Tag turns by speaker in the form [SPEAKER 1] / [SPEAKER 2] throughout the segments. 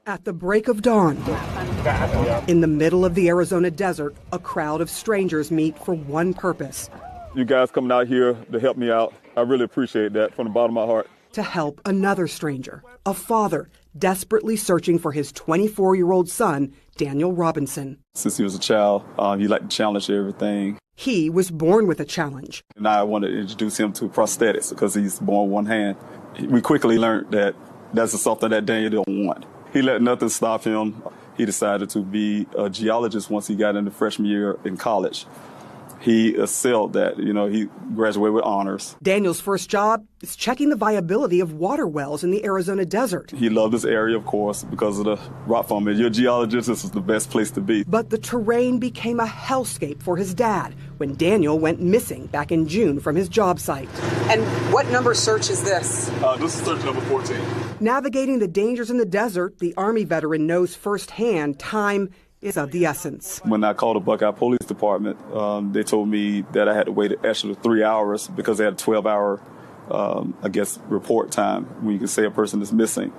[SPEAKER 1] At the break of dawn, in the middle of the Arizona desert, a crowd of strangers meet for one purpose.
[SPEAKER 2] You guys coming out here to help me out, I really appreciate that from the bottom of my heart.
[SPEAKER 1] To help another stranger, a father desperately searching for his 24-year-old son, Daniel Robinson.
[SPEAKER 2] Since he was a child, he liked to challenge everything.
[SPEAKER 1] He was born with a challenge.
[SPEAKER 2] And I wanted to introduce him to prosthetics because he's born one hand. We quickly learned that that's something that Daniel don't want. He let nothing stop him. He decided to be a geologist once he got into freshman year in college. He excelled that, he graduated with honors.
[SPEAKER 1] Daniel's first job is checking the viability of water wells in the Arizona desert.
[SPEAKER 2] He loved this area, of course, because of the rock formation. You're a geologist, this is the best place to be.
[SPEAKER 1] But the terrain became a hellscape for his dad when Daniel went missing back in June from his job site. And what number search is this?
[SPEAKER 2] This is search number 14.
[SPEAKER 1] Navigating the dangers in the desert, the Army veteran knows firsthand time is of the essence.
[SPEAKER 2] When I called the Buckeye Police Department, they told me that I had to wait actually 3 hours because they had a 12-hour, report time when you can say a person is missing.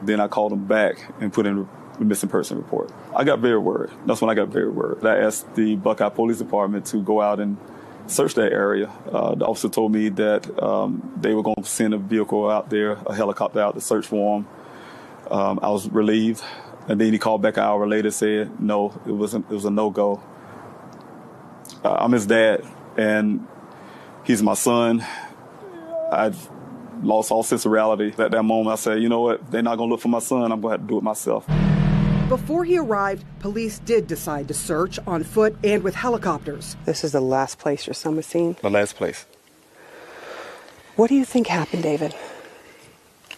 [SPEAKER 2] Then I called them back and put in a missing person report. I got very worried. That's when I got very worried. I asked the Buckeye Police Department to go out and search that area. The officer told me that they were going to send a vehicle out there, a helicopter out to search for him. I was relieved. And then he called back an hour later and said, no, it was a no-go. I'm his dad, and he's my son. I've lost all sense of reality. At that moment, I said, you know what? They're not going to look for my son. I'm going to have to do it myself.
[SPEAKER 1] Before he arrived, police did decide to search on foot and with helicopters. This is the last place your son was seen?
[SPEAKER 2] The last place.
[SPEAKER 1] What do you think happened, David?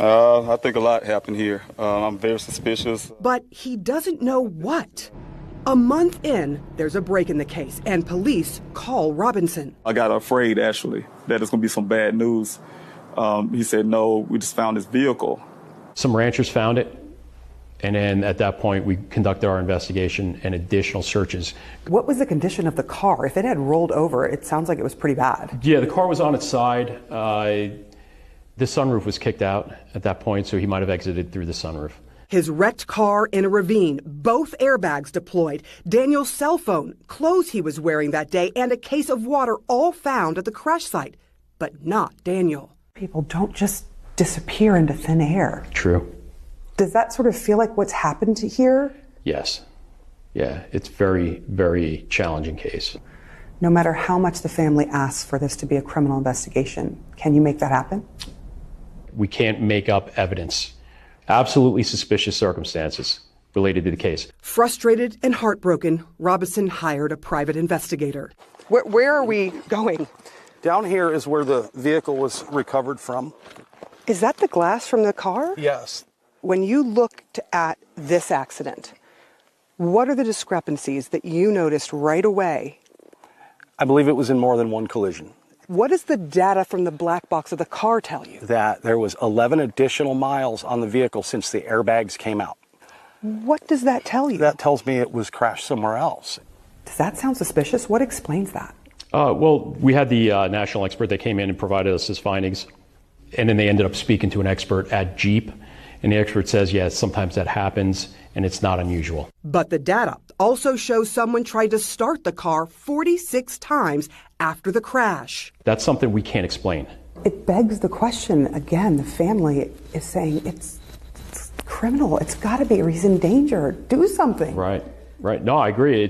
[SPEAKER 2] I think a lot happened here. I'm very suspicious.
[SPEAKER 1] But he doesn't know what. A month in, there's a break in the case, and police call Robinson.
[SPEAKER 2] I got afraid, actually, that it's going to be some bad news. He said, no, we just found his vehicle.
[SPEAKER 3] Some ranchers found it, and then at that point, we conducted our investigation and additional searches.
[SPEAKER 1] What was the condition of the car? If it had rolled over, it sounds like it was pretty bad.
[SPEAKER 3] Yeah, the car was on its side. The sunroof was kicked out at that point, so he might have exited through the sunroof.
[SPEAKER 1] His wrecked car in a ravine, both airbags deployed, Daniel's cell phone, clothes he was wearing that day, and a case of water all found at the crash site. But not Daniel. People don't just disappear into thin air.
[SPEAKER 3] True.
[SPEAKER 1] Does that sort of feel like what's happened here?
[SPEAKER 3] Yes. Yeah, it's very, very challenging case.
[SPEAKER 1] No matter how much the family asks for this to be a criminal investigation, can you make that happen?
[SPEAKER 3] We can't make up evidence. Absolutely suspicious circumstances related to the case.
[SPEAKER 1] Frustrated and heartbroken, Robinson hired a private investigator. Where are we going?
[SPEAKER 4] Down here is where the vehicle was recovered from.
[SPEAKER 1] Is that the glass from the car?
[SPEAKER 4] Yes.
[SPEAKER 1] When you looked at this accident, what are the discrepancies that you noticed right away?
[SPEAKER 4] I believe it was in more than one collision.
[SPEAKER 1] What does the data from the black box of the car tell you?
[SPEAKER 4] That there was 11 additional miles on the vehicle since the airbags came out.
[SPEAKER 1] What does that tell you?
[SPEAKER 4] That tells me it was crashed somewhere else.
[SPEAKER 1] Does that sound suspicious? What explains that?
[SPEAKER 3] Well, we had the national expert that came in and provided us his findings, and then they ended up speaking to an expert at Jeep, and the expert says, yes, sometimes that happens, and it's not unusual.
[SPEAKER 1] But the data also shows someone tried to start the car 46 times after the crash.
[SPEAKER 3] That's something we can't explain.
[SPEAKER 1] It begs the question, again, the family is saying it's criminal. It's got to be he's in danger. Do something.
[SPEAKER 3] Right. No, I agree.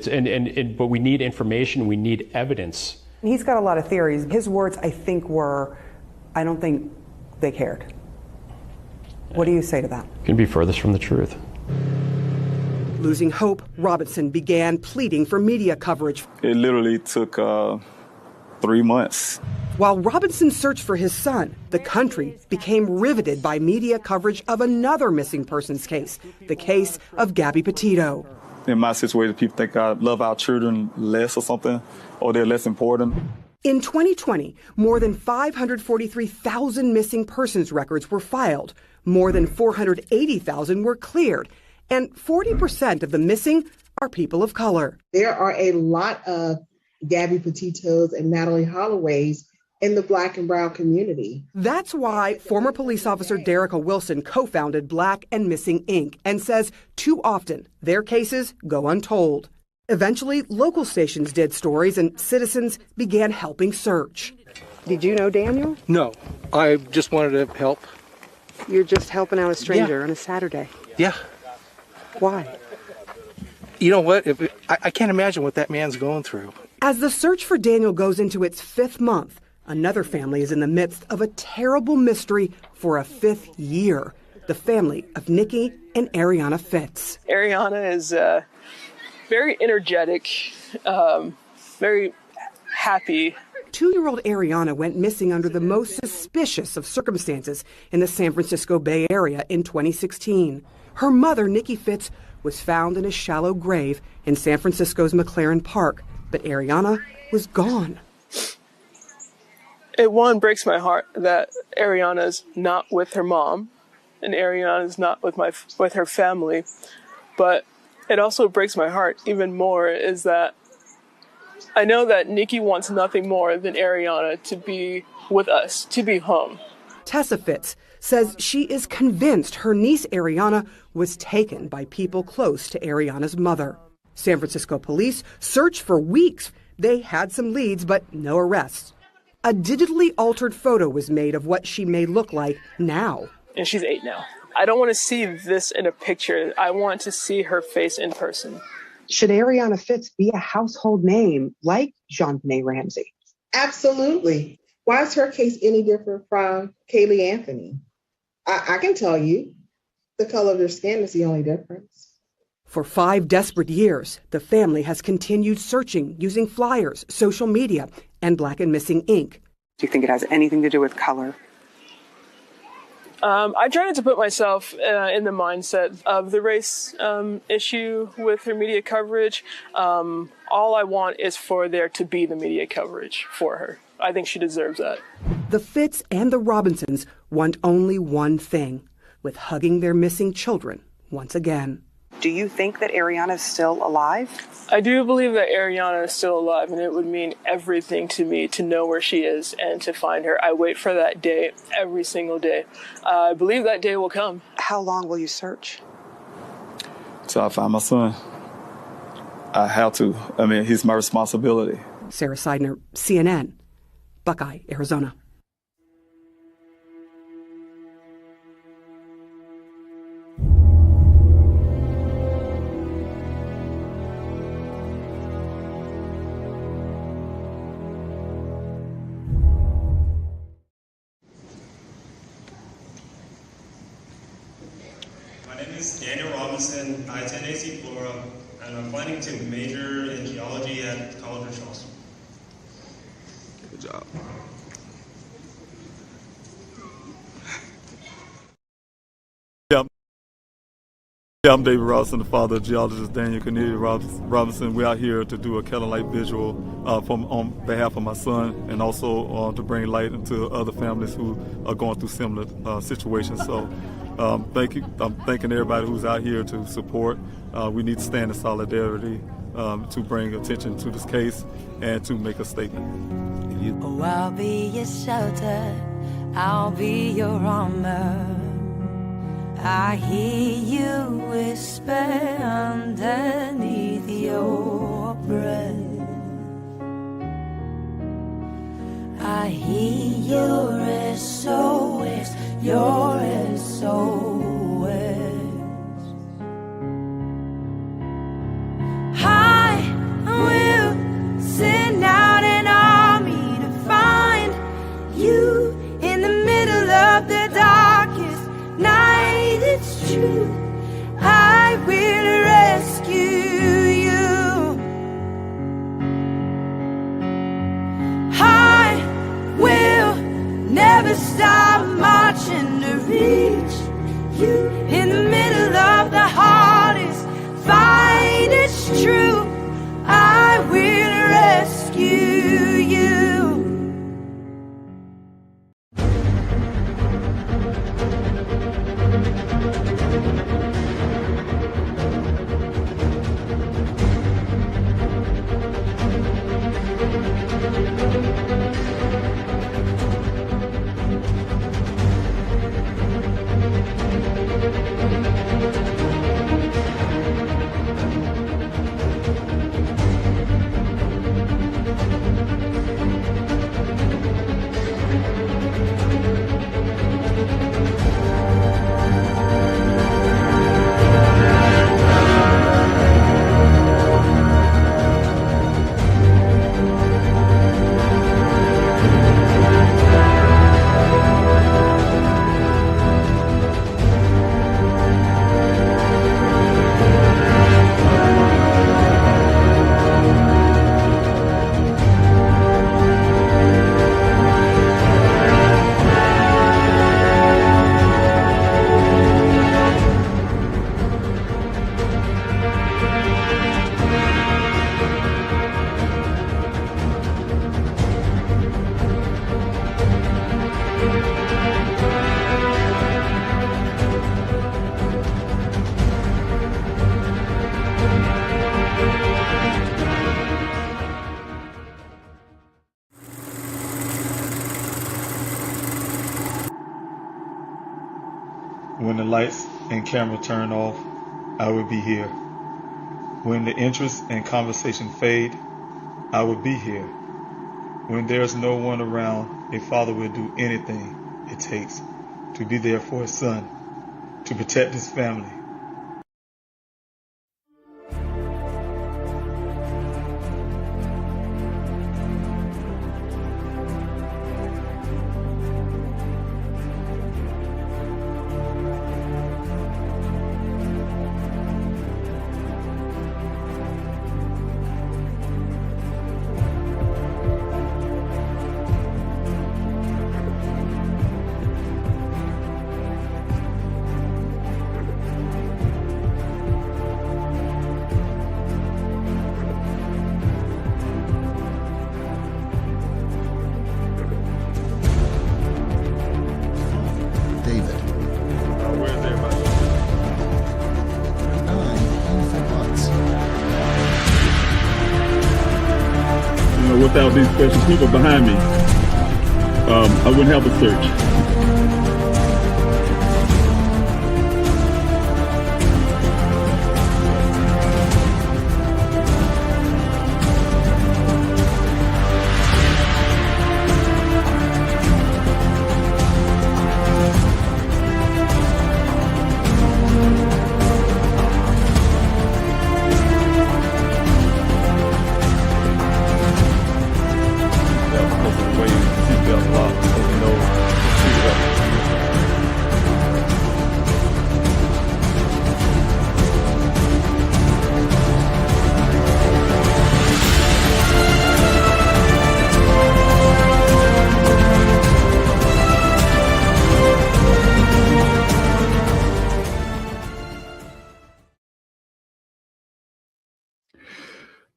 [SPEAKER 3] But we need information. We need evidence.
[SPEAKER 1] He's got a lot of theories. His words, I think, were, I don't think they cared. What do you say to that?
[SPEAKER 3] Can be furthest from the truth.
[SPEAKER 1] Losing hope, Robinson began pleading for media coverage.
[SPEAKER 2] It literally took 3 months.
[SPEAKER 1] While Robinson searched for his son, the country became riveted by media coverage of another missing persons case, the case of Gabby Petito.
[SPEAKER 2] In my situation, people think I love our children less or something, or they're less important.
[SPEAKER 1] In 2020, more than 543,000 missing persons records were filed. More than 480,000 were cleared. And 40% of the missing are people of color.
[SPEAKER 5] There are a lot of Gabby Petitos and Natalee Holloways in the Black and brown community.
[SPEAKER 1] That's why former police officer Derica Wilson co-founded Black and Missing Inc. and says too often their cases go untold. Eventually, local stations did stories and citizens began helping search. Did you know Daniel?
[SPEAKER 6] No, I just wanted to help.
[SPEAKER 1] You're just helping out a stranger on a Saturday.
[SPEAKER 6] Yeah.
[SPEAKER 1] Why?
[SPEAKER 6] You know what? I can't imagine what that man's going through.
[SPEAKER 1] As the search for Daniel goes into its 5th month, another family is in the midst of a terrible mystery for a 5th year. The family of Nikki and Ariana Fitz.
[SPEAKER 7] Ariana is very energetic, very happy.
[SPEAKER 1] 2-year-old Ariana went missing under the most suspicious of circumstances in the San Francisco Bay Area in 2016. Her mother, Nikki Fitz, was found in a shallow grave in San Francisco's McLaren Park, but Ariana was gone.
[SPEAKER 7] It breaks my heart that Ariana's not with her mom and Ariana's not with her family, but it also breaks my heart even more is that I know that Nikki wants nothing more than Ariana to be with us, to be home.
[SPEAKER 1] Tessa Fitz says she is convinced her niece Ariana was taken by people close to Ariana's mother. San Francisco police searched for weeks. They had some leads, but no arrests. A digitally altered photo was made of what she may look like now.
[SPEAKER 7] And she's 8 now. I don't want to see this in a picture. I want to see her face in person.
[SPEAKER 1] Should Ariana Fitz be a household name like JonBenet Ramsey?
[SPEAKER 5] Absolutely. Why is her case any different from Kaylee Anthony? I can tell you, the color of their skin is the only difference.
[SPEAKER 1] For 5 desperate years, the family has continued searching using flyers, social media, and Black and Missing Inc.
[SPEAKER 8] Do you think it has anything to do with color?
[SPEAKER 7] I try not to put myself in the mindset of the race issue with her media coverage. All I want is for there to be the media coverage for her. I think she deserves that.
[SPEAKER 1] The Fitz and the Robinsons want only one thing, with hugging their missing children once again.
[SPEAKER 8] Do you think that Ariana is still alive?
[SPEAKER 7] I do believe that Ariana is still alive, and it would mean everything to me to know where she is and to find her. I wait for that day every single day. I believe that day will come.
[SPEAKER 8] How long will you search?
[SPEAKER 2] Till I find my son. I have to. I mean, he's my responsibility.
[SPEAKER 1] Sarah Seidner, CNN, Buckeye, Arizona.
[SPEAKER 9] My name is Daniel Robinson. I attend AC Flora, and I'm planning to major in geology at College of Charleston.
[SPEAKER 2] Good job. Yeah, I'm David Robinson, the father of geologist Daniel Cornelius Robinson. We're out here to do a candlelight visual on behalf of my son, and also to bring light into other families who are going through similar situations. So thank you. I'm thanking everybody who's out here to support. We need to stand in solidarity to bring attention to this case and to make a statement.
[SPEAKER 10] Oh, I'll be your shelter, I'll be your armor. I hear you whisper underneath your breath. I hear your SOS, your SOS. I will send out an army to find you in the middle of the darkest night. It's true, I will rescue you. I will never stop marching to reach you in the middle of the hardest fight. It's true, I will rescue you.
[SPEAKER 11] When the lights and camera turn off, I will be here. When the interest and conversation fade, I will be here. When there's no one around, a father will do anything it takes to be there for his son, to protect his family.
[SPEAKER 12] Without these special people behind me, I wouldn't have a search.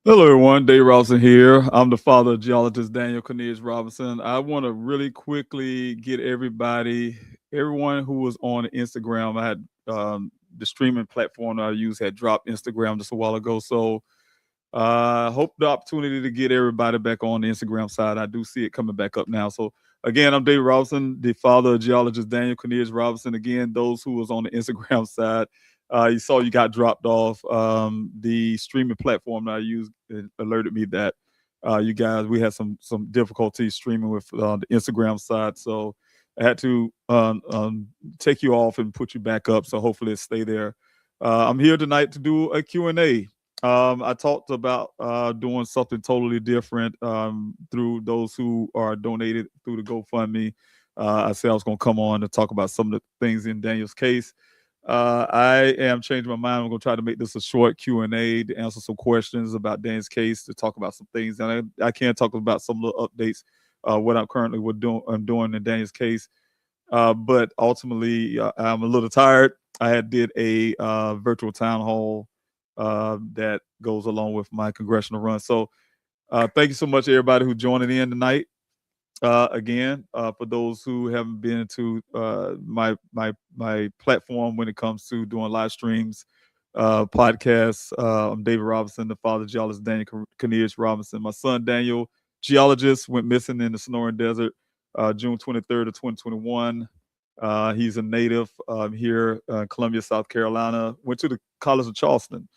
[SPEAKER 12] Hello, everyone. Dave Robinson here. I'm the father of geologist Daniel Cornelius Robinson. I want to really quickly get everyone who was on Instagram. I had the streaming platform that I use had dropped Instagram just a while ago. So I hope the opportunity to get everybody back on the Instagram side. I do see it coming back up now. So again, I'm Dave Robinson, the father of geologist Daniel Cornelius Robinson. Again, those who was on the Instagram side, you saw you got dropped off. The streaming platform that I use alerted me that we had some difficulty streaming with the Instagram side. So I had to take you off and put you back up. So hopefully it stay there. I'm here tonight to do a Q&A. I talked about doing something totally different through those who are donated through the GoFundMe. I said I was going to come on to talk about some of the things in Daniel's case. I am changing my mind. I'm going to try to make this a short Q&A to answer some questions about Daniel's case, to talk about some things. And I can talk about some of the updates, what I'm currently doing in Daniel's case. But ultimately, I'm a little tired. I did a virtual town hall that goes along with my congressional run. So thank you so much, everybody who joining in tonight. Again, for those who haven't been to my platform when it comes to doing live streams, podcasts, I'm David Robinson, the father of geologist Daniel Cornelius Robinson. My son Daniel, geologist, went missing in the Sonoran Desert June 23rd of 2021. He's a native here in Columbia, South Carolina. Went to the College of Charleston.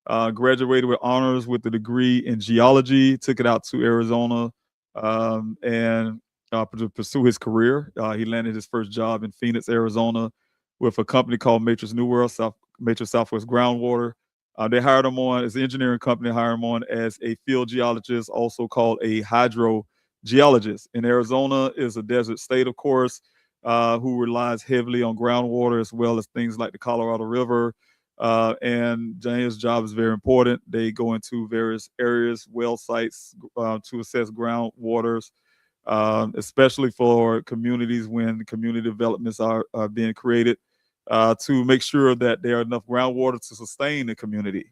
[SPEAKER 12] Graduated with honors with a degree in geology. Took it out to Arizona and to pursue his career. He landed his first job in Phoenix, Arizona, with a company called Matrix New World, Matrix Southwest Groundwater. They hired him on as an engineering company, hired him on as a field geologist, also called a hydrogeologist. And Arizona is a desert state, of course, who relies heavily on groundwater as well as things like the Colorado River. And Daniel's job is very important. They go into various areas, well sites, to assess groundwaters, especially for communities when community developments are being created, to make sure that there are enough groundwater to sustain the community.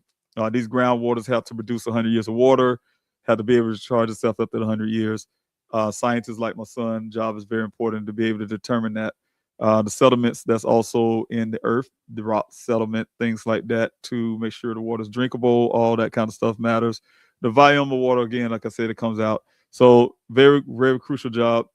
[SPEAKER 12] These groundwaters have to produce 100 years of water, have to be able to charge itself up to 100 years. Scientists like my son's job is very important to be able to determine that. The sediments that's also in the earth, the rock sediment, things like that, to make sure the water is drinkable, all that kind of stuff matters. The volume of water, again, like I said, it comes out. So very, very crucial job.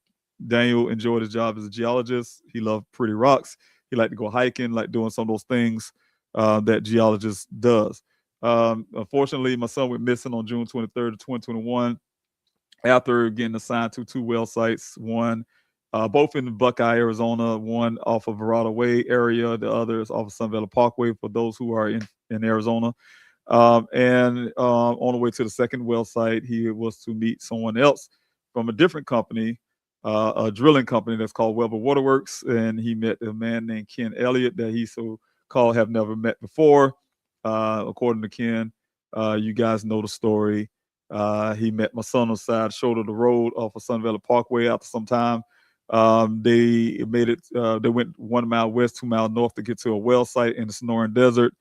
[SPEAKER 12] Daniel enjoyed his job as a geologist. He loved pretty rocks. He liked to go hiking, like doing some of those things that geologist does. Unfortunately, my son went missing on June 23rd of 2021 after getting assigned to 2 well sites, one both in Buckeye, Arizona, one off of Verrado Way area, the other is off of Sun Valley Parkway for those who are in Arizona. And on the way to the second well site, he was to meet someone else from a different company, a drilling company that's called Weber Waterworks, and he met a man named Ken Elliott that he so-called have never met before. According to Ken, you guys know the story. He met my son on the side shoulder of the road off of Sun Valley Parkway after some time. They made it. They went 1 mile west, 2 miles north to get to a well site in the Sonoran Desert,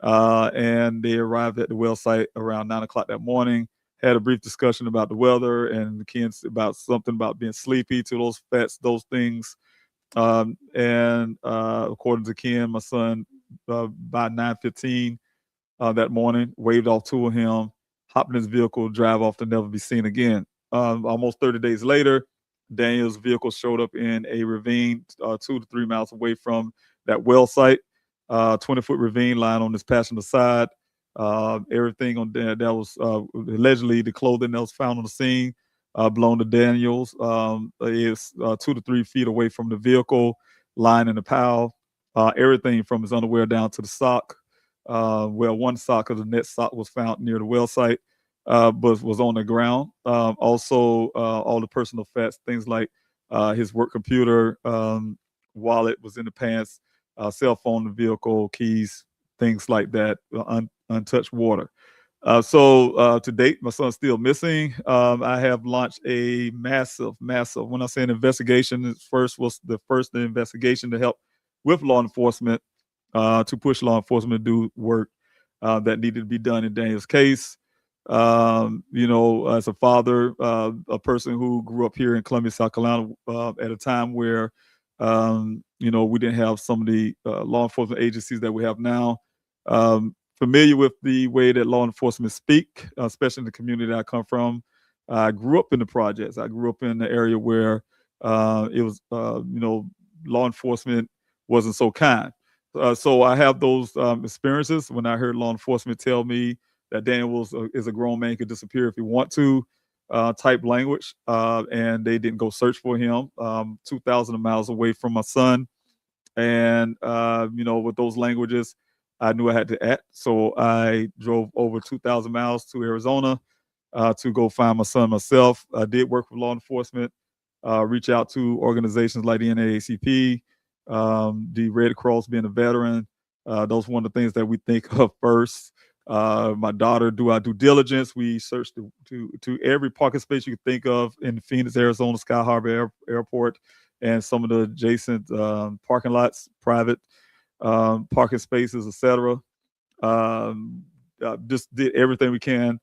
[SPEAKER 12] and they arrived at the well site around 9 o'clock that morning. Had a brief discussion about the weather and Ken about something about being sleepy to those fats, those things. And according to Ken, my son, by 9:15 that morning, waved off to him, hopped in his vehicle, drive off to never be seen again. Almost 30 days later, Daniel's vehicle showed up in a ravine 2 to 3 miles away from that well site. 20-foot ravine lying on his passenger side. Everything on there that was allegedly the clothing that was found on the scene belonged to Daniels. Is 2 to 3 feet away from the vehicle, lying in a pile. Everything from his underwear down to the sock. Well, one sock of the net sock was found near the well site, but was on the ground. Also, all the personal effects, things like his work computer, wallet was in the pants, cell phone in the vehicle, keys, things like that, untouched water. So to date, my son's still missing. I have launched a massive, when I say an investigation, it was the first investigation to help with law enforcement, to push law enforcement to do work that needed to be done in Daniel's case. As a father, a person who grew up here in Columbia, South Carolina, at a time where, we didn't have some of the law enforcement agencies that we have now. Familiar with the way that law enforcement speak, especially in the community that I come from. I grew up in the projects. I grew up in the area where it was, law enforcement wasn't so kind. So I have those experiences when I heard law enforcement tell me that Daniel is a grown man, could disappear if he want to, type language, and they didn't go search for him 2,000 miles away from my son. And, with those languages, I knew I had to act. So I drove over 2,000 miles to Arizona to go find my son myself. I did work with law enforcement, reach out to organizations like the NAACP, the Red Cross, being a veteran. Those are one of the things that we think of first. My daughter, do our due diligence. We searched to every parking space you could think of in Phoenix, Arizona, Sky Harbor Airport, and some of the adjacent parking lots, private parking spaces, etc. Just did everything we can,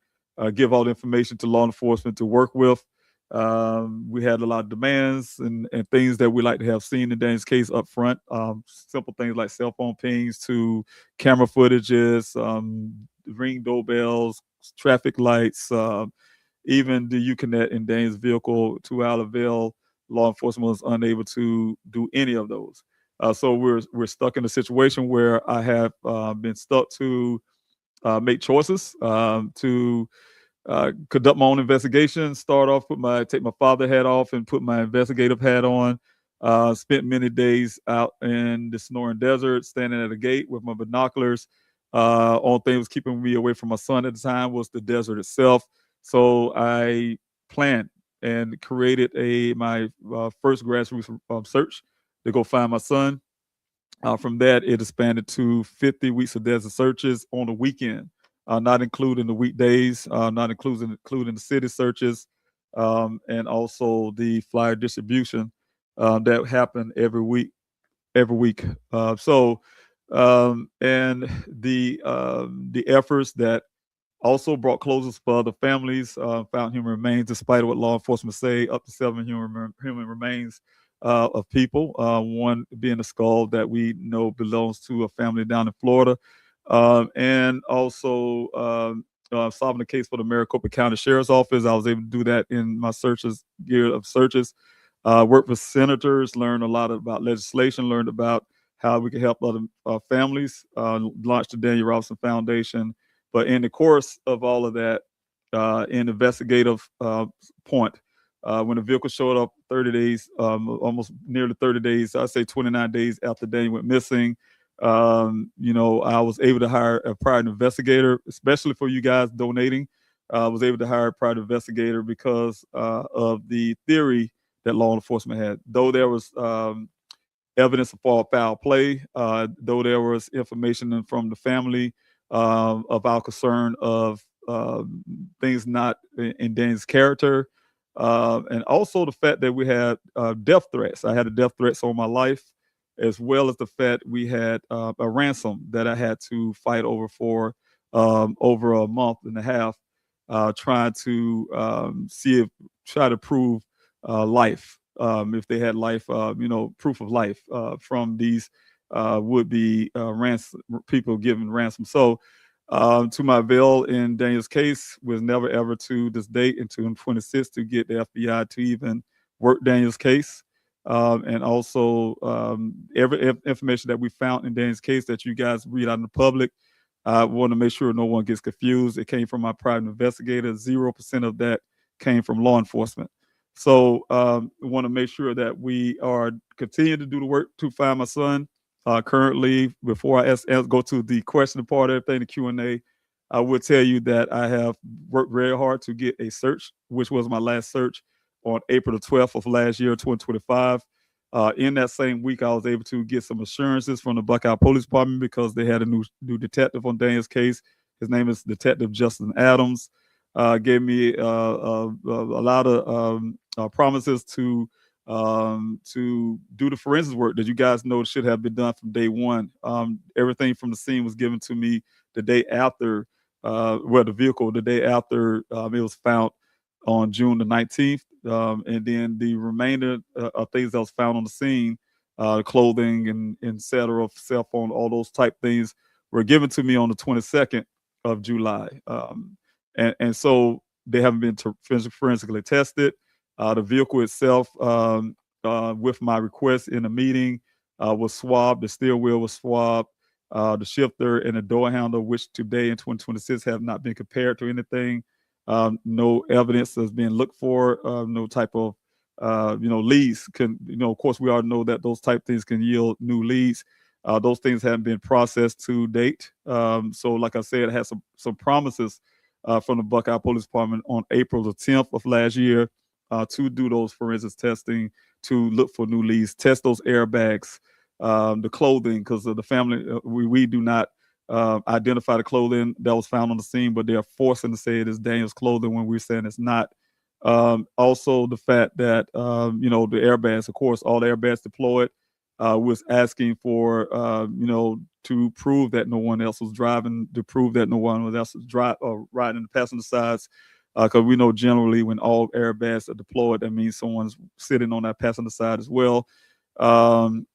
[SPEAKER 12] give all the information to law enforcement to work with. We had a lot of demands and things that we like to have seen in Daniel's case up front. Simple things like cell phone pings to camera footages, ring doorbells, traffic lights, even the Uconnect in Daniel's vehicle. To our avail, law enforcement was unable to do any of those. So we're stuck in a situation where I have been stuck to make choices, to conduct my own investigation, start off, take my father hat off and put my investigative hat on. Spent many days out in the Sonoran Desert, standing at a gate with my binoculars. Only thing was keeping me away from my son at the time was the desert itself. So I planned and created my first grassroots search to go find my son. From that, it expanded to 50 weeks of desert searches on the weekend, not including the weekdays, not including the city searches, and also the flyer distribution that happened every week. And the efforts that also brought closures for other families, found human remains, despite what law enforcement say, up to 7 human remains of people, one being a skull that we know belongs to a family down in Florida, and also solving the case for the Maricopa County Sheriff's Office. I was able to do that in my year of searches. Worked with senators, learned a lot about legislation, learned about how we can help other families, launched the Daniel Robinson Foundation. But in the course of all of that, in investigative point, when the vehicle showed up 30 days, almost nearly 30 days, I'd say 29 days after Daniel went missing, I was able to hire a private investigator, especially for you guys donating. I was able to hire a private investigator because of the theory that law enforcement had. Though there was evidence of foul play, though there was information from the family of our concern of things not in Daniel's character, and also the fact that we had death threats. I had a death threats on my life, as well as the fact we had a ransom that I had to fight over for over a month and a half, trying to try to prove life, if they had life, proof of life from these would-be people giving ransom. So to my avail in Daniel's case was never ever to this date until 2026 to get the FBI to even work Daniel's case. And also every information that we found in Daniel's case that you guys read out in the public, I want to make sure no one gets confused. It came from my private investigator. 0% of that came from law enforcement. So we want to make sure that we are continuing to do the work to find my son. Currently, before I go to the question part of everything, the Q&A, I would tell you that I have worked very hard to get a search, which was my last search on April the 12th of last year, 2025. In that same week, I was able to get some assurances from the Buckeye Police Department because they had a new detective on Daniel's case. His name is Detective Justin Adams. Gave me a lot of promises to do the forensics work that you guys know should have been done from day one. Everything from the scene was given to me the day after, the vehicle, the day after it was found on June the 19th. And then the remainder of things that was found on the scene, clothing and et cetera, cell phone, all those type things were given to me on the 22nd of July. And so they haven't been forensically tested. The vehicle itself, with my request in the meeting, was swabbed. The steering wheel was swabbed. The shifter and the door handle, which today in 2026 have not been compared to anything. No evidence has been looked for. No type of, leads can, of course, we all know that those type things can yield new leads. Those things haven't been processed to date. So like I said, it has some promises from the Buckeye Police Department on April the 10th of last year to do those forensics testing, to look for new leads, test those airbags, the clothing, because the family, we do not identify the clothing that was found on the scene, but they're forcing to say it is Daniel's clothing when we're saying it's not. Also, the fact that, the airbags, of course, all the airbags deployed, was asking for, to prove that no one else was driving, to prove that no one else was riding the passenger sides. Because we know generally when all airbags are deployed, that means someone's sitting on that passenger side as well. The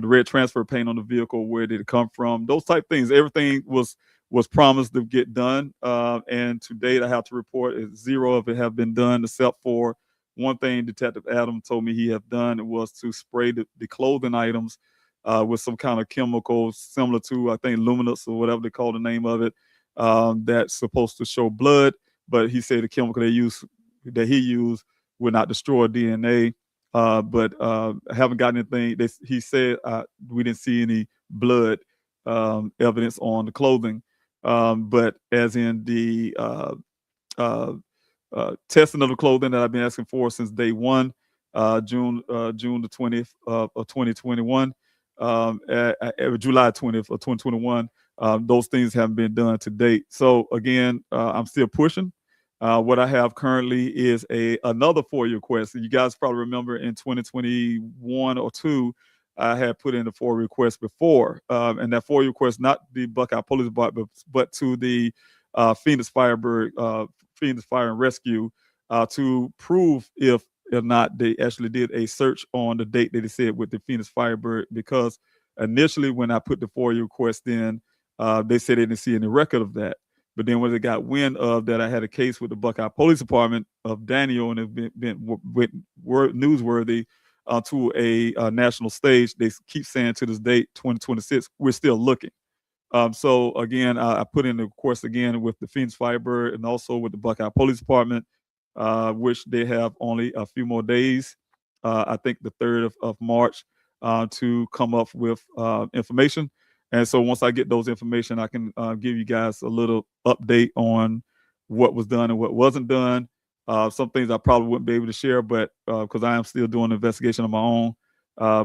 [SPEAKER 12] red transfer paint on the vehicle, where did it come from? Those type things. Everything was promised to get done. And to date, I have to report zero of it have been done, except for one thing Detective Adam told me he have done. It was to spray the clothing items with some kind of chemical similar to, I think, Luminous or whatever they call the name of it, that's supposed to show blood. But he said the chemical that he used would not destroy DNA. But I haven't got anything. He said we didn't see any blood evidence on the clothing. But as in the testing of the clothing that I've been asking for since day one, June the 20th of 2021, July 20th of 2021, those things haven't been done to date. So again, I'm still pushing. What I have currently is another FOIA request. You guys probably remember in 2021 or 2, I had put in a FOIA request before, and that FOIA request, not the Buckeye Police Department, but to the Phoenix Fire and Rescue, to prove if or not they actually did a search on the date that they said with the Phoenix Firebird. Because initially when I put the FOIA request in, they said they didn't see any record of that. But then when they got wind of that I had a case with the Buckeye Police Department of Daniel, and it's been newsworthy, to a national stage. They keep saying to this date, 2026, we're still looking. So again, I put in the request again with the Phoenix Firebird and also with the Buckeye Police Department, which they have only a few more days. I think the 3rd of March to come up with information. And so once I get those information, I can give you guys a little update on what was done and what wasn't done. Some things I probably wouldn't be able to share, but because I am still doing the investigation on my own.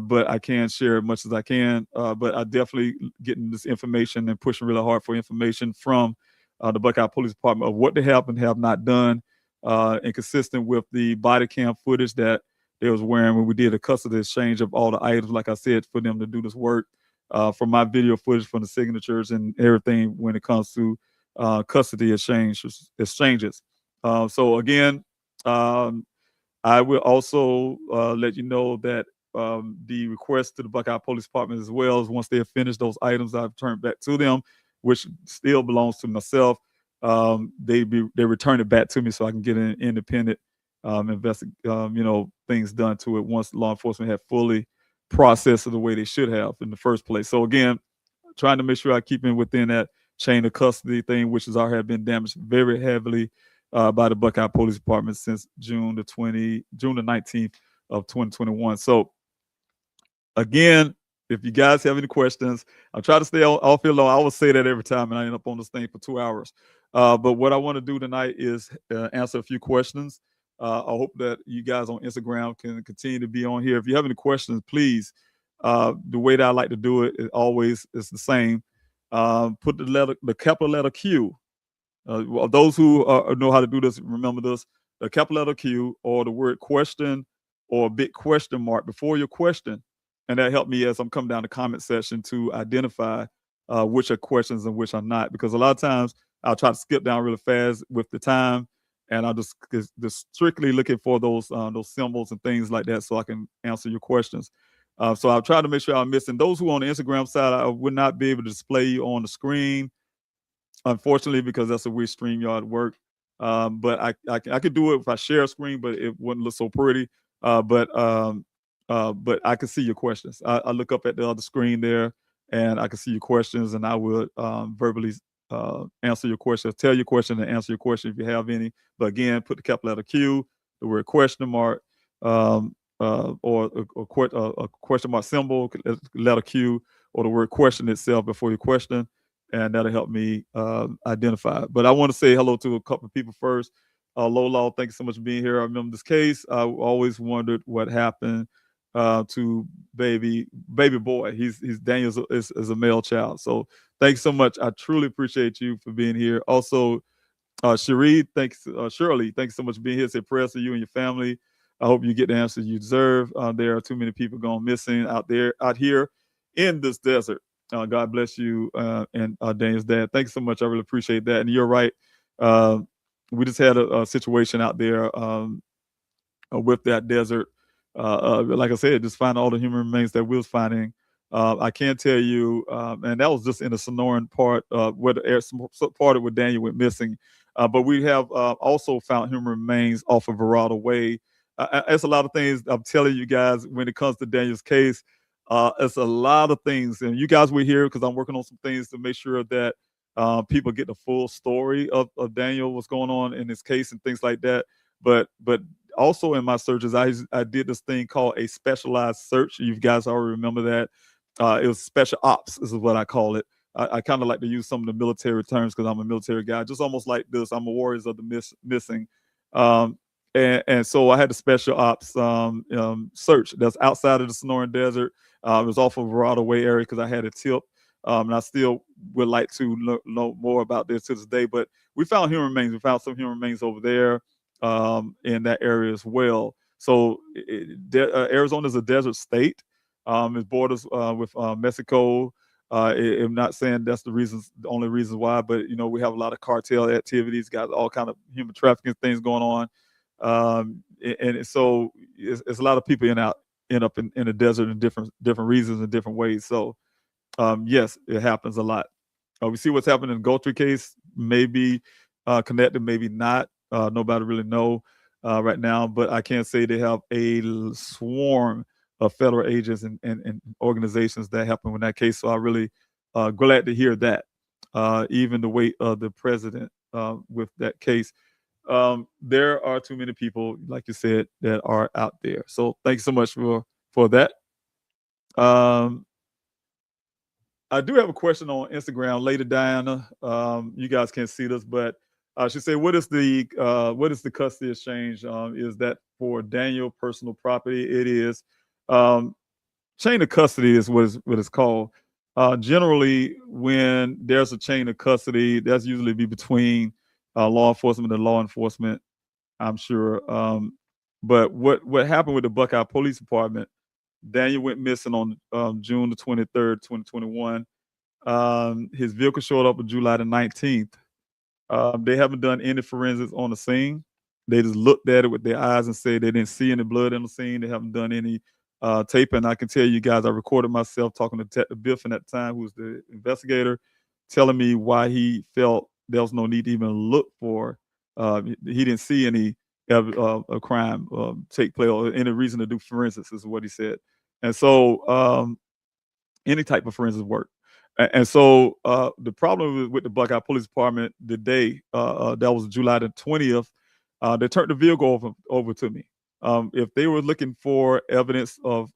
[SPEAKER 12] But I can share as much as I can. But I definitely getting this information and pushing really hard for information from the Buckeye Police Department of what they have and have not done, and consistent with the body cam footage that they was wearing when we did a custody exchange of all the items, like I said, for them to do this work, from my video footage from the signatures and everything when it comes to custody exchanges. So again, I will also let you know that the request to the Buckeye Police Department as well as once they have finished those items I've turned back to them, which still belongs to myself, they return it back to me so I can get an independent things done to it once law enforcement have fully processed it the way they should have in the first place. So again, trying to make sure I keep in within that chain of custody thing, which has already been damaged very heavily by the Buckeye Police Department since June the 19th of 2021. So again, if you guys have any questions, I'll try to stay off here long. I will say that every time, and I end up on this thing for 2 hours. But what I want to do tonight is answer a few questions. I hope that you guys on Instagram can continue to be on here. If you have any questions, please. The way that I like to do it is always the same. Put the capital letter Q. Those who know how to do this, remember this: the capital letter Q or the word question or a big question mark before your question. And that helped me as I'm coming down the comment section to identify which are questions and which are not. Because a lot of times I'll try to skip down really fast with the time, and I'll just strictly looking for those symbols and things like that so I can answer your questions. So I'll try to make sure I'm missing those who are on the Instagram side. I would not be able to display you on the screen, unfortunately, because that's the way StreamYard work. But I could do it if I share a screen, but it wouldn't look so pretty. But I can see your questions. I look up at the other screen there, and I can see your questions, and I will verbally answer your question, tell your question, and answer your question if you have any. But again, put the capital letter Q, the word question mark, or a question mark symbol, letter Q, or the word question itself before your question, and that'll help me identify it. But I want to say hello to a couple of people first. Lola, thank you so much for being here. I remember this case. I always wondered what happened to baby boy. He's Daniel is a male child. So thanks so much. I truly appreciate you for being here. Also, Shirley, thanks so much for being here. Say prayers for you and your family. I hope you get the answers you deserve. There are too many people going missing out here in this desert. God bless you and Daniel's dad. Thanks so much. I really appreciate that. And you're right. We just had a situation out there with that desert. Like I said, just find all the human remains that we was finding. I can tell you, and that was just in the Sonoran part where the air part of where Daniel went missing. But we have also found human remains off of Verrado Way. It's a lot of things I'm telling you guys when it comes to Daniel's case. It's a lot of things, and you guys were here because I'm working on some things to make sure that people get the full story of Daniel, what's going on in his case and things like that. But also in my searches, I did this thing called a specialized search. You guys already remember that. It was special ops, is what I call it. I kind of like to use some of the military terms because I'm a military guy, just almost like this. I'm a Warriors of the Missing. And so I had the special ops search that's outside of the Sonoran Desert. It was off of Verrado Way area because I had a tip. And I still would like to know more about this to this day. But we found human remains. We found some human remains over there in that area as well. So Arizona is a desert state. It borders with Mexico. I'm not saying that's the only reasons why, but we have a lot of cartel activities, got all kind of human trafficking things going on, and so it's a lot of people end up in the desert in different reasons and different ways. So yes, it happens a lot. We see what's happening in the Gulfstream case, maybe connected, maybe not. Nobody really know. right now, but I can say they have a swarm of federal agents and organizations that help them in that case. So I really glad to hear that. Even the weight of the president with that case. There are too many people, like you said, that are out there. So thank you so much for that. I do have a question on Instagram, Lady Diana. You guys can't see this, but she said, "What is the custody exchange? Is that for Daniel personal property?" It is. Chain of custody is what it's called. Generally, when there's a chain of custody, that's usually be between law enforcement and law enforcement, I'm sure. But what happened with the Buckeye Police Department? Daniel went missing on June the 23rd, 2021. His vehicle showed up on July the 19th. They haven't done any forensics on the scene. They just looked at it with their eyes and said they didn't see any blood in the scene. They haven't done any taping. I can tell you guys, I recorded myself talking to Detective Biffin at the time, who was the investigator, telling me why he felt there was no need to even look for. He didn't see any a crime take place or any reason to do forensics, is what he said. And so any type of forensics work. And so the problem with the Buckeye Police Department, the day that was July the 20th, they turned the vehicle over to me. If they were looking for evidence of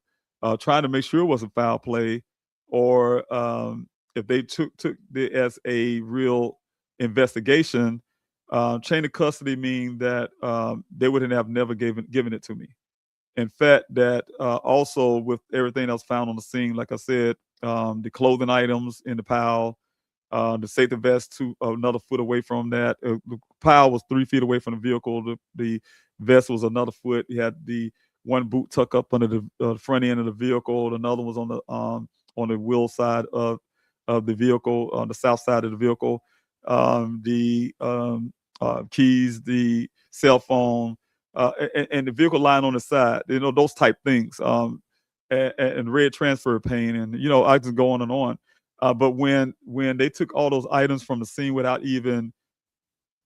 [SPEAKER 12] trying to make sure it wasn't foul play, or if they took it as a real investigation, chain of custody mean that they wouldn't have never given it to me. In fact, that also with everything else found on the scene, like I said, the clothing items in the pile, the safety vest another foot away from that. The pile was 3 feet away from the vehicle. The vest was another foot. He had the one boot tucked up under the front end of the vehicle. Another was on the wheel side of the vehicle, on the south side of the vehicle. The keys, the cell phone, and the vehicle lying on the side. Those type things. And red transfer pane, and I just go on and on. But when they took all those items from the scene without even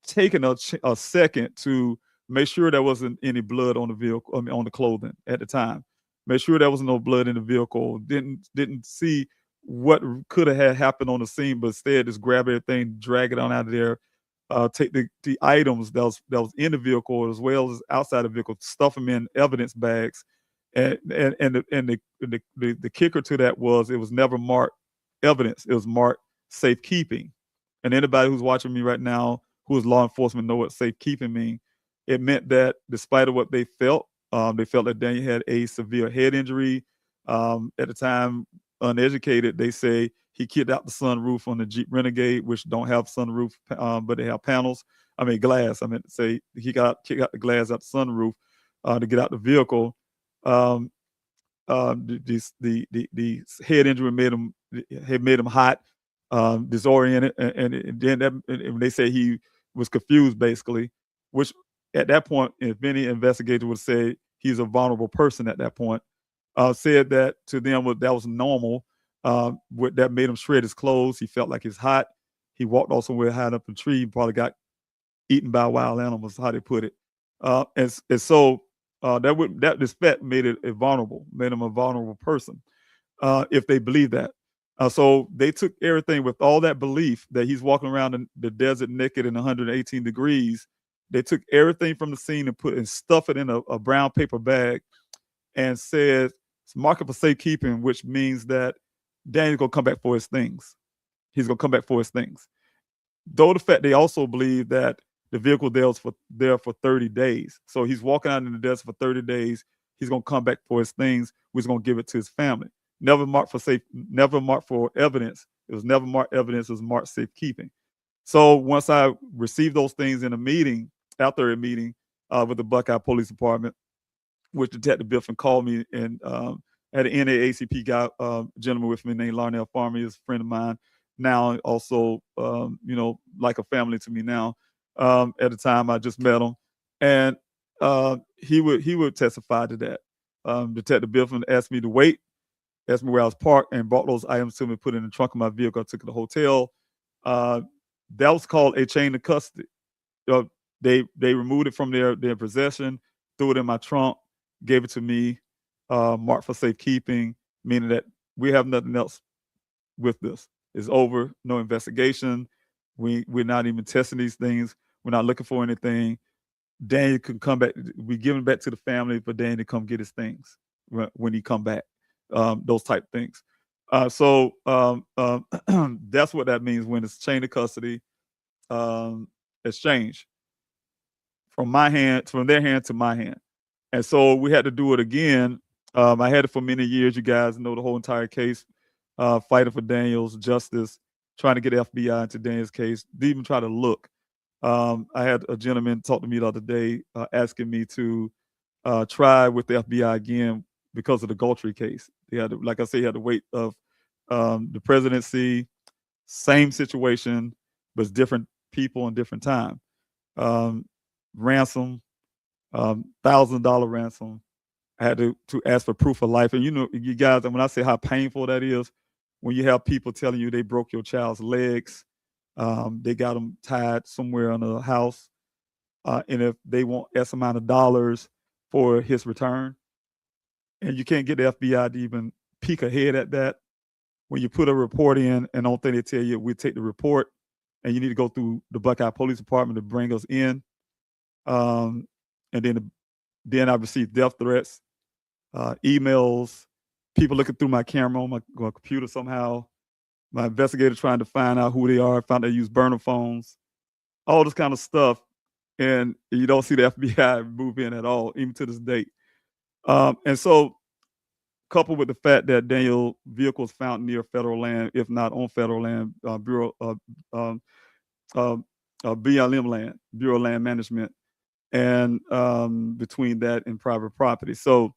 [SPEAKER 12] taking a second to make sure there wasn't any blood on the vehicle, on the clothing at the time, make sure there was no blood in the vehicle, didn't see what could have happened on the scene, but instead just grab everything, drag it on out of there, take the items that was in the vehicle as well as outside the vehicle, stuff them in evidence bags. And the kicker to that was it was never marked evidence. It was marked safekeeping. And anybody who's watching me right now who is law enforcement know what safekeeping means. It meant that despite of what they felt that Daniel had a severe head injury. At the time, uneducated, they say he kicked out the sunroof on the Jeep Renegade, which don't have sunroof, but they have panels. Glass. I meant to say he kicked out the glass out the sunroof to get out the vehicle. The head injury made him hot, disoriented, and then they say he was confused, basically, which at that point, if any investigator would say he's a vulnerable person at that point, said that to them that was normal. That made him shred his clothes. He felt like he's hot. He walked off somewhere high up in a tree, probably got eaten by wild animals, how they put it. And so that respect made it made him a vulnerable person, if they believe that. So they took everything with all that belief that he's walking around in the desert naked in 118 degrees. They took everything from the scene and stuff it in a brown paper bag and said it's marked for safekeeping, which means that Daniel's gonna come back for his things. He's gonna come back for his things. Though the fact they also believe that the vehicle there for 30 days. So he's walking out in the desert for 30 days. He's gonna come back for his things. We're gonna give it to his family. Never marked for evidence. It was never marked evidence. It was marked safekeeping. So once I received those things in a meeting, after a meeting with the Buckeye Police Department, which Detective Biffin called me, and had an NAACP guy, gentleman with me named Larnell Farmer, is a friend of mine now, also like a family to me now. At the time I just met him, and he would testify to that. Detective Biffin asked me to wait, asked me where I was parked, and brought those items to me, put it in the trunk of my vehicle. I took it to the hotel. That was called a chain of custody. They removed it from their possession, threw it in my trunk, gave it to me, marked for safekeeping, meaning that we have nothing else with this. It's over. No investigation. We're not even testing these things. We're not looking for anything. Daniel can come back. We give him back to the family for Daniel to come get his things when he come back. Those type things. So that's what that means when it's chain of custody exchange from their hand to my hand. And so we had to do it again. I had it for many years. You guys know the whole entire case, fighting for Daniel's justice, trying to get FBI into Daniel's case, they even try to look. I had a gentleman talk to me the other day asking me to try with the FBI again because of the Galtry case. They had to, like I say, he had to wait of the presidency, same situation, but it's different people and different time. Ransom, $1,000 ransom. I had to ask for proof of life. And you know, you guys, and when I say how painful that is, when you have people telling you they broke your child's legs, they got them tied somewhere in the house, and if they want X amount of dollars for his return, and you can't get the FBI to even peek ahead at that. When you put a report in, and the only thing they tell you, we take the report, and you need to go through the Buckeye Police Department to bring us in. And then I received death threats, emails, people looking through my camera on my computer somehow, my investigator trying to find out who they are, found they use burner phones, all this kind of stuff. And you don't see the FBI move in at all, even to this date. And so, coupled with the fact that Daniel's vehicle was found near federal land, if not on federal land, BLM land, Bureau of Land Management, and between that and private property. So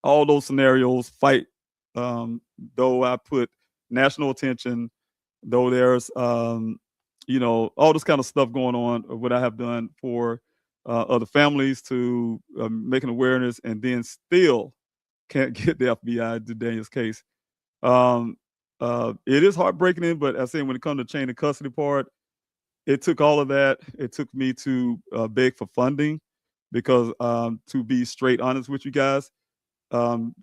[SPEAKER 12] all those scenarios fight, though I put national attention, though there's, all this kind of stuff going on, what I have done for other families to making awareness, and then still can't get the FBI to Daniel's case. It is heartbreaking, but I say when it comes to chain of custody part, it took all of that. It took me to beg for funding because, to be straight honest with you guys,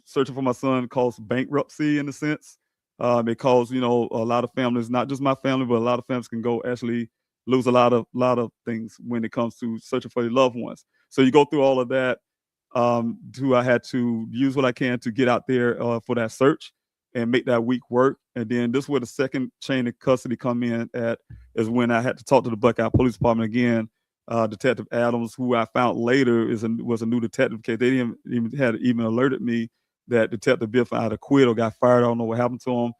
[SPEAKER 12] searching for my son caused bankruptcy in a sense. It caused, a lot of families, not just my family, but a lot of families can go actually lose a lot of things when it comes to searching for their loved ones. So you go through all of that. I had to use what I can to get out there for that search and make that week work. And then this is where the second chain of custody come in at, is when I had to talk to the Buckeye Police Department again. Detective Adams, who I found later was a new detective case. They didn't even alerted me that Detective Biff either quit or got fired. I don't know what happened to him,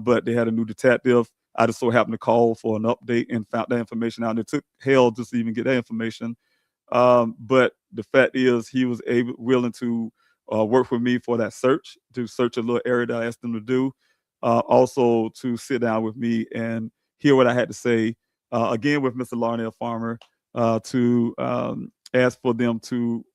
[SPEAKER 12] but they had a new detective. I just so happened to call for an update and found that information out. And it took hell just to even get that information. But the fact is, he was willing to work with me for that search, to search a little area that I asked them to do. Also to sit down with me and hear what I had to say. Again, with Mr. Larnell Farmer, to ask for them to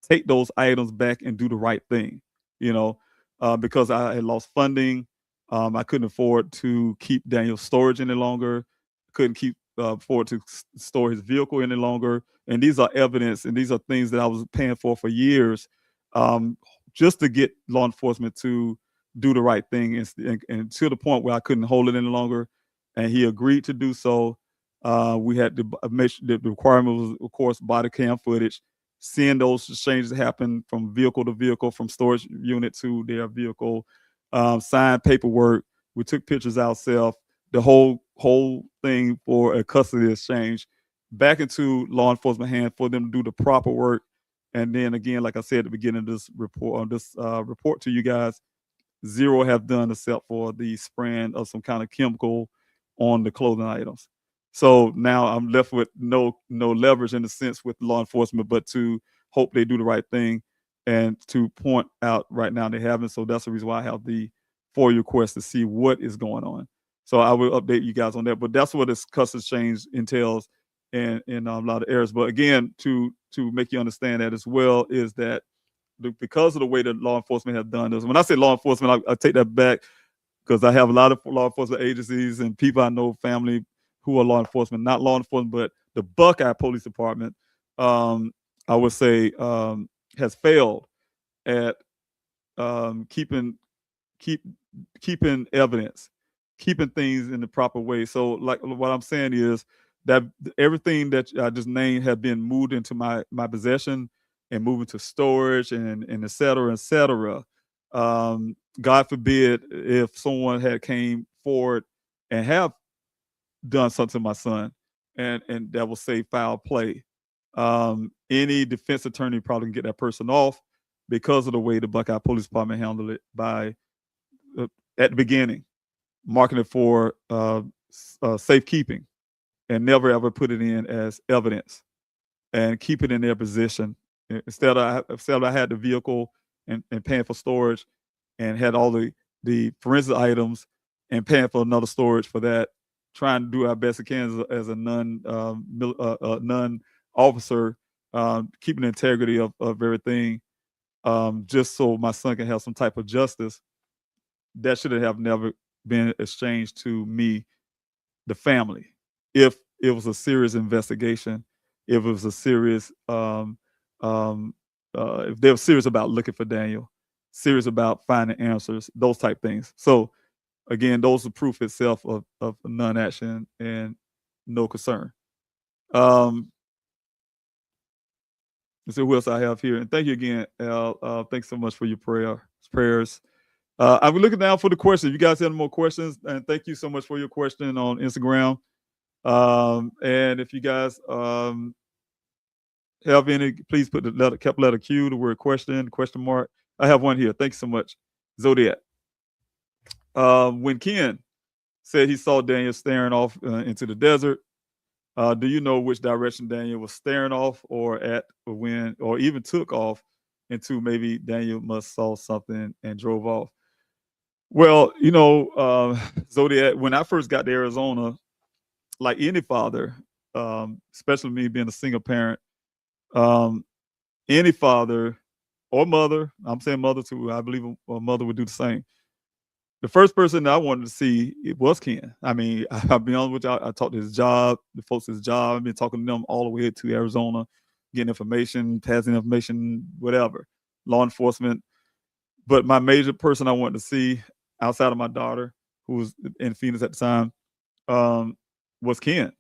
[SPEAKER 12] take those items back and do the right thing, because I had lost funding. I couldn't afford to keep Daniel's storage any longer. Couldn't afford to store his vehicle any longer. And these are evidence, and these are things that I was paying for years, just to get law enforcement to do the right thing, and to the point where I couldn't hold it any longer. And he agreed to do so. We had to make sure that the requirement was, of course, body cam footage, seeing those exchanges happen from vehicle to vehicle, from storage unit to their vehicle, signed paperwork. We took pictures ourselves, the whole thing for a custody exchange back into law enforcement hands for them to do the proper work. And then again, like I said at the beginning of this report, report to you guys, zero have done except for the spraying of some kind of chemical on the clothing items. So now I'm left with no leverage in a sense with law enforcement, but to hope they do the right thing, and to point out right now they haven't. So that's the reason why I have the FOIA request to see what is going on. So I will update you guys on that. But that's what this custody exchange entails in a lot of areas. But again, to make you understand that as well, is that because of the way that law enforcement have done this. When I say law enforcement, I take that back, because I have a lot of law enforcement agencies and people I know, family, who are law enforcement, not law enforcement, but the Buckeye Police Department, I would say, has failed at keeping evidence, keeping things in the proper way. So, like what I'm saying is that everything that I just named had been moved into my possession and moved into storage and et cetera, et cetera. God forbid if someone had came forward and have done something to my son, and that will say foul play. Any defense attorney probably can get that person off because of the way the Buckeye Police Department handled it by at the beginning, marking it for safekeeping, and never ever put it in as evidence, and keep it in their position. Instead, I had the vehicle and paying for storage, and had all the forensic items and paying for another storage for that. Trying to do our best we can as a non-officer, keeping the integrity of everything, just so my son can have some type of justice. That should have never been exchanged to me, the family. If it was a serious investigation, if it was a serious, if they were serious about looking for Daniel, serious about finding answers, those type things. So again, those are proof itself of non-action and no concern. Let's see who else I have here. And thank you again, Al. Thanks so much for your prayers. I'm looking down for the questions. If you guys have any more questions, and thank you so much for your question on Instagram. And if you guys have any, please put the capital letter Q, the word question mark. I have one here. Thanks so much, Zodiac. When Ken said he saw Daniel staring off into the desert, do you know which direction Daniel was staring off or at, or when, or even took off into? Maybe Daniel must saw something and drove off. Well, Zodiac, when I first got to Arizona, like any father, especially me being a single parent, any father or mother, I'm saying mother too, I believe a mother would do the same. The first person that I wanted to see, it was Ken. I mean, I'll be honest with you, I talked to his job, the folks at his job. I've been talking to them all the way to Arizona, getting information, passing information, whatever, law enforcement. But my major person I wanted to see outside of my daughter, who was in Phoenix at the time, was Ken.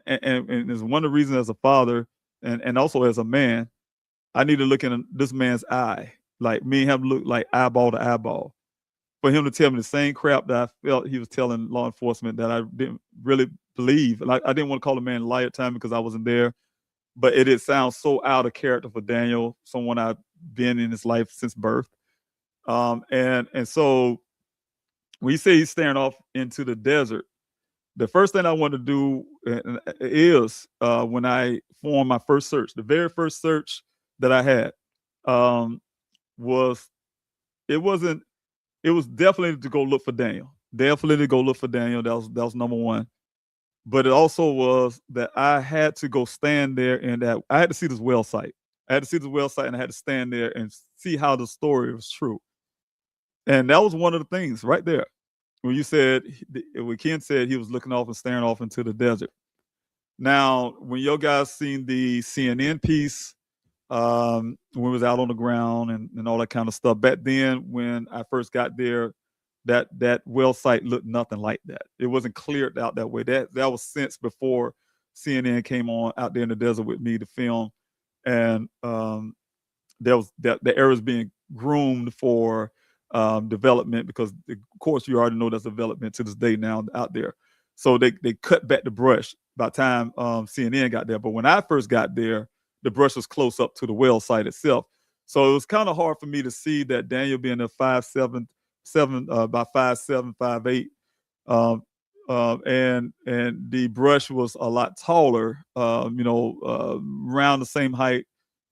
[SPEAKER 12] And it's one of the reasons as a father and also as a man, I need to look in this man's eye. Like me and him look like eyeball to eyeball. For him to tell me the same crap that I felt he was telling law enforcement that I didn't really believe. Like I didn't want to call the man a liar at the time because I wasn't there. But it sounds so out of character for Daniel, someone I've been in his life since birth. And so when you say he's staring off into the desert, the first thing I want to do is when I formed my first search, the very first search that I had was definitely to go look for Daniel. Definitely to go look for Daniel. That was number one. But it also was that I had to go stand there and that I had to see this well site. I had to see this well site and I had to stand there and see how the story was true. And that was one of the things right there. When Ken said he was looking off and staring off into the desert. Now, when your guys seen the CNN piece, when we was out on the ground and all that kind of stuff, back then when I first got there, that well site looked nothing like that. It wasn't cleared out that way. That was since before CNN came on out there in the desert with me to film, and there was the area was being groomed for development because of course you already know there's development to this day now out there. So they cut back the brush by the time CNN got there. But when I first got there, the brush was close up to the well site itself. So it was kind of hard for me to see that Daniel being a 5'7", about 5'7", 5'8", and the brush was a lot taller, around the same height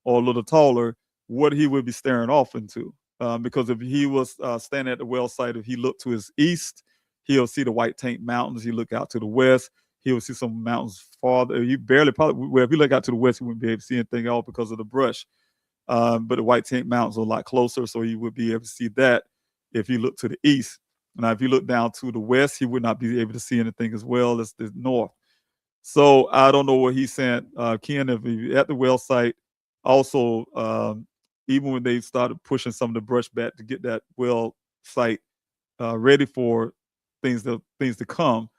[SPEAKER 12] or a little taller, what he would be staring off into. Because if he was standing at the well site, if he looked to his east, he'll see the White Tank Mountains. He look out to the west, he'll see some mountains farther. If you look out to the west, he wouldn't be able to see anything at all because of the brush. But the White Tank Mountains are a lot closer, so he would be able to see that if he looked to the east. Now, if you look down to the west, he would not be able to see anything as well as the north. So I don't know what he sent Ken if he at the well site. Also, even when they started pushing some of the brush back to get that well site ready for things to come.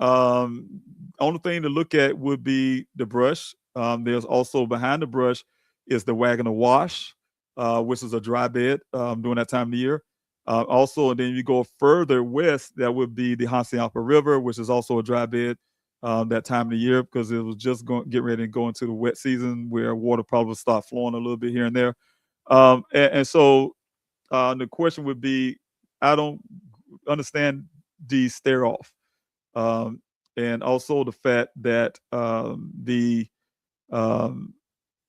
[SPEAKER 12] Only thing to look at would be the brush. There's also behind the brush is the Waggoner Wash, which is a dry bed during that time of the year. Also, and then you go further west, that would be the Hansiyapa River, which is also a dry bed that time of the year because it was just going get ready to go into the wet season where water probably will start flowing a little bit here and there. And so the question would be, I don't understand the stare off. And also the fact that the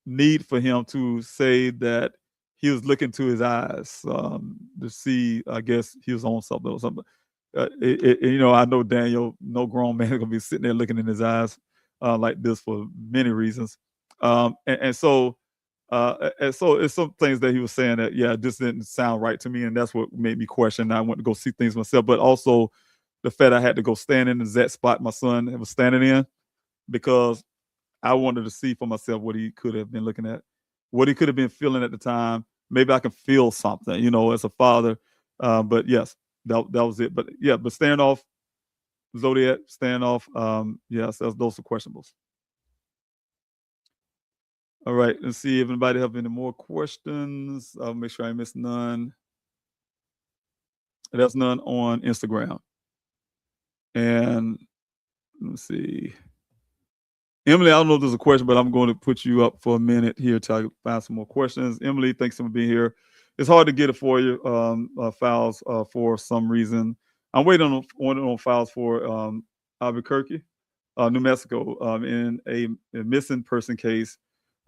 [SPEAKER 12] need for him to say that he was looking to his eyes to see, I guess he was on something or something. I know Daniel, no grown man is gonna be sitting there looking in his eyes like this for many reasons. And so it's some things that he was saying that, yeah, this didn't sound right to me. And that's what made me question. I went to go see things myself, but also the fact I had to go stand in the exact spot my son was standing in because I wanted to see for myself what he could have been looking at, what he could have been feeling at the time. Maybe I can feel something, as a father. But yes, that was it. But yeah, but staying off, Zodiac, staying off, yes, those are questionables. All right, let's see if anybody have any more questions. I'll make sure I miss none. There's none on Instagram. And let's see. Emily, I don't know if there's a question, but I'm going to put you up for a minute here till I find some more questions. Emily, thanks for being here. It's hard to get it for you, files for some reason. I'm waiting on files for Albuquerque, New Mexico, in a missing person case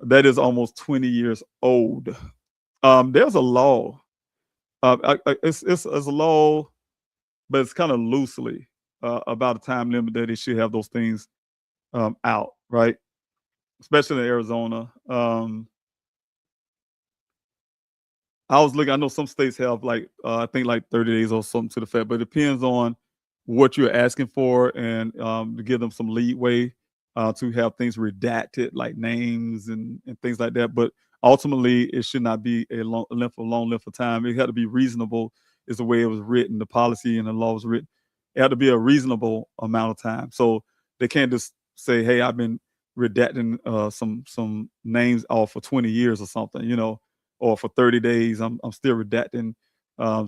[SPEAKER 12] that is almost 20 years old. There's a law. It's a law, but it's kind of loosely about a time limit that it should have those things out, right? Especially in Arizona. I was looking, I know some states have I think 30 days or something to the effect, but it depends on what you're asking for and to give them some leeway to have things redacted, like names and things like that. But ultimately, it should not be a long length of time. It had to be reasonable, is the way it was written, the policy and the law was written. It had to be a reasonable amount of time. So they can't just say, hey, I've been redacting some names off for 20 years or something, or for 30 days, I'm still redacting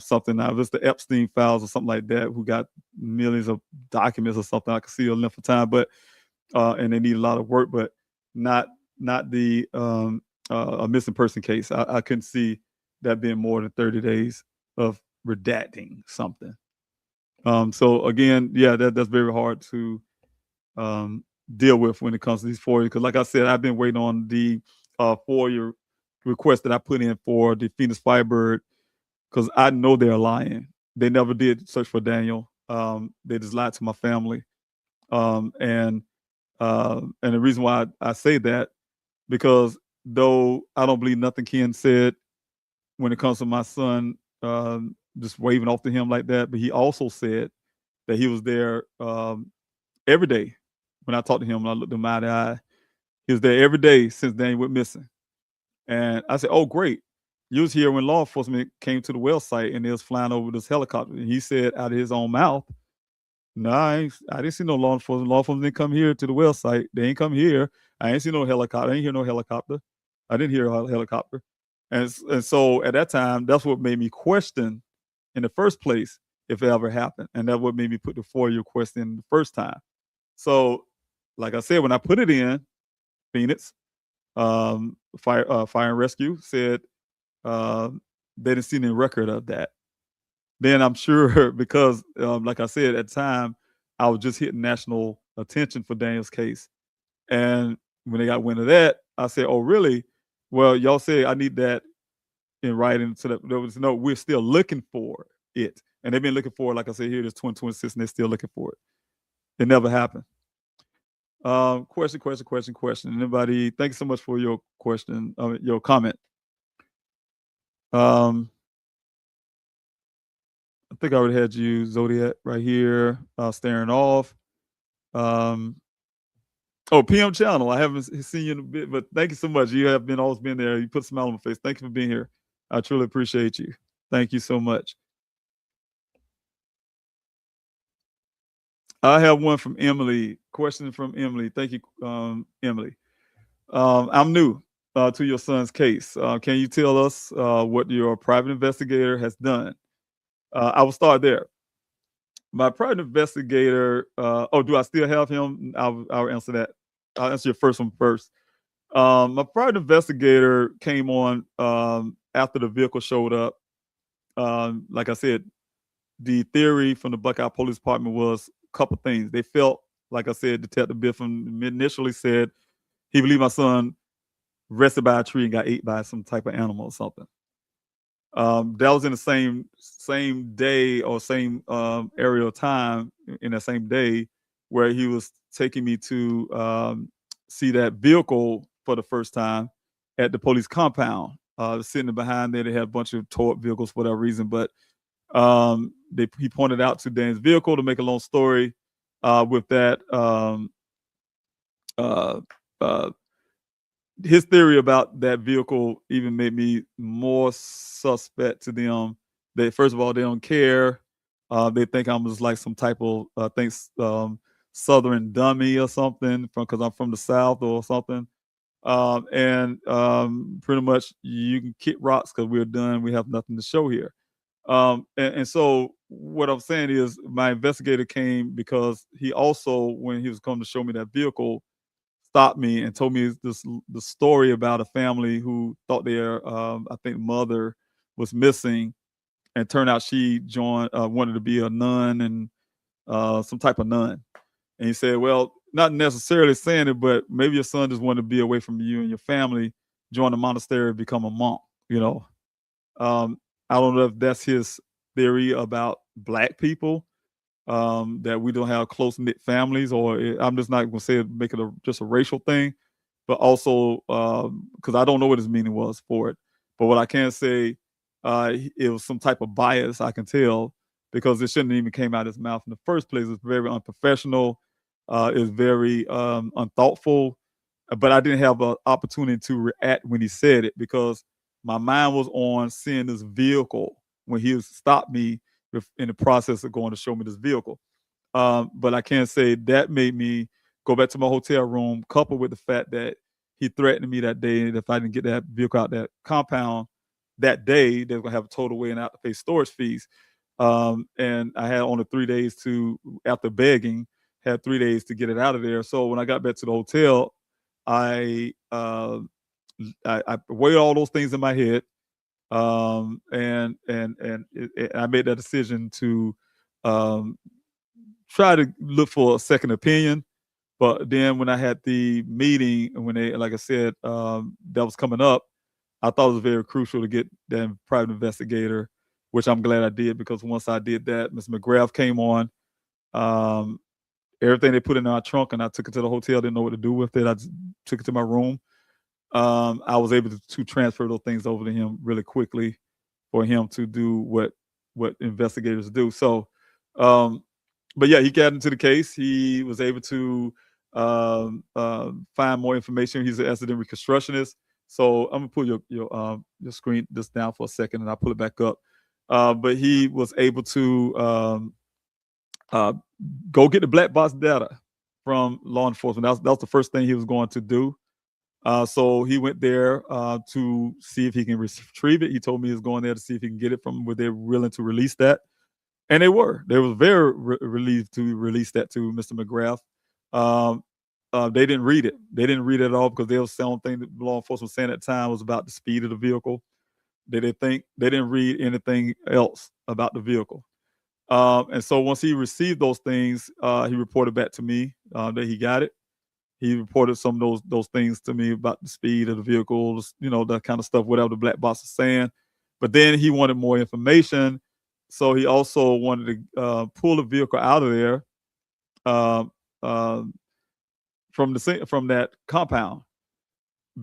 [SPEAKER 12] something. Now, if it's the Epstein files or something like that, who got millions of documents or something, I can see a length of time, but and they need a lot of work, but not the a missing person case. I couldn't see that being more than 30 days of redacting something. So again, yeah, that's very hard to deal with when it comes to these FOIA, because like I said, I've been waiting on the FOIA request that I put in for the Phoenix Firebird, because I know they're lying. They never did search for Daniel. They just lied to my family. And the reason why I say that, because though I don't believe nothing Ken said when it comes to my son just waving off to him like that, but he also said that he was there every day. When I talked to him, when I looked him eye to eye, he was there every day since Daniel went missing. And I said, oh, great. You was here when law enforcement came to the well site and they was flying over this helicopter. And he said out of his own mouth, no, I didn't see no law enforcement. Law enforcement didn't come here to the well site. They ain't come here. I ain't see no helicopter. I ain't hear no helicopter. I didn't hear a helicopter. And so at that time, that's what made me question in the first place if it ever happened. And that what made me put the FOIA question the first time. So, like I said, when I put it in, Phoenix, Fire and Rescue said they didn't see any record of that. Then I'm sure because, like I said, at the time, I was just hitting national attention for Daniel's case. And when they got wind of that, I said, oh, really? Well, y'all say I need that in writing so that there was no, we're still looking for it. And they've been looking for it, like I said, here it is 2026, and they're still looking for it. It never happened. Question. Anybody? Thanks so much for your question, your comment. I think I already had you, Zodiac, right here, staring off. Oh, PM Channel. I haven't seen you in a bit, but thank you so much. You have always been there. You put a smile on my face. Thank you for being here. I truly appreciate you. Thank you so much. I have one from Emily. Question from Emily. Thank you, Emily. I'm new to your son's case. Can you tell us what your private investigator has done? I will start there. My private investigator. Do I still have him? I'll answer that. I'll answer your first one first. My private investigator came on after the vehicle showed up. Like I said, the theory from the Buckeye Police Department was a couple things. They felt, like I said, Detective Biffin initially said he believed my son rested by a tree and got ate by some type of animal or something. That was in the same day or same area of time in that same day where he was taking me to see that vehicle for the first time at the police compound. Sitting behind there, they had a bunch of towed vehicles for whatever reason, but he pointed out to Dan's vehicle. To make a long story with that, his theory about that vehicle even made me more suspect to them. They, first of all, they don't care. They think I'm just like some type of Southern dummy or something because I'm from the South or something. Pretty much you can kick rocks because we're done. We have nothing to show here. And so what I'm saying is my investigator came because he also, when he was coming to show me that vehicle, stopped me and told me the story about a family who thought their I think mother was missing, and turned out she wanted to be a nun and some type of nun. And he said, well, not necessarily saying it, but maybe your son just wanted to be away from you and your family, join the monastery, become a monk. I don't know if that's his theory about Black people, that we don't have close-knit families, or I'm just not going to say it, make it just a racial thing, but also because I don't know what his meaning was for it. But what I can say, it was some type of bias, I can tell, because it shouldn't even came out of his mouth in the first place. It's very unprofessional. It's very unthoughtful. But I didn't have an opportunity to react when he said it because my mind was on seeing this vehicle when he stopped me in the process of going to show me this vehicle. But I can't say that made me go back to my hotel room, coupled with the fact that he threatened me that day, and if I didn't get that vehicle out that compound that day, they were going to have a total way and out to pay storage fees. And I had only 3 days after begging, had 3 days to get it out of there. So when I got back to the hotel, I weighed all those things in my head, and I made that decision to try to look for a second opinion. But then when I had the meeting, and when they, like I said, that was coming up, I thought it was very crucial to get that private investigator, which I'm glad I did, because once I did that, Ms. McGrath came on. Everything they put in our trunk, and I took it to the hotel. Didn't know what to do with it. I just took it to my room. I was able to transfer those things over to him really quickly for him to do what investigators do. So, but yeah, he got into the case. He was able to find more information. He's an accident reconstructionist. So I'm gonna pull your screen just down for a second, and I'll pull it back up. But he was able to go get the black box data from law enforcement. That was the first thing he was going to do. So he went there to see if he can retrieve it. He told me he was going there to see if he can get it from where they're willing to release that. And they were. They were very relieved to release that to Mr. McGrath. They didn't read it. They didn't read it at all because they were saying thing that law enforcement was saying at the time was about the speed of the vehicle. They didn't read anything else about the vehicle. And so once he received those things, he reported back to me that he got it. He reported some of those things to me about the speed of the vehicles, that kind of stuff, whatever the black box is saying. But then he wanted more information. So he also wanted to pull the vehicle out of there from that compound.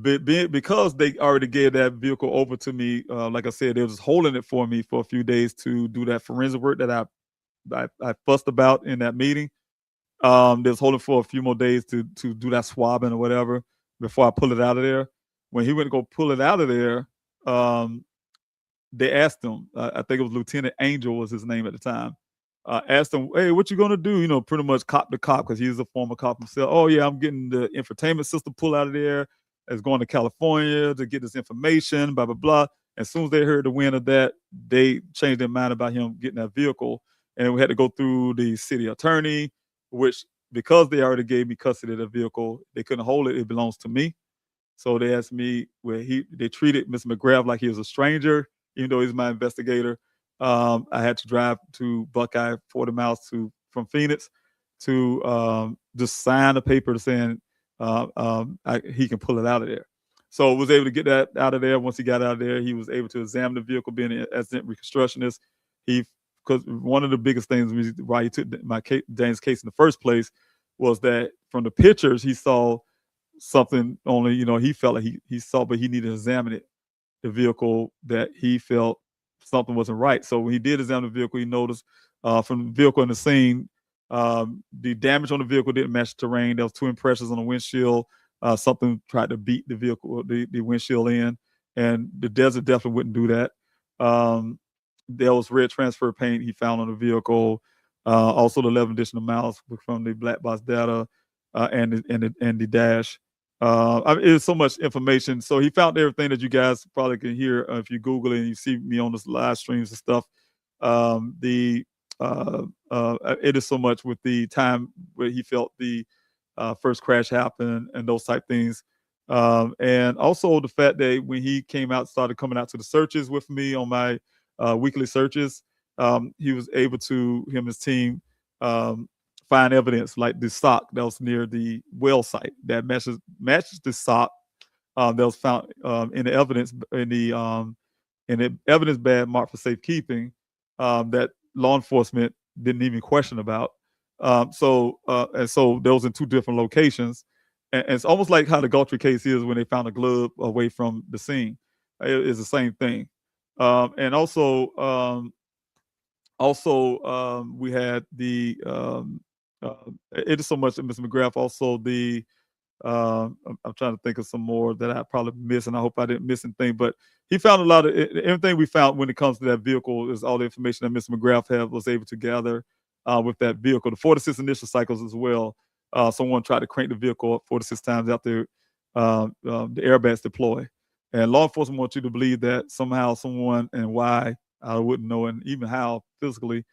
[SPEAKER 12] Because they already gave that vehicle over to me, like I said, they was holding it for me for a few days to do that forensic work that I fussed about in that meeting. They was holding for a few more days to do that swabbing or whatever before I pull it out of there. When he went to go pull it out of there, they asked him, I think it was Lieutenant Angel was his name at the time, asked him, hey, what you going to do? You know, pretty much cop to cop, because he's a former cop himself. Oh, yeah, I'm getting the infotainment system pulled out of there. It's going to California to get this information, blah, blah, blah. As soon as they heard the wind of that, they changed their mind about him getting that vehicle. And we had to go through the city attorney, which, because they already gave me custody of the vehicle, they couldn't hold it. It belongs to me. So they asked me, they treated Mr. McGrath like he was a stranger, even though he's my investigator. I had to drive to Buckeye 40 miles from Phoenix to just sign a paper saying he can pull it out of there. So was able to get that out of there. Once he got out of there, he was able to examine the vehicle, being an accident reconstructionist. Because one of the biggest things why he took Dane's case in the first place was that from the pictures he saw something only, he felt like he saw, but he needed to examine it, the vehicle, that he felt something wasn't right. So when he did examine the vehicle, he noticed from the vehicle in the scene, the damage on the vehicle didn't match the terrain. There was 2 impressions on the windshield. Something tried to beat the vehicle, the windshield in, and the Desert definitely wouldn't do that. There was red transfer paint he found on the vehicle. Also the 11 additional miles from the black box data and the dash. It's so much information. So he found everything that you guys probably can hear if you Google it and you see me on this live streams and stuff. It is so much with the time where he felt the first crash happen and those type things. And also the fact that when he started coming out to the searches with me on my weekly searches, he was able to, him and his team, find evidence like the sock that was near the well site that matches the sock that was found in the evidence in the evidence bag marked for safekeeping that law enforcement didn't even question about. So those in 2 different locations, and it's almost like how the Galtry case is when they found a glove away from the scene. It's the same thing. And also we had the it is so much that Mr. McGrath. Also I'm trying to think of some more that I probably missed, and I hope I didn't miss anything. But he found a lot of everything we found when it comes to that vehicle is all the information that Mr. McGrath was able to gather with that vehicle. The 4 to 6 initial cycles as well. Someone tried to crank the vehicle up 4 to 6 times after the airbags deploy. And law enforcement wants you to believe that somehow someone, and why, I wouldn't know, and even how physically,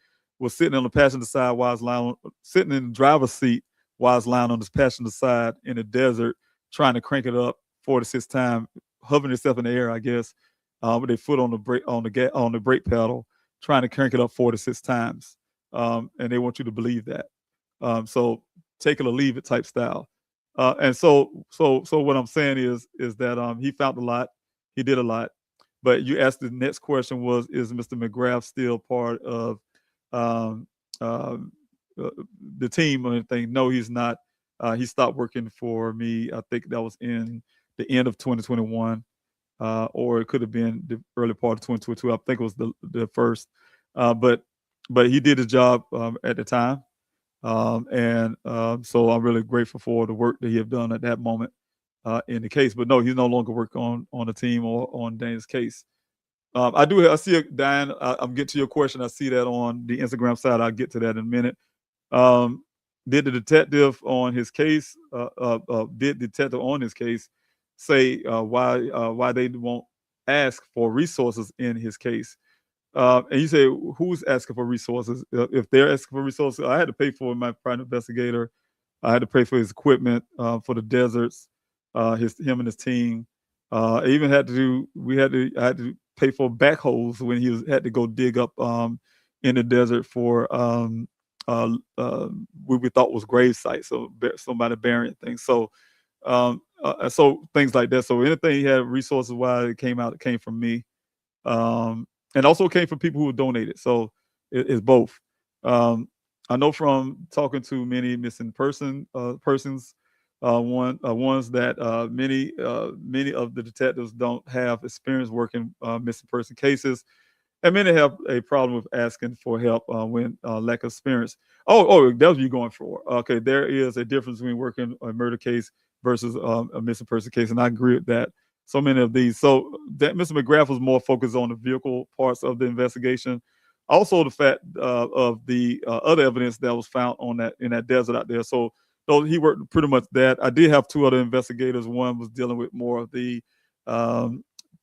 [SPEAKER 12] was sitting on the passenger side while it's lying, sitting in the driver's seat while it's lying on the passenger side in the desert, trying to crank it up 4 to 6 times, hovering itself in the air, I guess, with their foot on the brake pedal, trying to crank it up 4 to 6 times. And they want you to believe that. So take it or leave it type style. And so what I'm saying is that he found a lot, he did a lot. But you asked, the next question was, is Mr. McGrath still part of the team or anything? No, he's not. He stopped working for me. I think that was in the end of 2021, or it could have been the early part of 2022. I think it was the first. But he did his job at the time. So I'm really grateful for the work that he had done at that moment in the case. But no, he's no longer working on the team or on Dane's case. I see it, Diane. I'm getting to your question. I see that on the Instagram side. I'll get to that in a minute. Did the detective on his case, say why they won't ask for resources in his case? And you say, who's asking for resources? If they're asking for resources, I had to pay for my private investigator. I had to pay for his equipment for the deserts, him and his team. I even had to I had to pay for backhoes when he had to go dig up in the desert for what we thought was grave sites, so somebody burying things. So so things like that. So anything he had resources wise, it came from me. And also came from people who donated. So it's both. I know from talking to many missing persons, ones that many of the detectives don't have experience working missing person cases. and many have a problem with asking for help when lack of experience. Oh, that's what you're going for. Okay, there is a difference between working a murder case versus a missing person case, and I agree with that. So many of these. So that Mr. McGrath was more focused on the vehicle parts of the investigation. Also, the fact of the other evidence that was found in that desert out there. So he worked pretty much that. I did have two other investigators. One was dealing with more of the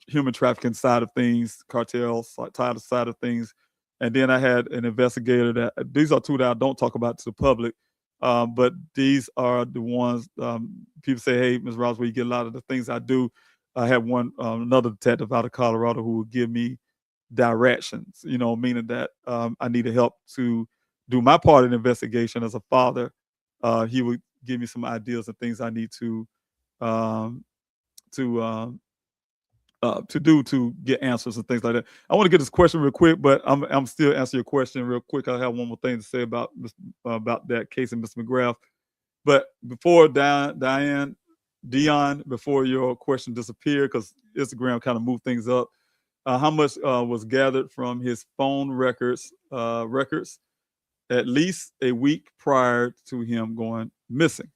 [SPEAKER 12] human trafficking side of things, cartels side of things. And then I had an investigator that these are two that I don't talk about to the public. But these are the ones people say, hey, Ms. Roswell, you get a lot of the things I do. I have another detective out of Colorado who would give me directions, meaning that I needed help to do my part of the investigation as a father. He would give me some ideas and things I need to do to get answers and things like that. I want to get this question real quick, but I'm still answering your question real quick. I have one more thing to say about that case and Mr. McGrath. But before Dion, before your question disappeared, because Instagram kind of moved things up, how much was gathered from his phone records at least a week prior to him going missing?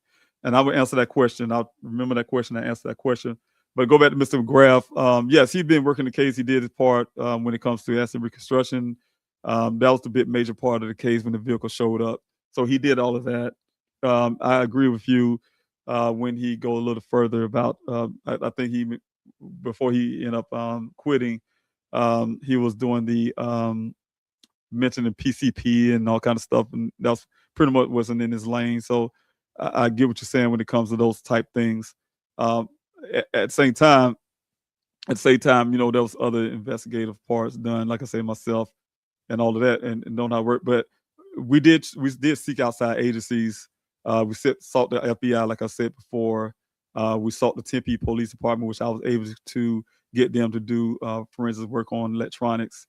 [SPEAKER 12] And I will answer that question. I'll remember that question. I answer that question. But go back to Mr. McGrath. Yes, he's been working the case. He did his part when it comes to asset reconstruction. That was the major part of the case when the vehicle showed up. So he did all of that. I agree with you when he go a little further about, I think before he ended up quitting, he was doing the mentioning PCP and all kind of stuff. And that's pretty much wasn't in his lane. So I get what you're saying when it comes to those type things. At the same time, there was other investigative parts done, like I say, myself and all of that, and know how to work. But we did seek outside agencies. We sought the FBI, like I said before. We sought the Tempe Police Department, which I was able to get them to do forensic work on electronics.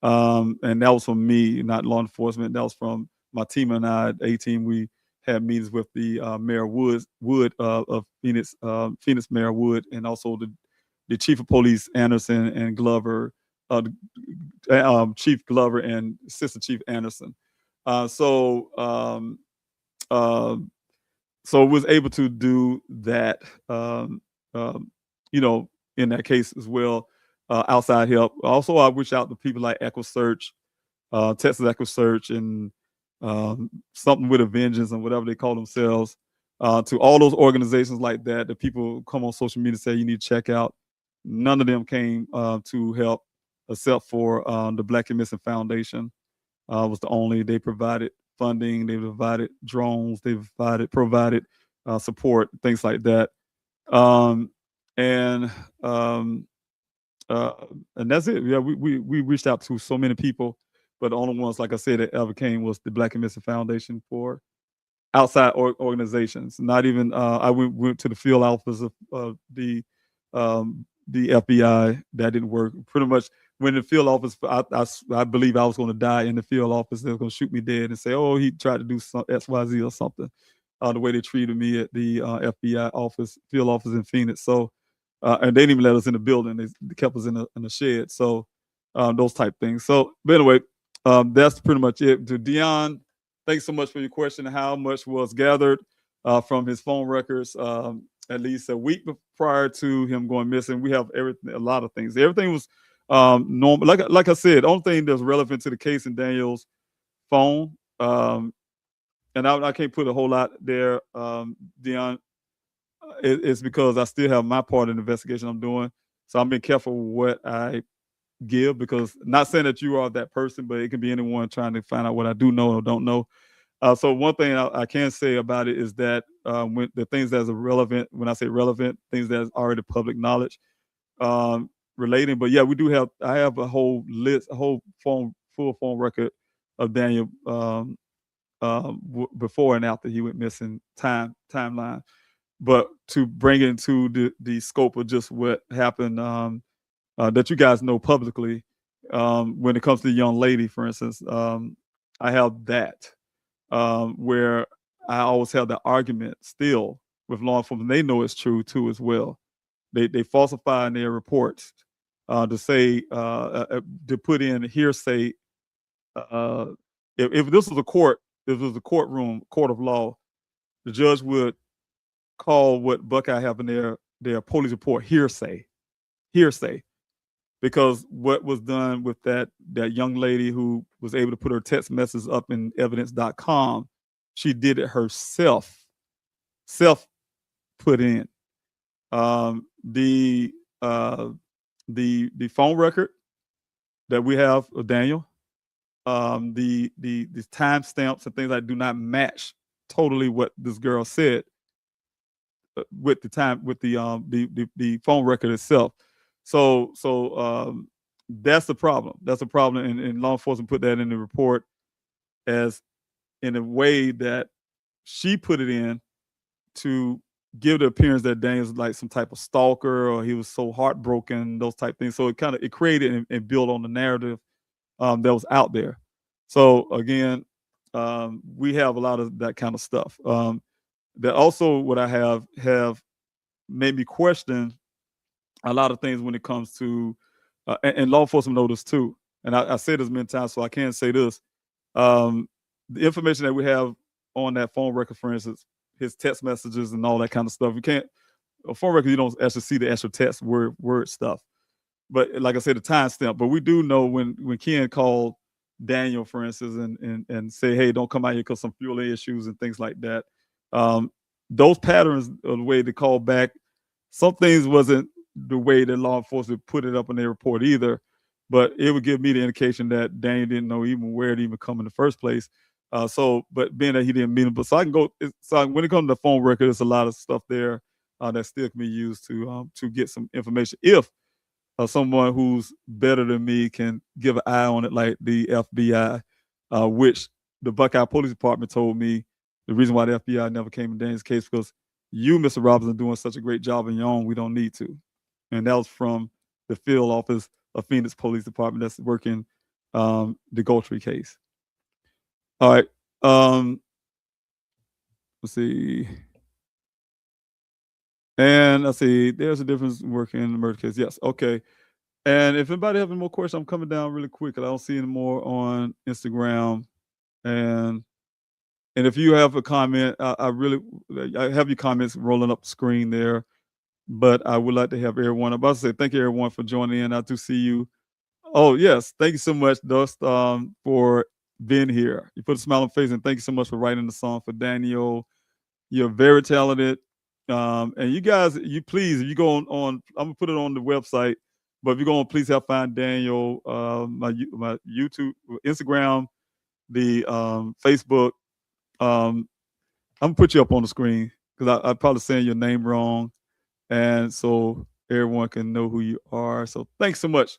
[SPEAKER 12] And that was from me, not law enforcement. That was from my team and I, A-team. We had meetings with the Mayor Wood of Phoenix, Phoenix Mayor Wood, and also the Chief of Police Anderson and Glover, Chief Glover and Assistant Chief Anderson. So was able to do that, in that case as well, outside help. Also, I reached out to people like EquiSearch, Texas EquiSearch, and something with a vengeance and whatever they call themselves, to all those organizations like that people come on social media and say you need to check out. None of them came to help except for the Black and Missing Foundation. Was the only. They provided funding, they provided drones, they provided support, things like that. And that's it. Yeah, we reached out to so many people, but the only ones, like I said, that ever came was the Black and Missing Foundation for outside organizations. Not even I went to the field office of the FBI. That didn't work. Pretty much when the field office, I believe I was going to die in the field office. They were going to shoot me dead and say, oh, he tried to do some XYZ or something. The way they treated me at the FBI field office in Phoenix. So, and they didn't even let us in the building. They kept us in the shed. So those type things. So, but anyway, that's pretty much it. To Dion, thanks so much for your question. How much was gathered from his phone records at least a week prior to him going missing? We have everything, a lot of things. Everything was normal. Like I said, the only thing that's relevant to the case in Daniel's phone, and I can't put a whole lot there, Dion, it's because I still have my part in the investigation I'm doing. So I'm being careful what I give, because not saying that you are that person, but it can be anyone trying to find out what I do know or don't know. So one thing I can say about it is that when the things that are relevant, when I say relevant, things that is already public knowledge relating. But yeah, I have a whole list, full phone record of Daniel before and after he went missing timeline. But to bring it into the scope of just what happened that you guys know publicly, when it comes to the young lady, for instance, I have that where I always have the argument still with law enforcement. They know it's true too as well. They falsify in their reports to say to put in hearsay. If this was a court, if it was a courtroom, court of law, the judge would call what Buckeye have in their police report hearsay, because what was done with that young lady who was able to put her text messages up in evidence.com, she did it herself, put in. The phone record that we have of Daniel, the timestamps and things like do not match totally what this girl said with the phone record itself. So that's the problem. That's a problem, and law enforcement put that in the report as in a way that she put it in to give the appearance that Daniel's like some type of stalker or he was so heartbroken, those type things. So it created and built on the narrative that was out there. So again, we have a lot of that kind of stuff. That also what I have made me question a lot of things when it comes to, and law enforcement know this too. And I say this many times, so I can't say this. The information that we have on that phone record, for instance, his text messages and all that kind of stuff. You can't, a phone record, you don't actually see the actual text word stuff. But like I said, the timestamp. But we do know when Ken called Daniel, for instance, and say, hey, don't come out here because some fuel issues and things like that. Those patterns of the way they call back, some things wasn't the way that law enforcement put it up in their report either, but it would give me the indication that Daniel didn't know even where it even come in the first place. But being that he didn't mean it, but so I can go. So when it comes to the phone record, there's a lot of stuff there that still can be used to get some information. If someone who's better than me can give an eye on it, like the FBI, which the Buckeye Police Department told me the reason why the FBI never came in Daniel's case because you, Mr. Robinson, doing such a great job on your own. We don't need to. And that was from the field office of Phoenix Police Department that's working the Goltry case. All right. Let's see. And let's see. There's a difference working in the murder case. Yes. Okay. And if anybody have any more questions, I'm coming down really quick because I don't see any more on Instagram. And if you have a comment, I have your comments rolling up the screen there. But I would like to have everyone. I'm about to say thank you, everyone, for joining in. I do see you. Oh, yes. Thank you so much, Dust, for being here. You put a smile on face, and thank you so much for writing the song for Daniel. You're very talented. And you guys, please, if you go on, I'm going to put it on the website, but if you go on, please help find Daniel, my YouTube, Instagram, the Facebook. I'm going to put you up on the screen because I'm probably saying your name wrong. And so everyone can know who you are. So thanks so much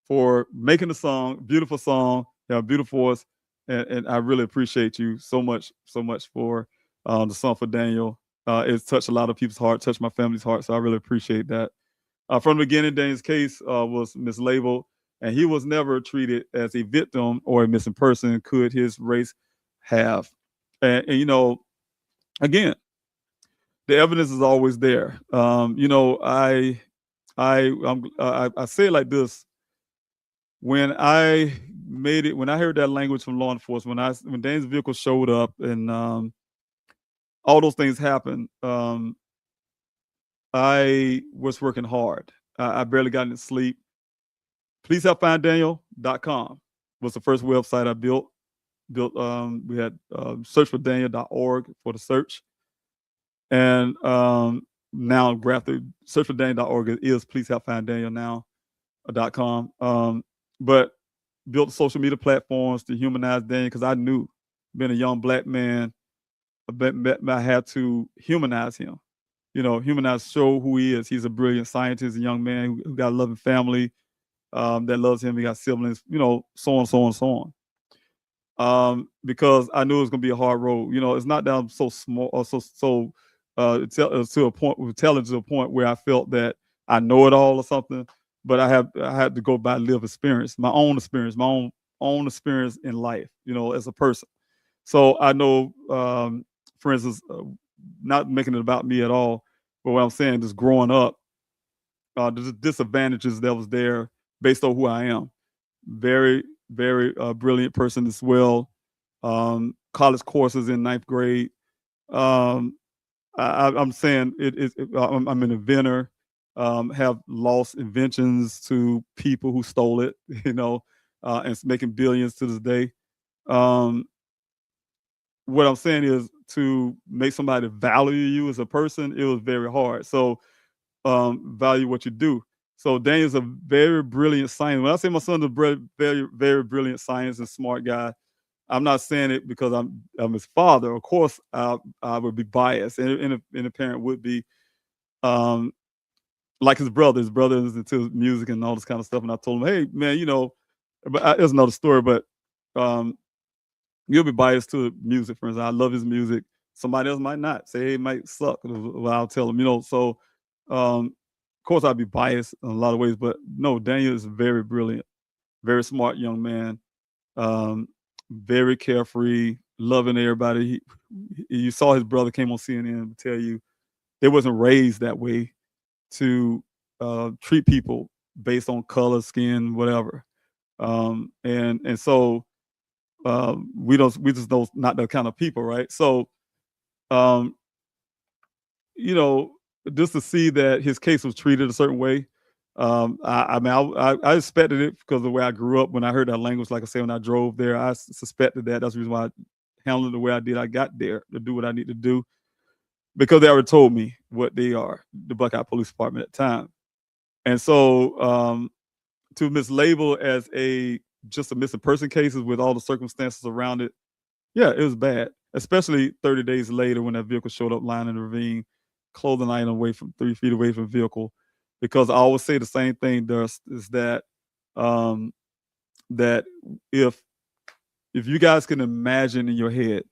[SPEAKER 12] for making the song, beautiful song, beautiful voice. And I really appreciate you so much for the song for Daniel. It's touched a lot of people's heart, touched my family's heart. So I really appreciate that. From the beginning, Daniel's case was mislabeled, and he was never treated as a victim or a missing person. Could his race have? And you know, again, the evidence is always there. You know, I say it like this. When I heard that language from law enforcement, when Daniel's vehicle showed up and all those things happened, I was working hard. I barely got any sleep. PleaseHelpFindDaniel.com was the first website I built. We had searchfordaniel.org for the search. And now graphic searchfordaniel.org is PleaseHelpFindDaniel.com. But built social media platforms to humanize Daniel because I knew, being a young Black man, I had to humanize him. You know, show who he is. He's a brilliant scientist, a young man who got a loving family that loves him. He got siblings, you know, so on. Because I knew it was going to be a hard road. You know, it's not that I'm so small or so to a point, intelligent to a point where I felt that I know it all or something. But I had to go by live experience, my own experience in life, you know, as a person. So I know, for instance, not making it about me at all, but what I'm saying is growing up, the disadvantages that was there based on who I am. Very, very brilliant person as well. College courses in 9th grade. I'm saying I'm an inventor. Have lost inventions to people who stole it, and it's making billions to this day. What I'm saying is, to make somebody value you as a person, it was very hard. So value what you do. So Daniel's a very brilliant scientist. When I say my son's a very, very brilliant scientist and smart guy, I'm not saying it because I'm his father. Of course, I would be biased, and a parent would be. Like his brother. His brother is into music and all this kind of stuff. And I told him, hey, man, but there's another story, but you'll be biased to music, for instance. I love his music. Somebody else might not. Say, hey, it might suck. Well, I'll tell him, So, of course, I'd be biased in a lot of ways. But no, Daniel is very brilliant, very smart young man, very carefree, loving everybody. You saw his brother came on CNN to tell you they wasn't raised that way, to treat people based on color, skin, whatever. And so we just don't, not that kind of people, right? So just to see that his case was treated a certain way. I expected it because of the way I grew up. When I heard that language, like I said, when I drove there, I suspected that. That's the reason why I handled it the way I did. I got there to do what I need to do, because they already told me what they are, the Buckeye Police Department at the time. And so to mislabel as just a missing person cases with all the circumstances around it, yeah, it was bad, especially 30 days later when that vehicle showed up lying in the ravine, clothing item away from 3 feet away from the vehicle. Because I always say the same thing, Durst, is that that if you guys can imagine in your head,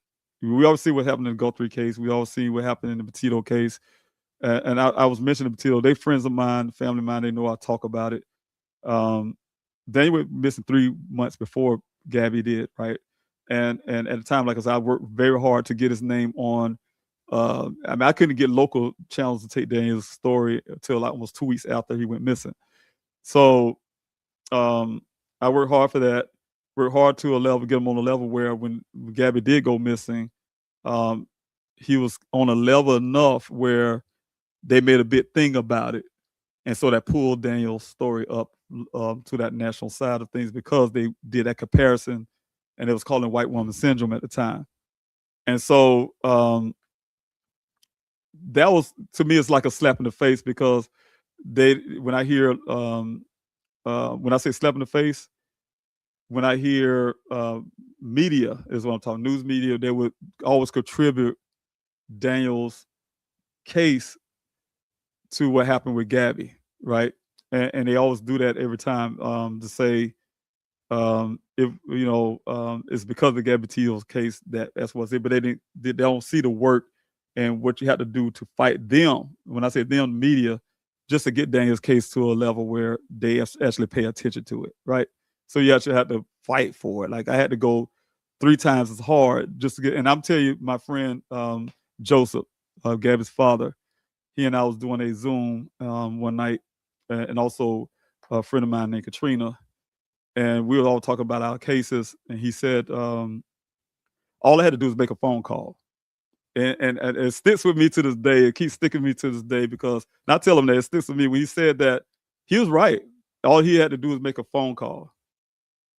[SPEAKER 12] we always see what happened in the Guthrie case. We always see what happened in the Petito case. And I was mentioning Petito. They friends of mine, family of mine. They know I talk about it. They were missing 3 months before Gabby did, right? And at the time, like I said, I worked very hard to get his name on. I couldn't get local channels to take Daniel's story until like almost 2 weeks after he went missing. So I worked hard for that. Worked hard to get him on a level where when Gabby did go missing, he was on a level enough where they made a big thing about it. And so that pulled Daniel's story up to that national side of things, because they did that comparison, and it was called white woman syndrome at the time. And so that was, to me, it's like a slap in the face, because when I hear, when I say slap in the face, when I hear media is what I'm talking, news media, they would always contribute Daniel's case to what happened with Gabby, right? And they always do that every time to say, if it's because of Gabby Petito's case that's what's it, but they don't see the work and what you have to do to fight them. When I say them, media, just to get Daniel's case to a level where they actually pay attention to it, right? So you actually have to fight for it. Like I had to go 3 times as hard just to get. And I'm telling you, my friend Joseph, Gabby's father, he and I was doing a Zoom one night, and also a friend of mine named Katrina, and we were all talking about our cases. And he said, all I had to do was make a phone call. And it sticks with me to this day. It keeps sticking with me to this day, because, and I tell him that it sticks with me when he said that. He was right. All he had to do was make a phone call.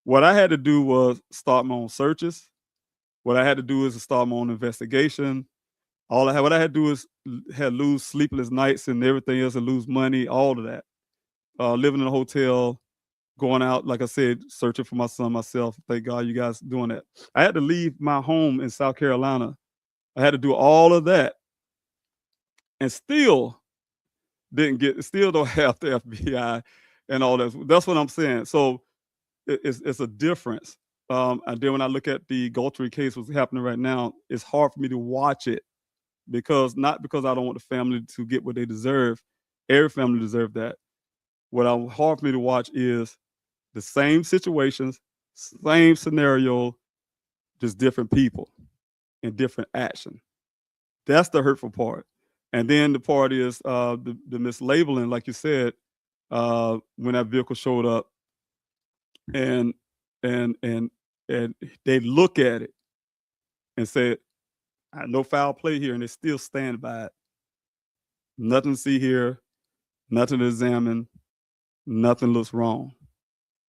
[SPEAKER 12] What I had to do was start my own searches. What I had to do is start my own investigation. What I had to do is lose sleepless nights and everything else, and lose money, all of that. Living in a hotel, going out, like I said, searching for my son myself. Thank God you guys doing that. I had to leave my home in South Carolina. I had to do all of that, and still don't have the FBI and all that. That's what I'm saying. So it's a difference. And then when I look at the Guthrie case, what's happening right now, it's hard for me to watch it, not because I don't want the family to get what they deserve. Every family deserves that. What hard for me to watch is the same situations, same scenario, just different people and different action. That's the hurtful part. And then the part is the mislabeling, like you said. when that vehicle showed up, and they look at it and said, no foul play here, and they still stand by it. Nothing to see here, nothing to examine, nothing looks wrong.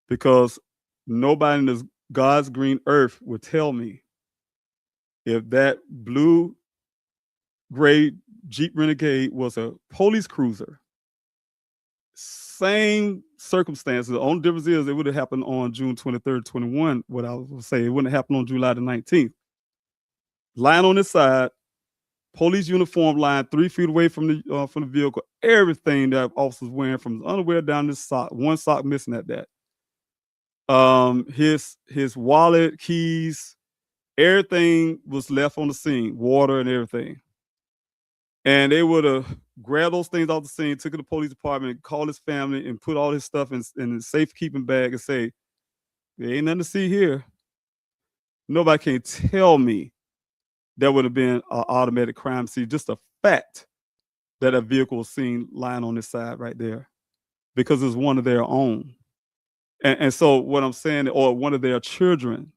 [SPEAKER 12] Because nobody in this God's green earth would tell me if that blue gray Jeep Renegade was a police cruiser. Same circumstances. The only difference is it would have happened on June 23rd, 21. What I would say, it wouldn't have happened on July the 19th. Lying on his side, police uniform lying 3 feet away from the vehicle. Everything that officer's wearing, from his underwear down to his sock, one sock missing at that. His wallet, keys, everything was left on the scene, water and everything. And they would have grabbed those things off the scene, took it to the police department, called his family, and put all his stuff in a safekeeping bag and say, there ain't nothing to see here. Nobody can tell me that would have been an automatic crime scene. Just a fact that a vehicle was seen lying on this side right there, because it's one of their own. And so what I'm saying, or one of their children,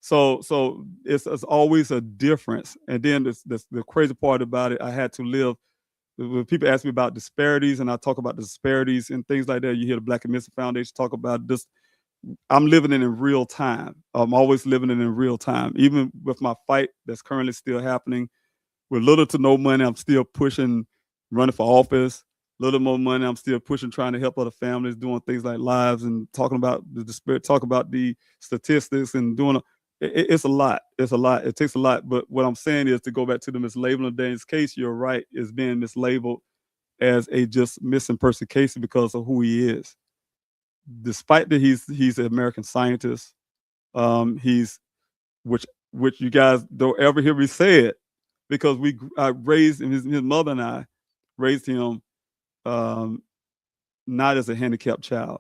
[SPEAKER 12] so it's always a difference. And then the crazy part about it, I had to live, when people ask me about disparities, and I talk about the disparities and things like that, you hear the Black Amnesty Foundation talk about this. I'm living it in real time. I'm always living it in real time. Even with my fight that's currently still happening, with little to no money, I'm still pushing, running for office. Little more money, I'm still pushing, trying to help other families, doing things like lives and talking about the statistics and doing. It's a lot. It's a lot. It takes a lot. But what I'm saying is, to go back to the mislabeling of Daniel's case, you're right, is being mislabeled as a just missing person case because of who he is. Despite that he's an American scientist, he's which you guys don't ever hear me say it, because I raised him, his mother and I raised him not as a handicapped child,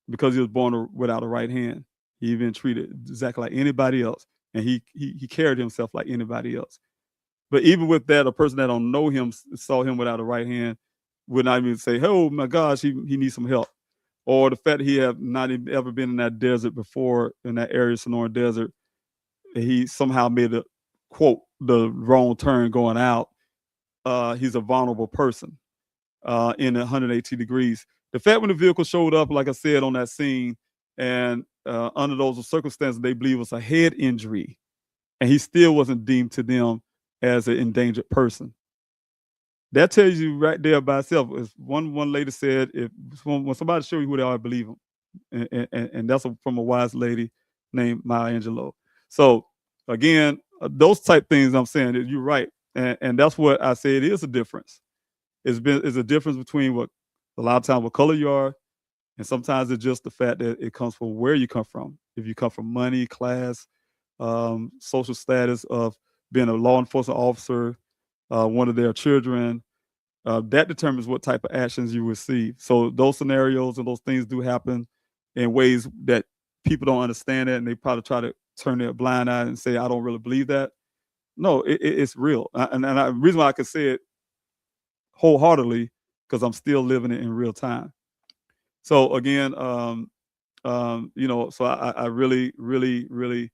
[SPEAKER 12] because he was born without a right hand. He been treated exactly like anybody else, and he carried himself like anybody else. But even with that, a person that don't know him, saw him without a right hand, would not even say, "Oh my gosh, he needs some help." Or the fact that he have not even ever been in that desert before, in that area, Sonoran Desert, he somehow made a, quote, the wrong turn going out. He's a vulnerable person in 180 degrees. The fact when the vehicle showed up, like I said, on that scene, and under those circumstances, they believe it was a head injury, and he still wasn't deemed to them as an endangered person. That tells you right there by itself. As one lady said, when somebody show you who they are, believe them, and that's from a wise lady named Maya Angelou. So again, those type things I'm saying, that you're right, and that's what I say. It is a difference. It's a difference between what a lot of times what color you are, and sometimes it's just the fact that it comes from where you come from. If you come from money, class, social status of being a law enforcement officer, one of their children, that determines what type of actions you receive. So those scenarios and those things do happen in ways that people don't understand it, and they probably try to turn their blind eye and say, I don't really believe that. No, it's real. The reason why I can say it wholeheartedly, because I'm still living it in real time. So again, so I really, really, really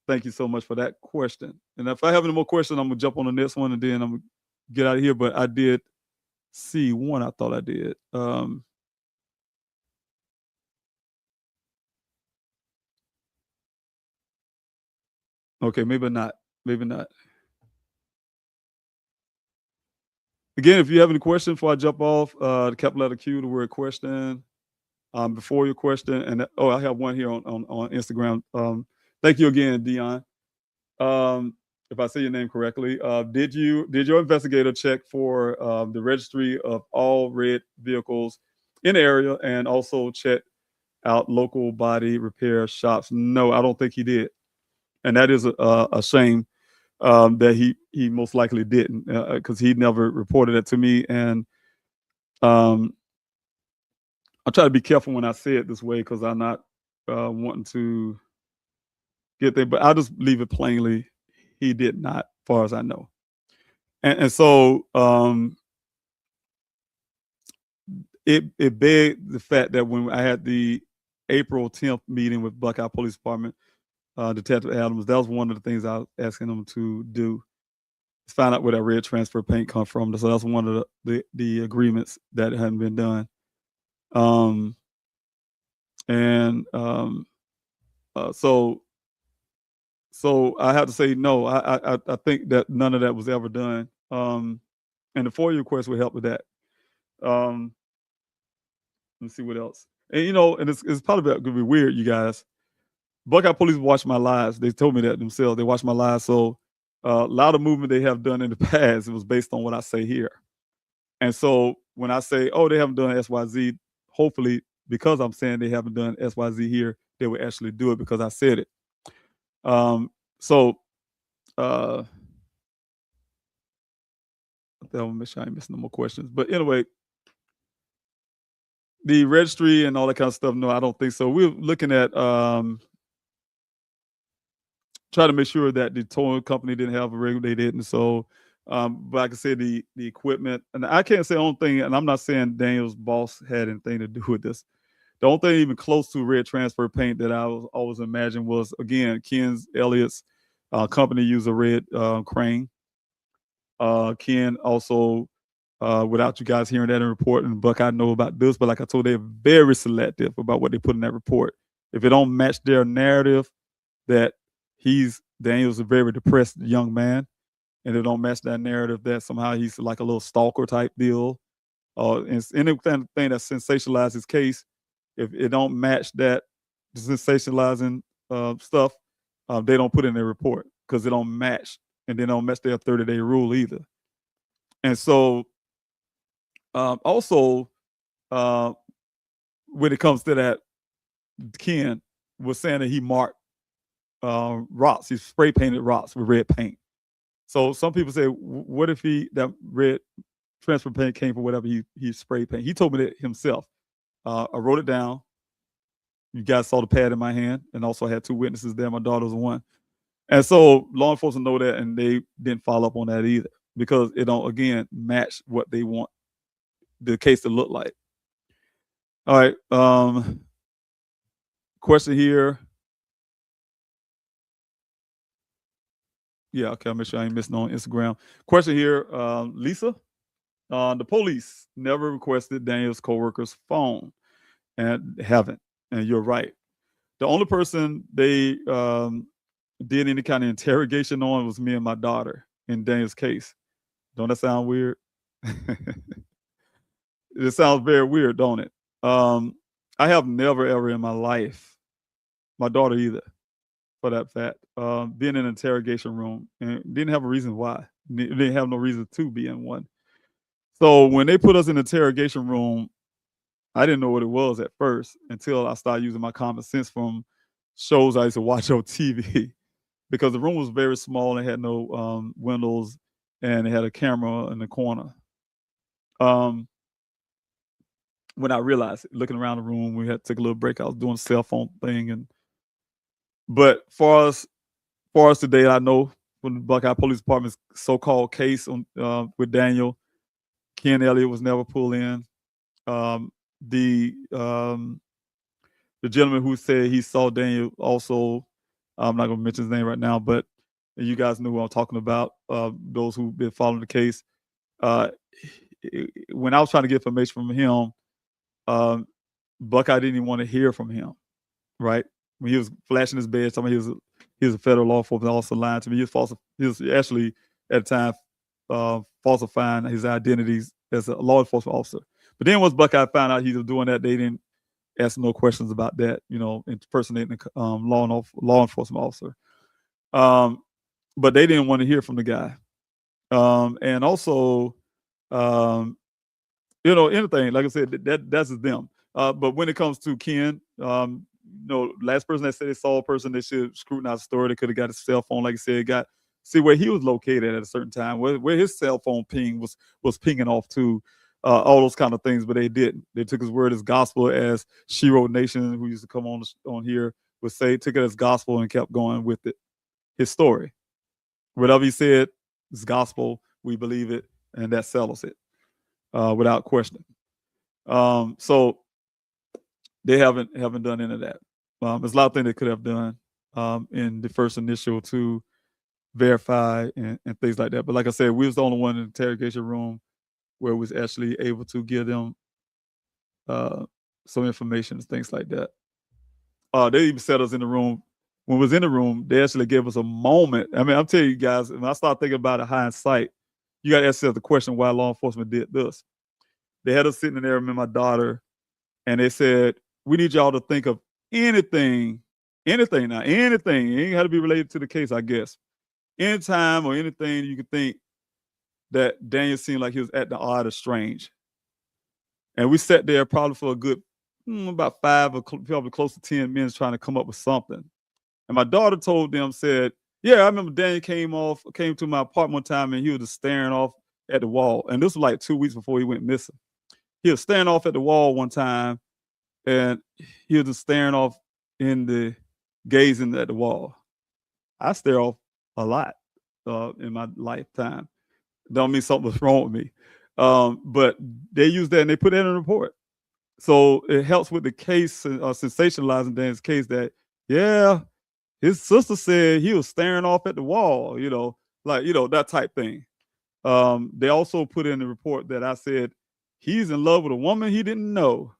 [SPEAKER 12] thank you so much for that question. And if I have any more questions, I'm gonna jump on the next one, and then I'm gonna get out of here. But I did see one. I thought I did. Okay, maybe not. Maybe not. Again, if you have any questions before I jump off, the capital letter Q, the word question, before your question, and I have one here on Instagram. Thank you again, Dion. If I say your name correctly, did your investigator check for the registry of all red vehicles in the area, and also check out local body repair shops? No, I don't think he did, and that is a shame. That he most likely didn't, because he never reported it to me. And I try to be careful when I say it this way, because I'm not wanting to get there, but I'll just leave it plainly. He did not, as far as I know. And so it begged the fact that when I had the April 10th meeting with Buckeye Police Department, Detective Adams, that was one of the things I was asking them to do. Find out where that red transfer paint come from. So that's one of the agreements that hadn't been done. So I have to say no. I think that none of that was ever done. And the FOIA request would help with that. Let's see what else. And and it's probably going to be weird, you guys. Buckeye Police watch my lives. They told me that themselves. They watch my lives. So a lot of movement they have done in the past, it was based on what I say here. And so when I say, oh, they haven't done XYZ, hopefully because I'm saying they haven't done XYZ here, they will actually do it because I said it. I'll make sure I ain't missing no more questions. But anyway, the registry and all that kind of stuff, no, I don't think so. We're looking at try to make sure that the towing company didn't have a regular, they didn't. So, but like I said, the equipment, and I can't say the only thing, and I'm not saying Daniel's boss had anything to do with this. The only thing even close to red transfer paint that I was always imagined was, again, Ken Elliott's company used a red crane. Ken also, without you guys hearing that in the report, and Buck, I know about this, but like I told, they're very selective about what they put in that report. If it don't match their narrative that Daniel's a very depressed young man, and it don't match that narrative that somehow he's like a little stalker type deal, and anything that sensationalizes his case, if it don't match that sensationalizing stuff, they don't put in their report because they don't match, and they don't match their 30-day rule either. And so also when it comes to that, Ken was saying that he marked rocks. He spray painted rocks with red paint. So some people say, what if that red transfer paint came from whatever he spray paint? He told me that himself. I wrote it down. You guys saw the pad in my hand, and also I had 2 witnesses there. My daughter was one. And so law enforcement know that, and they didn't follow up on that either because it don't, again, match what they want the case to look like. All right. Question here. Yeah, okay, I'll make sure I ain't missing on Instagram. Question here, Lisa. The police never requested Daniel's co-worker's phone and haven't. And you're right. The only person they did any kind of interrogation on was me and my daughter in Daniel's case. Don't that sound weird? It sounds very weird, don't it? I have never, ever in my life, my daughter either, for that fact, been in an interrogation room and didn't have a reason why. Didn't have no reason to be in one. So when they put us in the interrogation room, I didn't know what it was at first until I started using my common sense from shows I used to watch on TV, because the room was very small and had no windows, and it had a camera in the corner. When I realized it, looking around the room, we had to take a little break. I was doing a cell phone thing, but for us today, I know from the Buckeye Police Department's so-called case on with Daniel, Ken Elliott was never pulled in. The gentleman who said he saw Daniel also, I'm not going to mention his name right now, but you guys know who I'm talking about, those who've been following the case. When I was trying to get information from him, Buckeye didn't even want to hear from him, right? When he was flashing his badge, talking about he was a federal law enforcement officer, lying to me. He was actually at the time falsifying his identities as a law enforcement officer. But then once Buckeye found out he was doing that, they didn't ask no questions about that, impersonating a law enforcement officer. But they didn't want to hear from the guy. And also, anything, like I said, that's them. But when it comes to Ken, last person that said they saw a person, they should scrutinize the story. They could have got his cell phone, like I said, see where he was located at a certain time, where his cell phone ping was pinging off to, all those kind of things, but they didn't. They took his word as gospel, as Shiro Nation, who used to come on here, would say, took it as gospel and kept going with it. His story. Whatever he said is gospel. We believe it, and that settles it without question. So they haven't done any of that. There's a lot of things they could have done in the first initial to verify and things like that. But like I said, we was the only one in the interrogation room where we was actually able to give them some information and things like that. They even set us in the room. When we was in the room, they actually gave us a moment. I mean, I'm telling you guys, when I start thinking about it hindsight, you got to ask yourself the question why law enforcement did this. They had us sitting in there, me and my daughter, and they said, we need y'all to think of anything now, anything. It ain't got to be related to the case, I guess. Anytime or anything you could think that Daniel seemed like he was acting odd or strange. And we sat there probably for a good, about 5 or probably close to 10 minutes trying to come up with something. And my daughter told them, said, yeah, I remember Daniel came to my apartment one time and he was just staring off at the wall. And this was like 2 weeks before he went missing. He was staring off at the wall one time and he was just staring off gazing at the wall. I stare off a lot in my lifetime. Don't mean something was wrong with me. But they used that and they put that in a report. So it helps with the case, sensationalizing Dan's case that, yeah, his sister said he was staring off at the wall, that type thing. They also put in the report that I said he's in love with a woman he didn't know.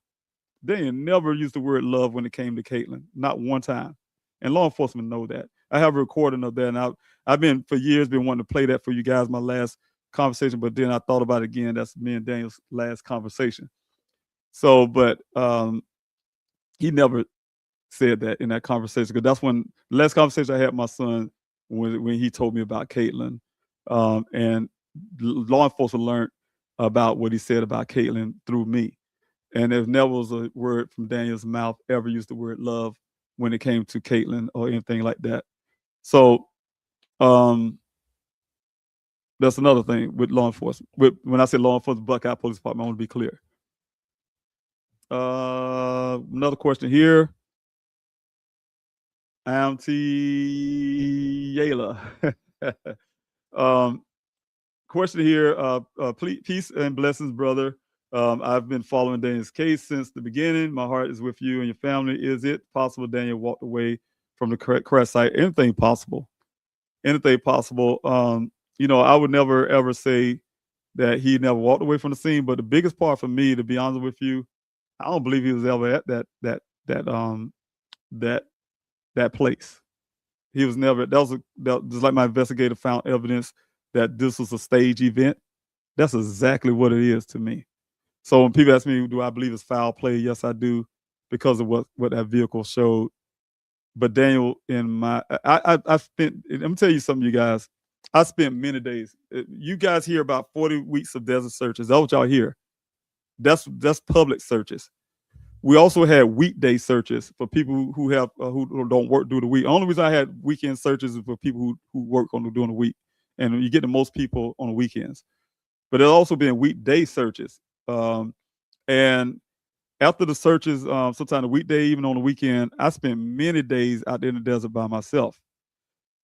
[SPEAKER 12] They never used the word love when it came to Caitlin, not one time. And law enforcement know that. I have a recording of that, and I've been for years wanting to play that for you guys, my last conversation, but then I thought about it again. That's me and Daniel's last conversation. So, but he never said that in that conversation, because that's when the last conversation I had with my son when he told me about Caitlin, and law enforcement learned about what he said about Caitlin through me. And there never was a word from Daniel's mouth ever used the word love when it came to Caitlin or anything like that. So that's another thing with law enforcement. When I say law enforcement, Buckeye Police Department, I want to be clear. Another question here. Auntie Yayla. Question here. Peace and blessings, brother. I've been following Daniel's case since the beginning. My heart is with you and your family. Is it possible Daniel walked away from the crash site? Anything possible. Anything possible. I would never ever say that he never walked away from the scene. But the biggest part for me, to be honest with you, I don't believe he was ever at that place. He was never. That was just like my investigator found evidence that this was a stage event. That's exactly what it is to me. So when people ask me, do I believe it's foul play? Yes, I do, because of what that vehicle showed. But Daniel, I spent. Let me tell you something, you guys. I spent many days. You guys hear about 40 weeks of desert searches. That's what y'all hear. That's public searches. We also had weekday searches for people who don't work during the week. The only reason I had weekend searches is for people who work during the week, and you get the most people on the weekends. But there's also been weekday searches, and after the searches, sometimes the weekday, even on the weekend, I spent many days out there in the desert by myself.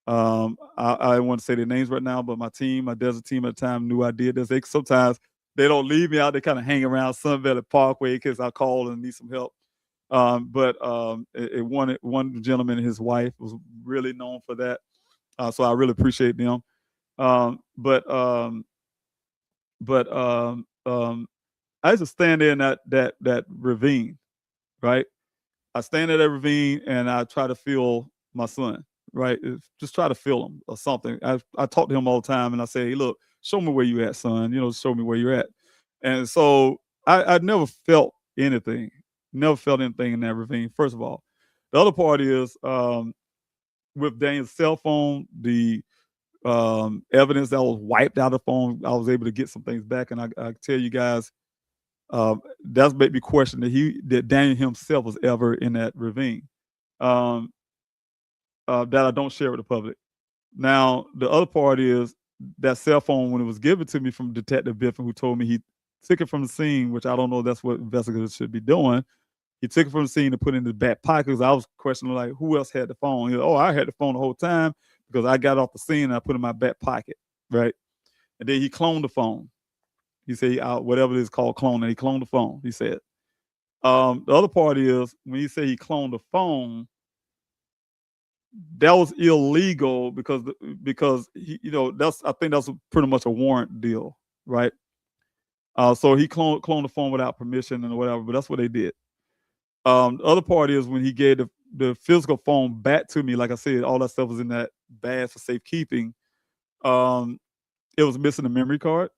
[SPEAKER 12] I want to say their names right now, but my desert team at the time knew I did this. Sometimes they don't leave me out. They kind of hang around Sun Valley Parkway because I call and need some help. But one gentleman and his wife was really known for that. So I really appreciate them. I used to stand there in that ravine, right? I stand in that ravine and I try to feel my son, right? Just try to feel him or something. I talk to him all the time and I say, hey, look, show me where you at, son. Show me where you're at. And so I never felt anything in that ravine, first of all. The other part is with Daniel's cell phone, the evidence that was wiped out of the phone, I was able to get some things back. And I tell you guys, that's made me question that Daniel himself was ever in that ravine. That I don't share with the public. Now, the other part is that cell phone, when it was given to me from Detective Biffin, who told me he took it from the scene, which I don't know that's what investigators should be doing. He took it from the scene and put it in the back pocket, because I was questioning, like, who else had the phone? He said, I had the phone the whole time because I got off the scene and I put it in my back pocket, right? And then he cloned the phone. He said whatever it is called cloning. He cloned the phone. He said. The other part is when he said he cloned the phone, that was illegal because he, I think that's pretty much a warrant deal, right? So he cloned the phone without permission and whatever, but that's what they did. The other part is when he gave the physical phone back to me, like I said, all that stuff was in that bag for safekeeping. It was missing a memory card.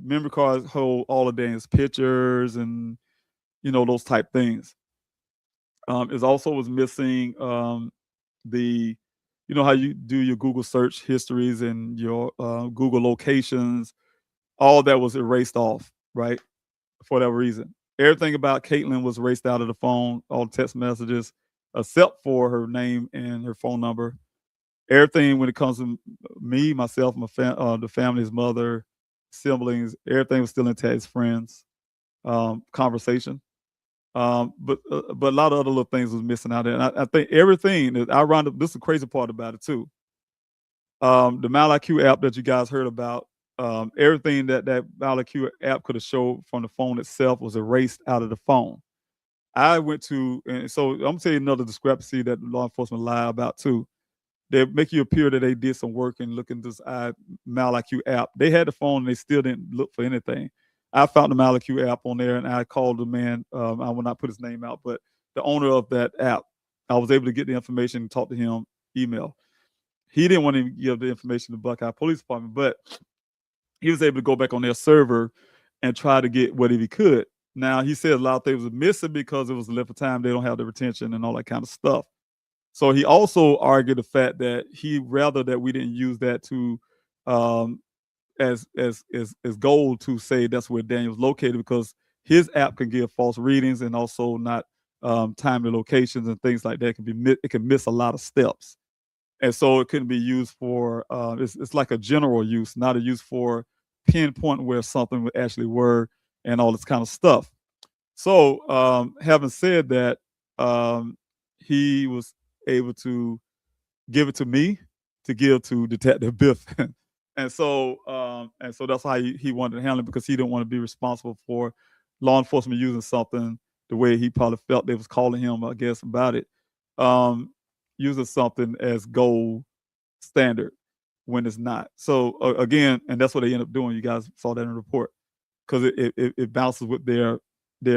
[SPEAKER 12] Memory cards hold all of Daniel's pictures and those type things. It also was missing the, how you do your Google search histories and your Google locations. All that was erased off, right? For that reason. Everything about Caitlin was erased out of the phone, all the text messages, except for her name and her phone number. Everything when it comes to me, myself, the family's mother, siblings, everything was still intact, his friends, conversation. But a lot of other little things was missing out there. And I think everything that I round up, this is the crazy part about it too. The MileIQ app that you guys heard about, everything that MileIQ app could have showed from the phone itself was erased out of the phone. I went to, and so I'm gonna tell you another discrepancy that law enforcement lie about too. They make you appear that they did some work and look into this MileIQ app. They had the phone and they still didn't look for anything. I found the MileIQ app on there and I called the man. I will not put his name out, but the owner of that app. I was able to get the information and talk to him, email. He didn't want to give the information to Buckeye Police Department, but he was able to go back on their server and try to get what he could. Now, he said a lot of things were missing because it was a length of time. They don't have the retention and all that kind of stuff. So he also argued the fact that he rather that we didn't use that to as gold to say that's where Daniel was located, because his app can give false readings and also not timely locations and things like that. It can miss a lot of steps, and so it couldn't be used for. It's like a general use, not a use for pinpointing where something would actually were and all this kind of stuff. So having said that, he was able to give it to me to give to Detective Biff. And so that's how he wanted to handle it, because he didn't want to be responsible for law enforcement using something the way he probably felt they was calling him, I guess, about it, using something as gold standard when it's not. So again, and that's what they end up doing. You guys saw that in the report, because it bounces with their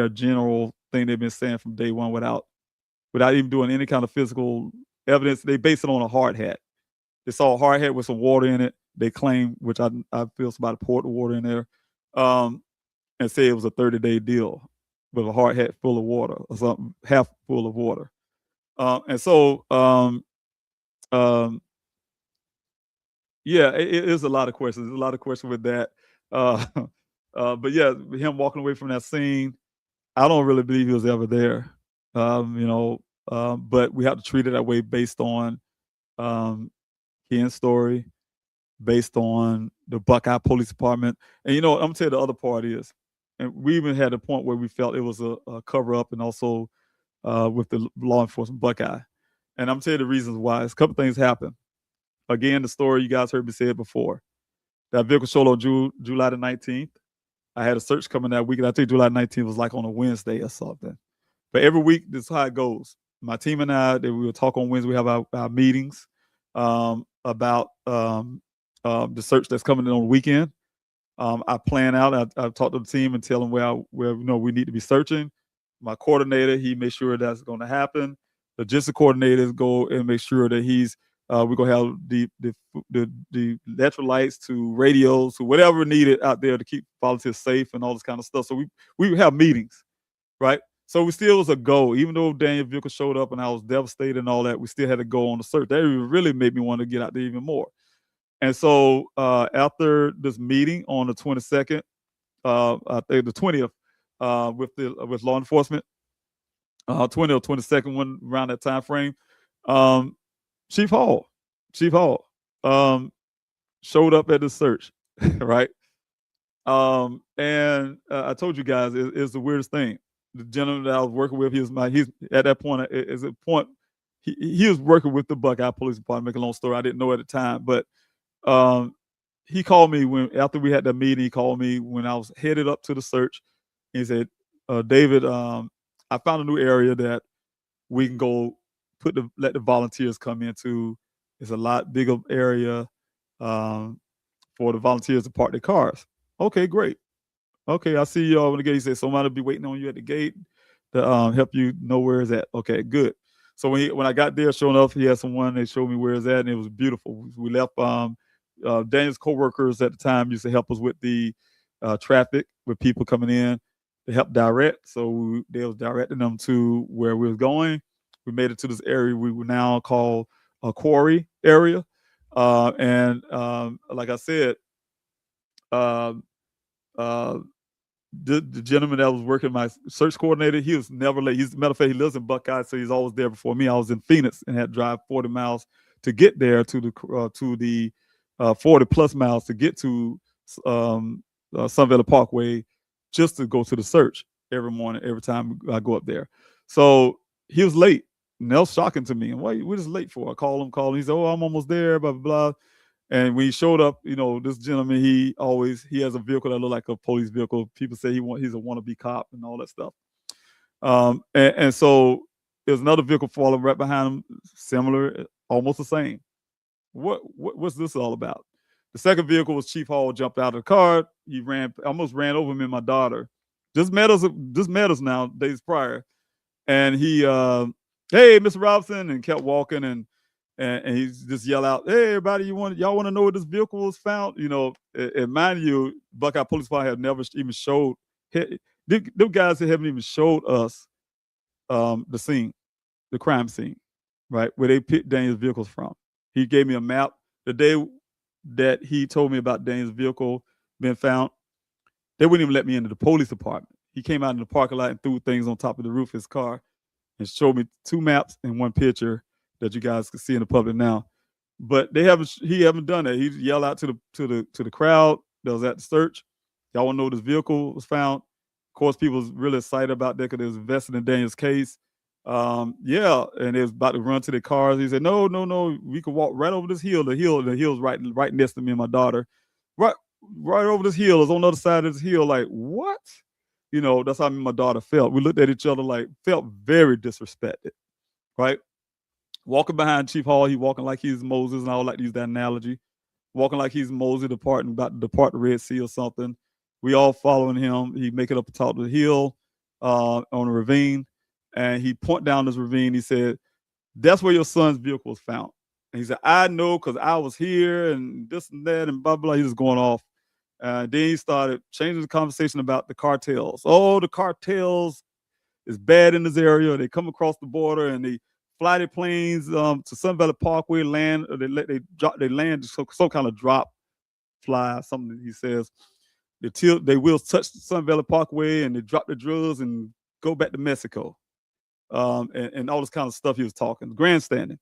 [SPEAKER 12] general thing they've been saying from day one without even doing any kind of physical evidence. They base it on a hard hat. They saw a hard hat with some water in it. They claim, which I feel somebody poured the water in there, and say it was a 30-day deal with a hard hat full of water or something, half full of water. And so, yeah, it is a lot of questions. There's a lot of questions with that. But yeah, him walking away from that scene, I don't really believe he was ever there. But we have to treat it that way based on Ken's story, based on the Buckeye Police Department. And I'm gonna tell you the other part is, and we even had a point where we felt it was a cover up, and also with the law enforcement Buckeye. And I'm gonna tell you the reasons why. It's a couple things happened. Again, the story you guys heard me say it before. That vehicle showed on July the 19th. I had a search coming that week, and I think July 19th was like on a Wednesday or something. But every week, this is how it goes. My team and I, we will talk on Wednesday. We have our meetings about the search that's coming in on the weekend. I plan out. I talk to the team and tell them where we need to be searching. My coordinator, he makes sure that's going to happen. The logistic coordinators go and make sure that we're gonna have the electrolytes to radios to whatever needed out there to keep volunteers safe and all this kind of stuff. So we have meetings, right? So we still was a go, even though Daniel vehicle showed up and I was devastated and all that. We still had to go on the search. That really made me want to get out there even more. And so after this meeting on the 22nd, I think the 20th, with law enforcement, 20 or 22nd, one around that time frame, Chief Hall showed up at the search, right? And I told you guys it's the weirdest thing. The gentleman that I was working with, he's at that point, he was working with the Buckeye Police Department. Make a long story, I didn't know at the time, but he called me after we had that meeting. He called me when I was headed up to the search. He said, David, I found a new area that we can go let the volunteers come into. It's a lot bigger area for the volunteers to park their cars. Okay, great. Okay, I see y'all when the gate. He said somebody will be waiting on you at the gate to help you know where it's at. Okay, good. So when I got there, sure enough, he had someone. They showed me where it's at, and it was beautiful. We left. Daniel's coworkers at the time used to help us with the traffic with people coming in to help direct. So they was directing them to where we was going. We made it to this area we would now call a quarry area, and like I said, the gentleman that was working, my search coordinator, he was never late. Matter of fact, he lives in Buckeye, so he's always there before me. I was in Phoenix and had to drive 40 miles to get there to the 40 plus miles to get to Sun Valley Parkway just to go to the search every morning, every time I go up there. So he was late. And that was shocking to me. And what is late for? I call him. He said, "Oh, I'm almost there." Blah blah blah. And when he showed up, this gentleman, he has a vehicle that looked like a police vehicle. People say he's a wannabe cop and all that stuff. And so there's another vehicle following right behind him, similar, almost the same. What's this all about? The second vehicle was Chief Hall. Jumped out of the car. He almost ran over me and my daughter. Just met us now days prior, and he, hey, Mr. Robinson, and kept walking and he just yelled out, "Hey, everybody, y'all want to know where this vehicle was found?" And mind you, Buckeye Police Department have never even showed. Them guys haven't even showed us the scene, the crime scene, right, where they picked Daniel's vehicles from. He gave me a map. The day that he told me about Daniel's vehicle being found, they wouldn't even let me into the police department. He came out in the parking lot and threw things on top of the roof of his car and showed me 2 maps and 1 picture that you guys can see in the public now. But he haven't done that. He yelled out to the crowd that was at the search, "Y'all want to know this vehicle was found?" Of course, people was really excited about that because they was invested in Daniel's case. Yeah, and they was about to run to their cars. He said, No, we could walk right over this hill. The hill's right next to me and my daughter. Right over this hill is on the other side of this hill. Like, what? That's how me and my daughter felt. We looked at each other felt very disrespected, right? Walking behind Chief Hall, he walking like he's Moses, and I would like to use that analogy. Walking like he's Moses about to depart the Red Sea or something. We all following him. He make it up the top of the hill on a ravine, and he point down this ravine. He said, "That's where your son's vehicle was found." And he said, "I know because I was here and this and that and blah, blah." He was going off. Then he started changing the conversation about the cartels. Oh, the cartels is bad in this area. They come across the border and they fly their planes to Sun Valley Parkway, land, or they land some kind of drop fly, something he says. They will touch Sun Valley Parkway and they drop the drugs and go back to Mexico. And all this kind of stuff he was talking, grandstanding.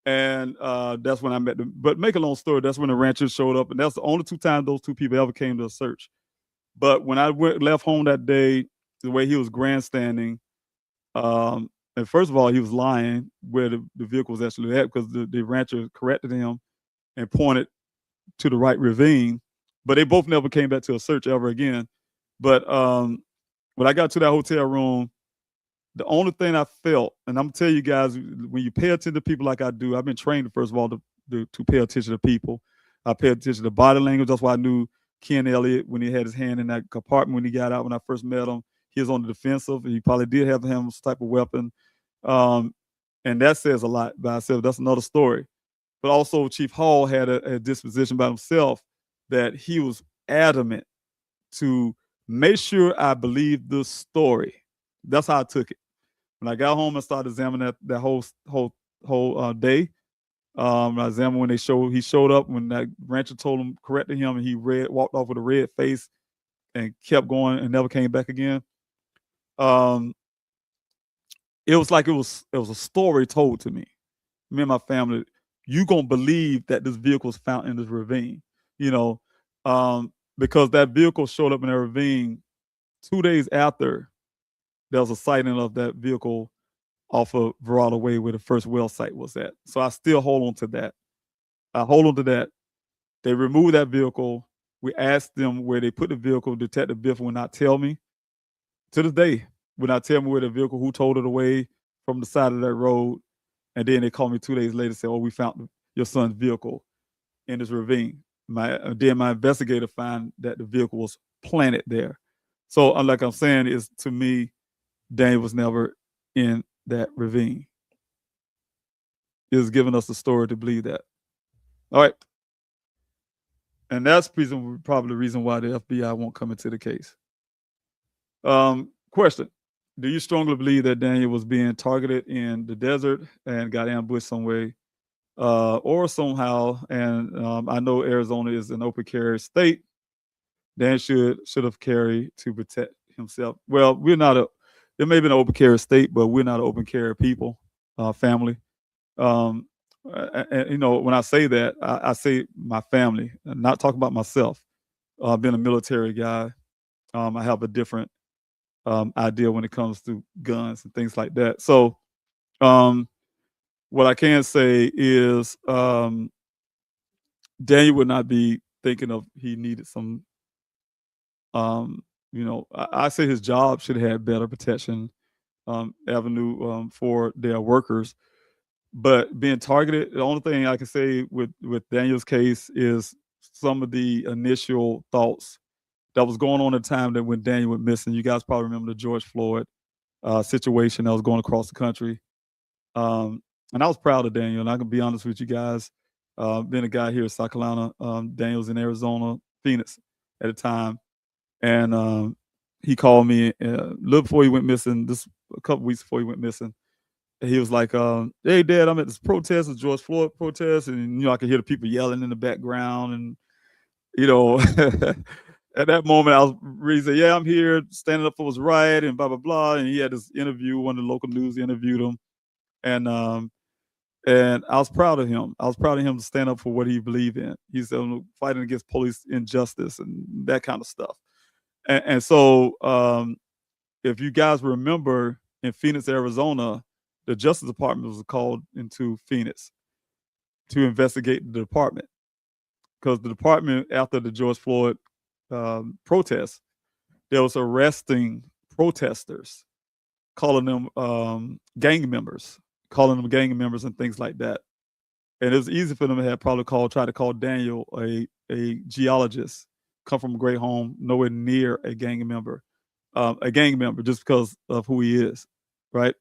[SPEAKER 12] And that's when I met them. But make a long story, that's when the ranchers showed up. And that's the only 2 times those 2 people ever came to a search. But when I left home that day, the way he was grandstanding, and first of all, he was lying where the vehicle was actually at because the rancher corrected him and pointed to the right ravine. But they both never came back to a search ever again. But when I got to that hotel room, the only thing I felt, and I'm gonna tell you guys, when you pay attention to people like I do, I've been trained, first of all, to pay attention to people. I pay attention to body language. That's why I knew Ken Elliott when he had his hand in that compartment when he got out. When I first met him, he was on the defensive. He probably did have some type of weapon. And that says a lot by itself. That's another story. But also Chief Hall had a disposition by himself that he was adamant to make sure I believed the story. That's how I took it. When I got home and started examining that whole day, I examined when he showed up, when that rancher told him, corrected him, and he walked off with a red face and kept going and never came back again. It was like it was a story told to me. Me and my family, you gonna believe that this vehicle was found in this ravine, because that vehicle showed up in that ravine 2 days after there was a sighting of that vehicle off of Verrado Way where the first well site was at. So I still hold on to that. I hold on to that They removed that vehicle. We asked them where they put the vehicle. Detective Biff would not tell me. To this day, would not tell me where the vehicle, who told it away from the side of that road. And then they called me 2 days later and said, "Oh, we found your son's vehicle in this ravine." Then my investigator found that the vehicle was planted there. So, like I'm saying, is to me, Daniel was never in that ravine. It was giving us the story to believe that. All right. And that's probably the reason why the FBI won't come into the case. Question. Do you strongly believe that Daniel was being targeted in the desert and got ambushed some way or somehow? And I know Arizona is an open carry state. Dan should have carried to protect himself. Well, we're not there may be an open carry state, but we're not an open carry people, family. And when I say that, I say my family, and not talking about myself. Being a military guy, I have a different idea when it comes to guns and things like that. So, what I can say is Daniel would not be thinking of he needed some. I say his job should have had better protection avenue for their workers. But being targeted, the only thing I can say with Daniel's case is some of the initial thoughts that was going on at the time that when Daniel went missing. You guys probably remember the George Floyd situation that was going across the country. And I was proud of Daniel, and I can be honest with you guys. Being a guy here in South Carolina, Daniel's in Arizona, Phoenix at the time. And he called me a little before he went missing, a couple weeks before he went missing. He was like, "Hey, Dad, I'm at this protest, the George Floyd protest." And, I could hear the people yelling in the background. And, at that moment, I was really saying, "Yeah, I'm here standing up for what's right," and blah, blah, blah. And he had this interview, one of the local news interviewed him. And I was proud of him. I was proud of him to stand up for what he believed in. He's fighting against police injustice and that kind of stuff. And so if you guys remember, in Phoenix, Arizona, the Justice Department was called into Phoenix to investigate the department, because the department, after the George Floyd protests, there was arresting protesters, calling them gang members and things like that. And it was easy for them to have probably try to call Daniel a geologist, come from a great home, nowhere near a gang member just because of who he is, right?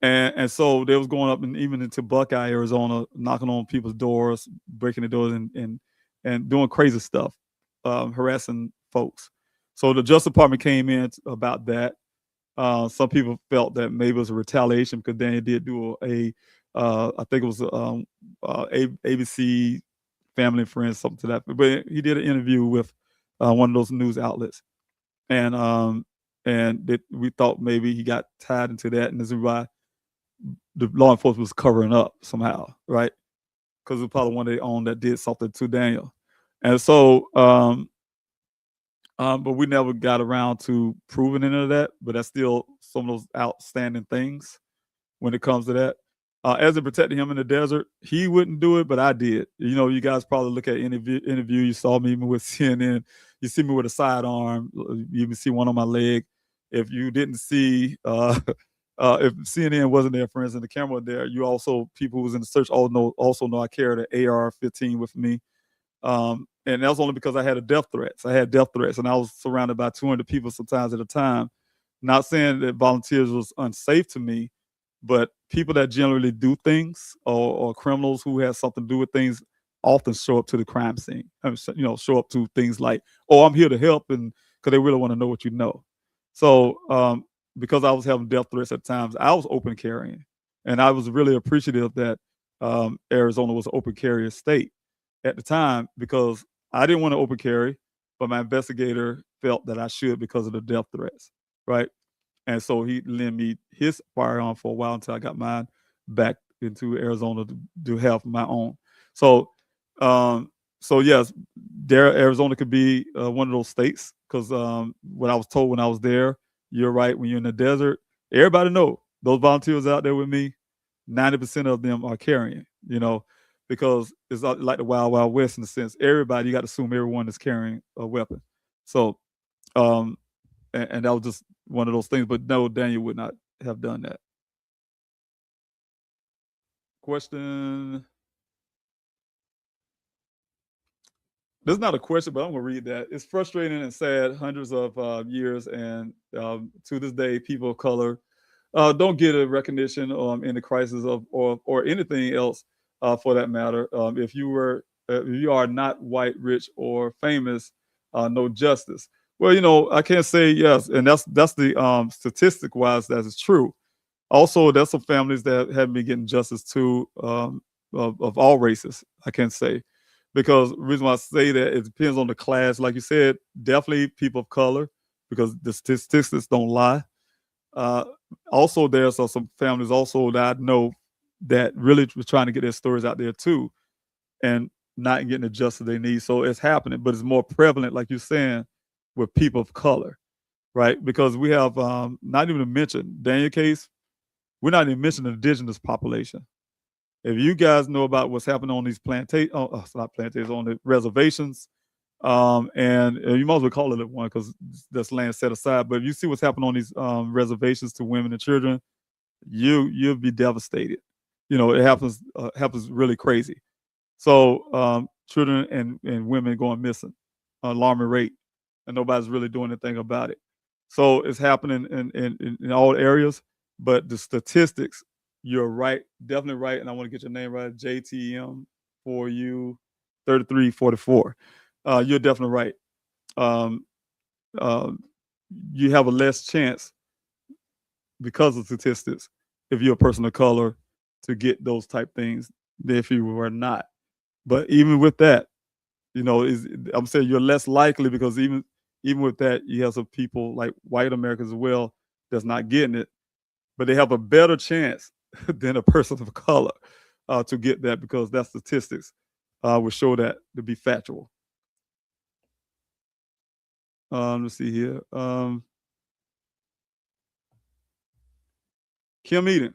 [SPEAKER 12] And so they was going up and even into Buckeye, Arizona, knocking on people's doors, breaking the doors and doing crazy stuff, harassing folks. So the Justice Department came in about that. Some people felt that maybe it was a retaliation because Daniel did do I think it was ABC Family and Friends, something to that. But he did an interview with one of those news outlets, and we thought maybe he got tied into that, and this is why the law enforcement was covering up somehow, right? Because it was probably one of their own that did something to Daniel, and so. But we never got around to proving any of that. But that's still some of those outstanding things when it comes to that. As it protected him in the desert, he wouldn't do it, but I did. You guys probably look at interview. You saw me even with CNN. You see me with a sidearm. You even see one on my leg. If you didn't see, if CNN wasn't there, for instance, the camera there, you also, people who was in the search also know I carried an AR-15 with me. And that was only because I had death threats. I had death threats, and I was surrounded by 200 people sometimes at a time. Not saying that volunteers was unsafe to me, but people that generally do things or criminals who have something to do with things often show up to the crime scene. Show up to things like, "Oh, I'm here to help," and because they really want to know what you know. So because I was having death threats at times, I was open carrying, and I was really appreciative that Arizona was an open carrier state at the time, because I didn't want to open carry, but my investigator felt that I should because of the death threats, right? And so he lent me his firearm for a while until I got mine back into Arizona to have my own. So, yes, Arizona could be one of those states, because what I was told when I was there, you're right, when you're in the desert, everybody know those volunteers out there with me, 90% of them are carrying, because it's like the Wild Wild West in a sense. Everybody, you got to assume everyone is carrying a weapon. So, and that was just one of those things. But no, Daniel would not have done that. Question. This is not a question, but I'm going to read that. It's frustrating and sad. Hundreds of years, and to this day, people of color don't get a recognition in the crisis of or anything else for that matter. If you are not white, rich, or famous, no justice. Well, I can't say yes, and that's the statistic wise that is true. Also, there's some families that haven't been getting justice too, of all races. I can say. Because the reason why I say that, it depends on the class. Like you said, definitely people of color, because the statistics don't lie. Also, there's some families also that I know that really were trying to get their stories out there too, and not getting the justice they need. So it's happening, but it's more prevalent, like you're saying, with people of color, right? Because we have not even to mention Daniel case, we're not even mentioning the indigenous population. If you guys know about what's happening on these on the reservations, and you might as well call it one because that's land set aside. But if you see what's happening on these reservations to women and children, you'll be devastated. It happens really crazy. So children and women going missing, alarming rate, and nobody's really doing anything about it. So it's happening in all areas, but the statistics. You're right, definitely right, and I want to get your name right. JTM for you, 3344. You're definitely right. You have a less chance because of statistics if you're a person of color to get those type things than if you were not. But even with that, I'm saying you're less likely because even with that, you have some people like white Americans as well that's not getting it, but they have a better chance than a person of color to get that because that statistics will show that to be factual. Let's see here. Kim Eden.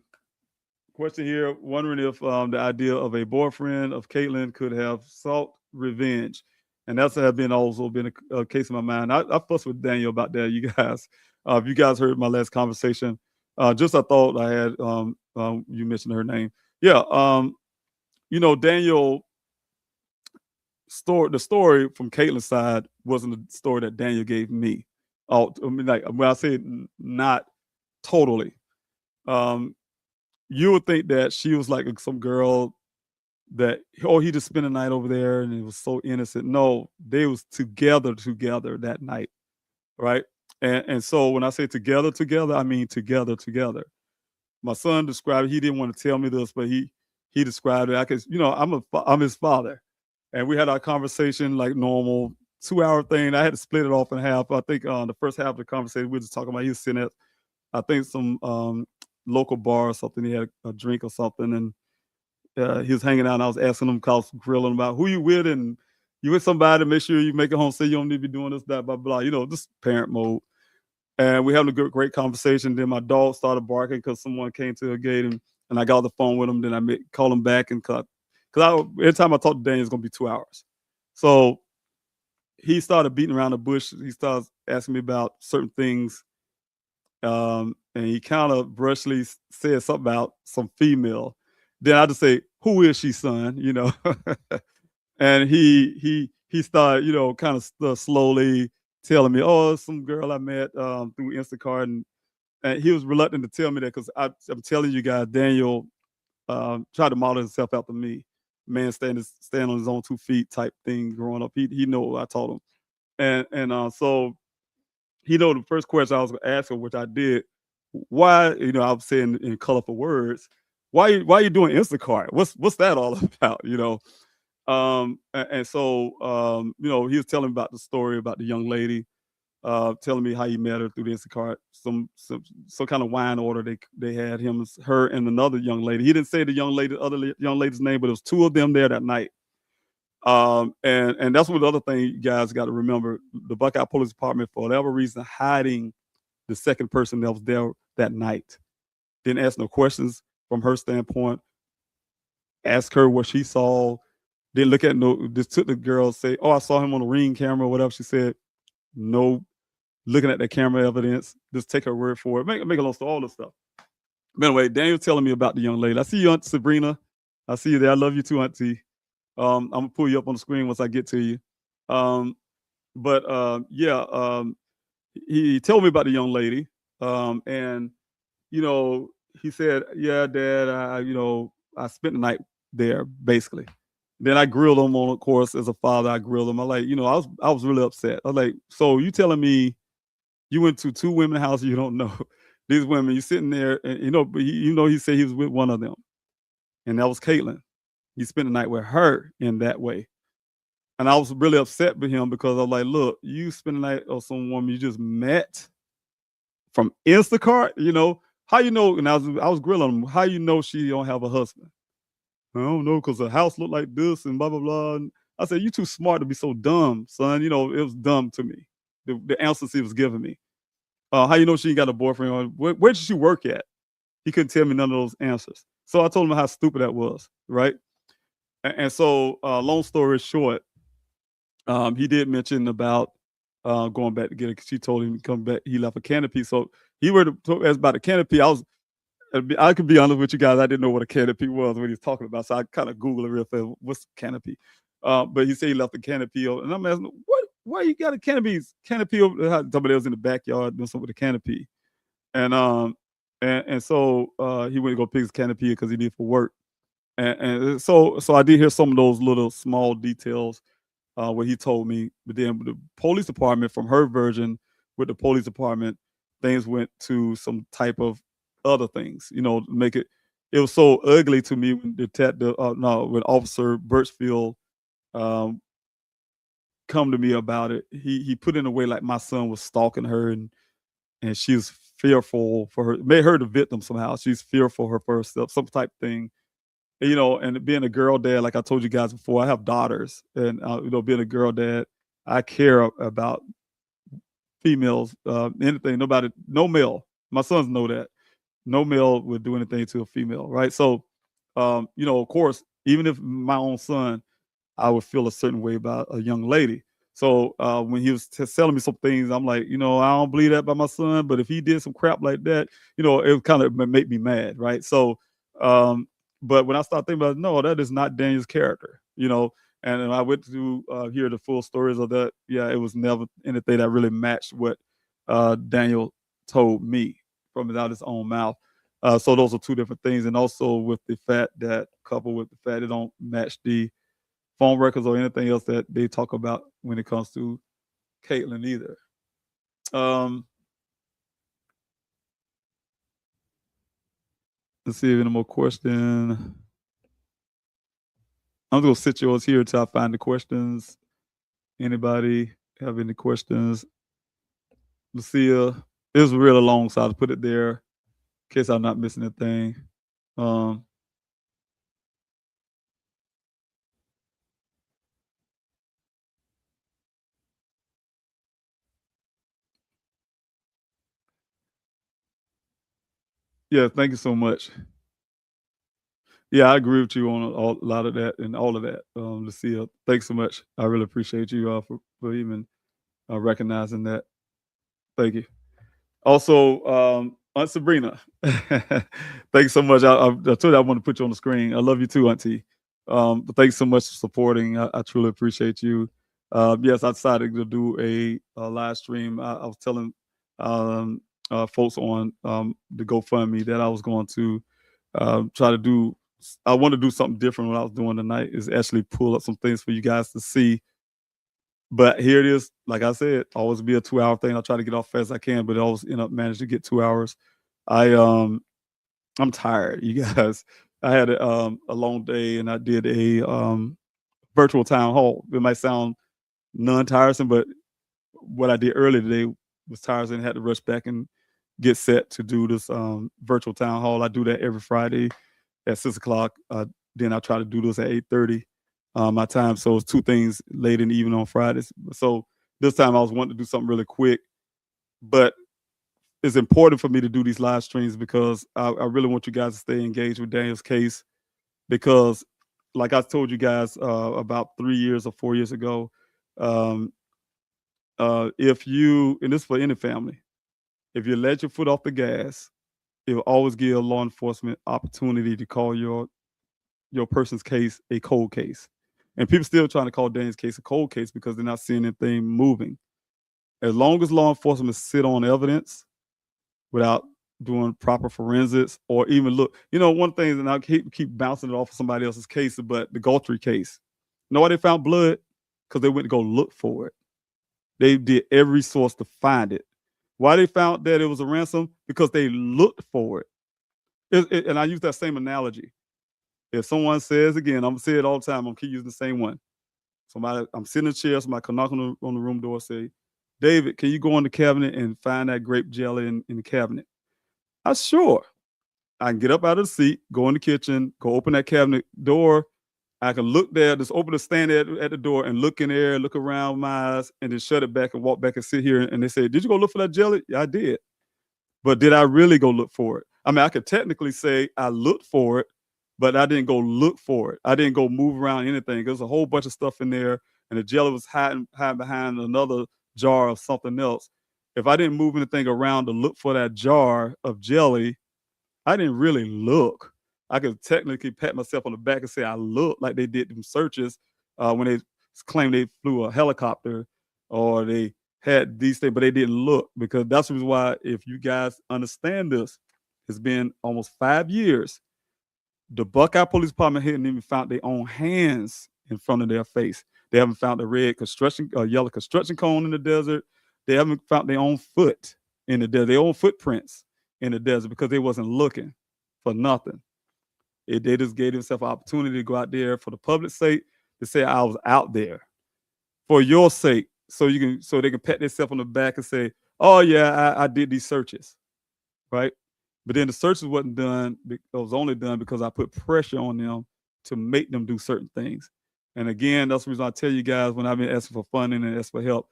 [SPEAKER 12] Question here, wondering if the idea of a boyfriend of Caitlyn could have sought revenge. And that's also been a case in my mind. I fussed with Daniel about that, you guys. If you guys heard my last conversation, I thought I had you mentioned her name. Yeah. Daniel the story from Caitlyn's side wasn't the story that Daniel gave me. When I say not totally, you would think that she was like some girl that he just spent a night over there and it was so innocent. No, they was together that night, right? And so when I say together, I mean together. My son described it. He didn't want to tell me this, but he described it. I'm his father, and we had our conversation like normal 2-hour thing. I had to split it off in half. I think the first half of the conversation we were just talking about. He was sitting at, I think, some local bar or something. He had a drink or something, and he was hanging out. And I was asking him, grilling about who you with, and you with somebody. Make sure you make it home. Say you don't need to be doing this, that, blah blah. Just parent mode. And we having a great conversation. Then my dog started barking because someone came to the gate, and I got on the phone with him. Then I called him back and cut. Because every time I talk to Daniel, it's going to be 2 hours. So he started beating around the bush. He started asking me about certain things. And he kind of brushly said something about some female. Then I just say, who is she, son? And he started, kind of slowly telling me, oh, some girl I met through Instacart, and he was reluctant to tell me that because I'm telling you guys, Daniel tried to model himself after me, man, stand on his own 2 feet type thing growing up. He know what I taught him, and so he know the first question I was going to ask him, which I did. Why, I was saying in colorful words, why are you doing Instacart? What's that all about? And so, he was telling me about the story about the young lady, telling me how he met her through the Instacart, some kind of wine order they had her and another young lady. He didn't say the other young lady's name, but it was 2 of them there that night. And that's what the other thing you guys got to remember. The Buckeye Police Department, for whatever reason, hiding the second person that was there that night. Didn't ask no questions from her standpoint. ask her what she saw. Didn't look at no. Just took the girl, say, "Oh, I saw him on the Ring camera," or whatever she said. No, looking at the camera evidence. Just take her word for it. Make a long story, all this stuff. But anyway, Daniel telling me about the young lady. I see you, Aunt Sabrina. I see you there. I love you too, Auntie. I'm gonna pull you up on the screen once I get to you. He told me about the young lady, and he said, "Yeah, Dad, I spent the night there, basically." Then I grilled him on, of course, as a father. I grilled him. I was really upset. I was like, "So you telling me you went to 2 women's houses you don't know? These women, you sitting there, and but he said he was with one of them, and that was Caitlin. You spent the night with her in that way." And I was really upset with him because I was like, "Look, you spent the night with some woman you just met from Instacart, how you know?" And I was grilling him. How you know she don't have a husband? "I don't know, because the house looked like this and blah blah blah." And I said, "You too smart to be so dumb, son." It was dumb to me. The answers he was giving me. How you know she ain't got a boyfriend? Or where did she work at? He couldn't tell me none of those answers. So I told him how stupid that was, right? And so, long story short, he did mention about going back to get it. She told him to come back. He left a canopy. So he were to ask about the canopy. I could be honest with you guys. I didn't know what a canopy was when he was talking about. So I kind of Googled it real fast. What's canopy? But he said he left the canopy. And I'm asking, why you got a canopy over there? Somebody else in the backyard doing something with the canopy. And so he went to go pick his canopy because he did for work. And so I did hear some of those little small details what he told me. But then with the police department, from her version with the police department, things went to some type of other things, make it was so ugly to me when when Officer Birchfield come to me about it. He put it in a way like my son was stalking her, and she was fearful for her, made her the victim somehow. She's fearful for herself, some type thing. And being a girl dad, like I told you guys before, I have daughters, and being a girl dad, I care about females, anything, no male. My sons know that. No male would do anything to a female, right? So, of course, even if my own son, I would feel a certain way about a young lady. So when he was telling me some things, I'm like, I don't believe that about my son, but if he did some crap like that, it would kind of make me mad, right? So, but when I started thinking about it, no, that is not Daniel's character, and I went to hear the full stories of that. Yeah, it was never anything that really matched what Daniel told me from out his own mouth. So those are two different things. And also with the fact that, coupled with the fact it don't match the phone records or anything else that they talk about when it comes to Caitlin either. Let's see if any more question. I'm going to sit yours here until I find the questions. Anybody have any questions? Lucia, it was really long, so I'll put it there in case I'm not missing anything. Yeah, thank you so much. Yeah, I agree with you on a lot of that and all of that, Lucia. Thanks so much. I really appreciate you for even recognizing that. Thank you. Also, Aunt Sabrina, thanks so much. I told you I want to put you on the screen. I love you too, Auntie. But thanks so much for supporting. I truly appreciate you. Yes, I decided to do a live stream. I was telling folks on the GoFundMe that I was going to try to do. I want to do something different. What I was doing tonight is actually pull up some things for you guys to see. But here it is. Like I said, always be a 2-hour thing. I'll try to get off fast as I can, but I always end up managing to get 2 hours. I'm tired, you guys. I had a long day, and I did a virtual town hall. It might sound non-tiresome, but what I did earlier today was tiresome, and had to rush back and get set to do this virtual town hall. I do that every Friday at 6 o'clock. Then I try to do this at 8:30 my time. So it's 2 things late in the evening on Fridays. So this time I was wanting to do something really quick, but it's important for me to do these live streams because I really want you guys to stay engaged with Daniel's case, because like I told you guys about 3 years or 4 years ago, if you, and this is for any family, if you let your foot off the gas, it will always give law enforcement opportunity to call your person's case a cold case. And people still trying to call Daniel's case a cold case because they're not seeing anything moving. As long as law enforcement sit on evidence without doing proper forensics or even look, one thing, and I keep bouncing it off of somebody else's case, but the Galtry case. You know why they found blood? Because they went to go look for it. They did every source to find it. Why they found that it was a ransom? Because they looked for it. And I use that same analogy. If someone says, again, I'm going to say it all the time, I'm going to keep using the same one. I'm sitting in a chair, somebody come knock on the room door, say, David, can you go in the cabinet and find that grape jelly in the cabinet? I sure. I can get up out of the seat, go in the kitchen, go open that cabinet door. I can look there, just open the stand at the door and look in there, look around with my eyes, and then shut it back and walk back and sit here. And they say, did you go look for that jelly? Yeah, I did. But did I really go look for it? I mean, I could technically say I looked for it, but I didn't go look for it. I didn't go move around anything. There's a whole bunch of stuff in there, and the jelly was hiding behind another jar of something else. If I didn't move anything around to look for that jar of jelly, I didn't really look. I could technically pat myself on the back and say I looked, like they did them searches when they claimed they flew a helicopter or they had these things, but they didn't look, because that's the reason why, if you guys understand this, it's been almost 5 years. The Buckeye Police Department hadn't even found their own hands in front of their face. They haven't found a yellow construction cone in the desert. They haven't found their own foot in the desert, their own footprints in the desert, because they wasn't looking for nothing. They just gave themselves an opportunity to go out there for the public's sake, to say I was out there for your sake, so they can pat themselves on the back and say, oh yeah, I did these searches, right? But then the searches wasn't done. It was only done because I put pressure on them to make them do certain things. And again, that's the reason I tell you guys, when I've been asking for funding and asking for help,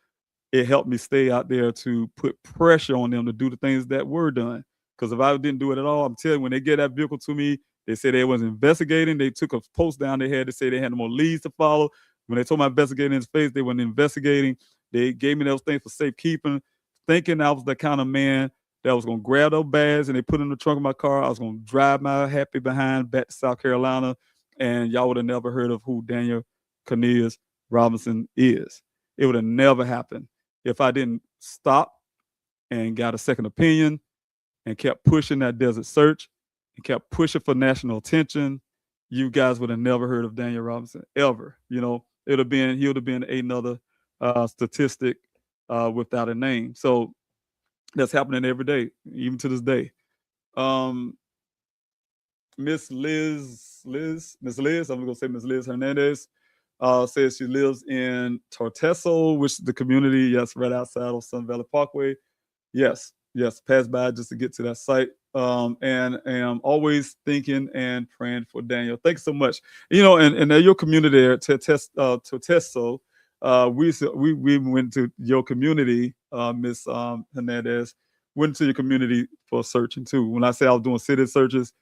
[SPEAKER 12] it helped me stay out there to put pressure on them to do the things that were done. Because if I didn't do it at all, I'm telling you, when they get that vehicle to me, they said they wasn't investigating. They took a post down they had to say they had no more leads to follow. When they told my investigator in his face they weren't investigating, they gave me those things for safekeeping, thinking I was the kind of man that was going to grab those bags and they put in the trunk of my car. I was going to drive my happy behind back to South Carolina, and y'all would have never heard of who Daniel Cornelius Robinson is. It would have never happened if I didn't stop and got a second opinion and kept pushing that desert search and kept pushing for national attention. You guys would have never heard of Daniel Robinson ever. He would have been another statistic without a name. So that's happening every day, even to this day. Miss Liz, I'm gonna say Miss Liz Hernandez says she lives in Torteso, which is the community, yes, right outside of Sun Valley Parkway. Yes, pass by just to get to that site. And am always thinking and praying for Daniel. Thanks so much. And your community there, Torteso, we went to your community, Miss Hernandez, went to your community for searching too. When I say I was doing city searches,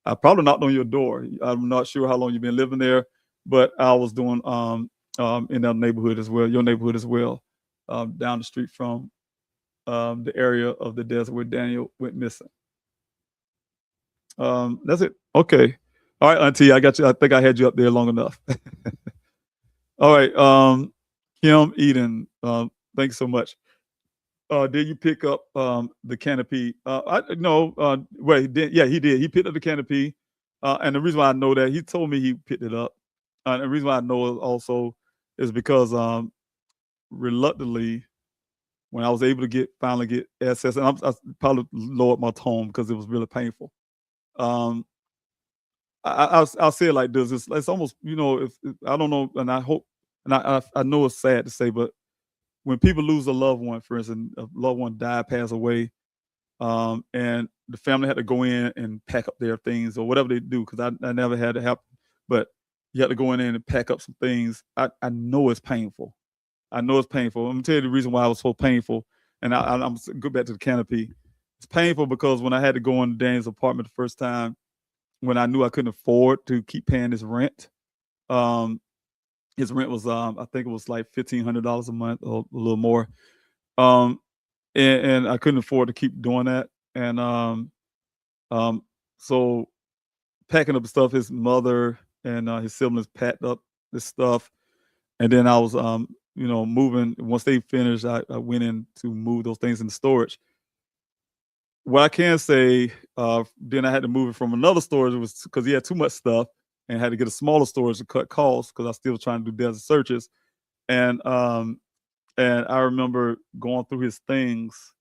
[SPEAKER 12] I probably knocked on your door. I'm not sure how long you've been living there, but I was doing in that neighborhood as well, your neighborhood as well, down the street from the area of the desert where Daniel went missing. That's it. Okay. All right, Auntie, I got you. I think I had you up there long enough. All right. Kim Eden, thanks so much. Did you pick up the canopy? He did. He picked up the canopy. And the reason why I know that, he told me he picked it up. And the reason why I know it also is because reluctantly, when I was able to finally get access, and I probably lowered my tone because it was really painful. I'll say it like this: it's almost, if I don't know, and I hope, and I know it's sad to say, but when people lose a loved one, for instance, a loved one died, passed away, and the family had to go in and pack up their things or whatever they do, because I never had to happen, but you have to go in there and pack up some things. I know it's painful. I'm gonna tell you the reason why it was so painful, and I'm go back to the canopy. It's painful because when I had to go into Daniel's apartment the first time, when I knew I couldn't afford to keep paying his rent, His rent was I think it was like $1,500 a month or a little more. And I couldn't afford to keep doing that. And so packing up stuff, his mother and his siblings packed up this stuff. And then I was moving. Once they finished, I went in to move those things into storage. What I can say, then I had to move it from another storage. It was because he had too much stuff and had to get a smaller storage to cut costs because I was still trying to do desert searches. And I remember going through his things.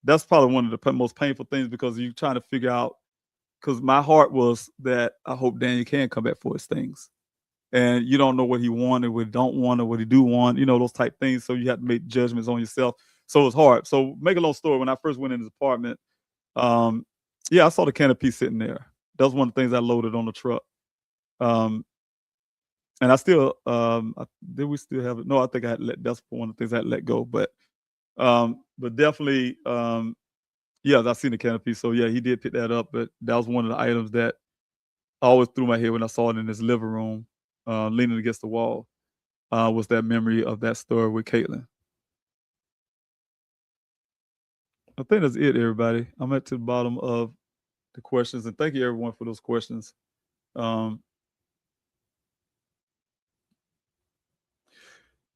[SPEAKER 12] That's probably one of the most painful things because you're trying to figure out, because my heart was that I hope Daniel can come back for his things. And you don't know what he wanted, what he don't want, or what he do want, those type things. So you have to make judgments on yourself. So it's hard. So make a long story, when I first went in his apartment, I saw the canopy sitting there. That was one of the things I loaded on the truck. And I still, did we still have it? No, I think I had that's one of the things I had to let go. But definitely, I seen the canopy. So yeah, he did pick that up. But that was one of the items that I always threw my head when I saw it in his living room, leaning against the wall, was that memory of that story with Caitlin. I think that's it, everybody. I'm at the bottom of the questions, and thank you everyone for those questions. I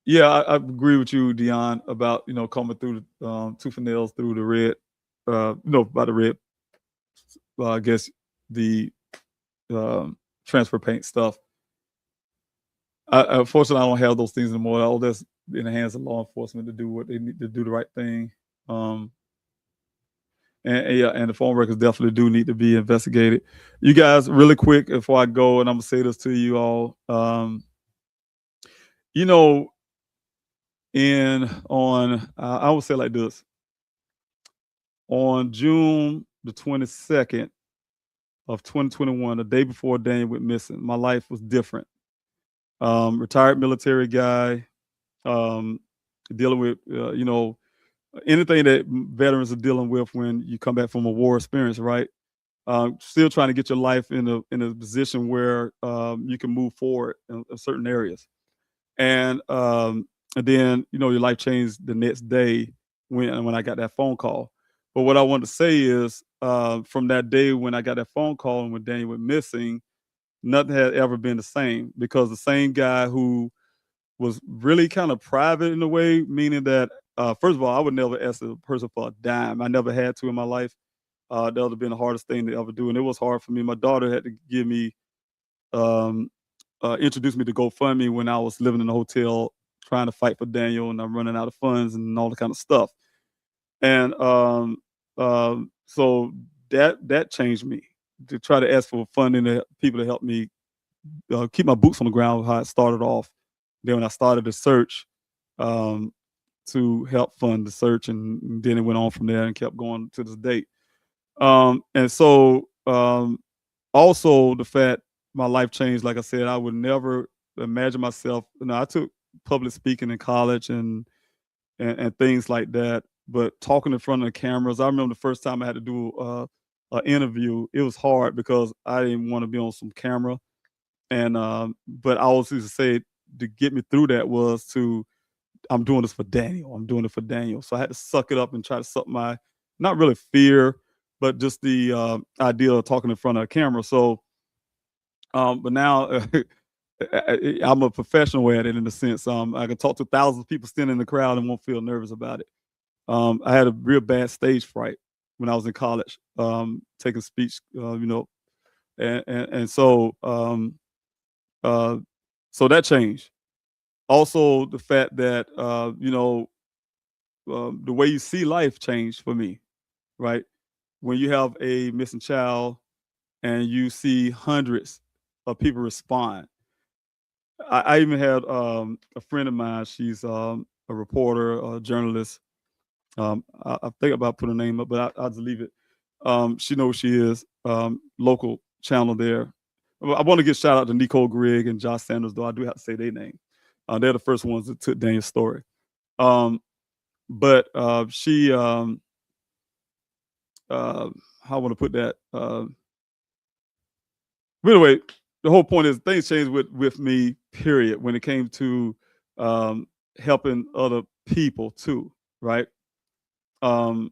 [SPEAKER 12] agree with you, Dion, about coming through the tooth and nails through the red, by the red. I guess the transfer paint stuff. Unfortunately, I don't have those things anymore. All that's in the hands of law enforcement to do what they need to do, the right thing. And the phone records definitely do need to be investigated. You guys, really quick before I go, and I'm gonna say this to you all. I would say like this. On June the 22nd of 2021, the day before Daniel went missing, my life was different. Retired military guy, dealing with anything that veterans are dealing with when you come back from a war experience, right? Still trying to get your life in a position where you can move forward in certain areas. And then your life changed the next day when I got that phone call. But what I want to say is, from that day when I got that phone call and when Daniel went missing, nothing had ever been the same, because the same guy who was really kind of private in a way, meaning that, first of all, I would never ask a person for a dime. I never had to in my life. That would have been the hardest thing to ever do. And it was hard for me. My daughter had to give me, introduce me to GoFundMe when I was living in a hotel trying to fight for Daniel, and I'm running out of funds and all that kind of stuff. And so that changed me, to try to ask for funding to people to help me keep my boots on the ground, how it started off. Then when I started the search, to help fund the search, and then it went on from there and kept going to this date. And so also the fact my life changed, like I said, I would never imagine myself. I took public speaking in college and things like that, but talking in front of the cameras, I remember the first time I had to do an interview. It was hard because I didn't want to be on some camera, and but I always used to say, to get me through that was I'm doing this for Daniel. I'm doing it for Daniel. So I had to suck it up and try to suck my, not really fear, but just the idea of talking in front of a camera. So, but now I'm a professional at it, in a sense. I can talk to thousands of people standing in the crowd and won't feel nervous about it. I had a real bad stage fright when I was in college, taking speech, and so so that changed. Also, the fact that the way you see life changed for me, right? When you have a missing child and you see hundreds of people respond. I even had a friend of mine. She's a reporter, a journalist. I think about putting her name up, but I'll just leave it. She knows she is, local channel there. I want to give shout out to Nicole Grigg and Josh Sanders, though I do have to say their name. They're the first ones that took Daniel's story. But she, how I want to put that. Anyway, the whole point is things changed with me, period, when it came to helping other people too, right? I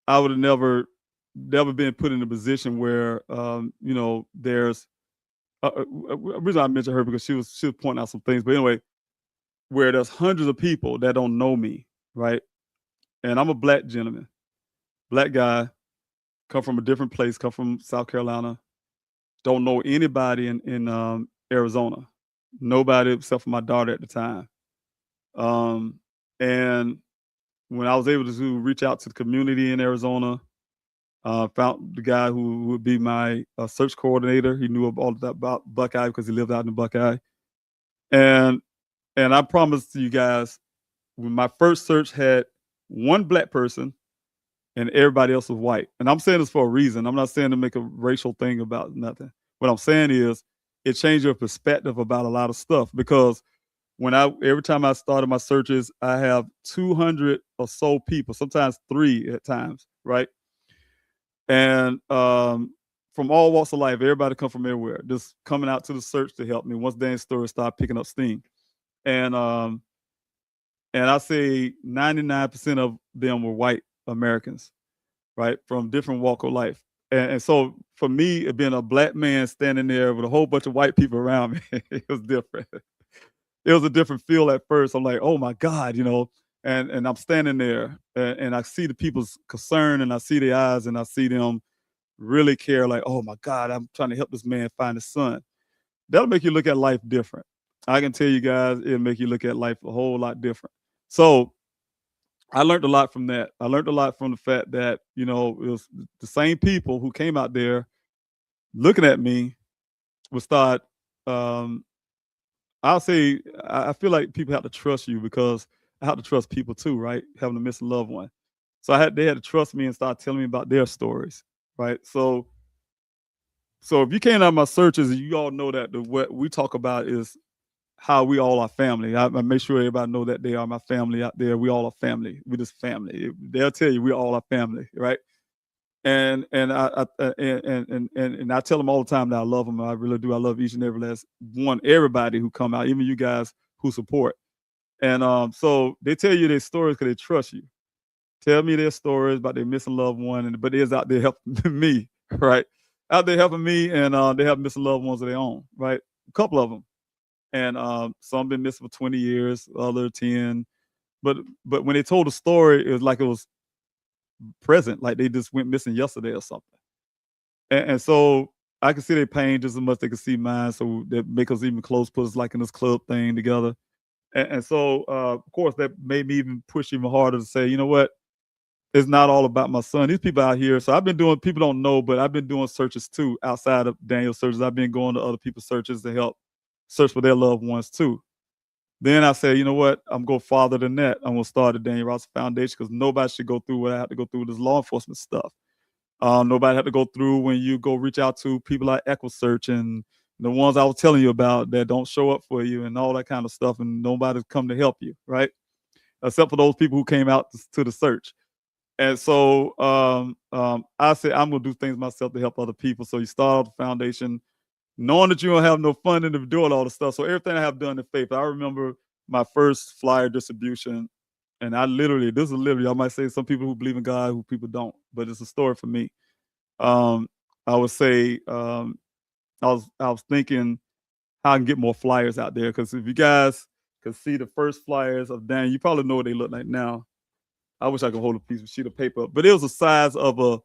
[SPEAKER 12] would have never been put in a position where there's a reason I mentioned her because she was pointing out some things. But anyway, where there's hundreds of people that don't know me, right? And I'm a black gentleman, black guy, come from a different place, come from South Carolina, don't know anybody in Arizona, nobody except for my daughter at the time. And when I was able to reach out to the community in Arizona, found the guy who would be my search coordinator. He knew all that about Buckeye because he lived out in Buckeye. And I promised you guys, when my first search had one black person and everybody else was white. And I'm saying this for a reason. I'm not saying to make a racial thing about nothing. What I'm saying is it changed your perspective about a lot of stuff, because every time I started my searches, I have 200 or so people, sometimes 3 at times, right? And from all walks of life, everybody come from everywhere, just coming out to the search to help me once Dan's story started picking up steam. And I say 99% of them were white Americans, right, from different walk of life. And so for me, it being a black man standing there with a whole bunch of white people around me, it was different. It was a different feel at first. I'm like, oh my God, and I'm standing there and I see the people's concern and I see their eyes and I see them really care, like, oh my God, I'm trying to help this man find his son. That'll make you look at life different. I can tell you guys, it'll make you look at life a whole lot different. So I learned a lot from that. I learned a lot from the fact that, it was the same people who came out there looking at me would start, I'll say, I feel like people have to trust you because I have to trust people too, right? Having a missing loved one. So they had to trust me and start telling me about their stories, right? So if you came out of my searches, you all know that what we talk about is how we all are family. I make sure everybody know that they are my family out there. We all are family. We just family. They'll tell you we all are family, right? And I tell them all the time that I love them. I really do. I love each and every last one, everybody who come out, even you guys who support. And so they tell you their stories because they trust you. Tell me their stories about their missing loved one, but they're out there helping me, right? Out there helping me, and they have missing loved ones of their own, right? A couple of them. And some been missing for 20 years, other 10. But when they told the story, it was like it was present, like they just went missing yesterday or something. And so I can see their pain just as much as they can see mine. So that make us even close, put us like in this club thing together. And so, of course, that made me even push even harder to say, you know what? It's not all about my son. These people out here. So I've been doing, people don't know, but I've been doing searches too outside of Daniel's searches. I've been going to other people's searches to help search for their loved ones too. Then I said, you know what? I'm going farther than that. I'm going to start the Daniel Robinson Foundation because nobody should go through what I have to go through with this law enforcement stuff. Nobody had to go through when you go reach out to people like EquiSearch and the ones I was telling you about that don't show up for you and all that kind of stuff, and nobody's come to help you, right? Except for those people who came out to the search. And so I said, I'm going to do things myself to help other people. So you start off the foundation knowing that you don't have no funding to doing all the stuff. So everything I have done in faith. I remember my first flyer distribution, and this is literally, I might say some people who believe in God, who people don't, but it's a story for me. I would say I was thinking how I can get more flyers out there, because if you guys could see the first flyers of Dan, you probably know what they look like now. I wish I could hold a piece of sheet of paper, but it was the size of a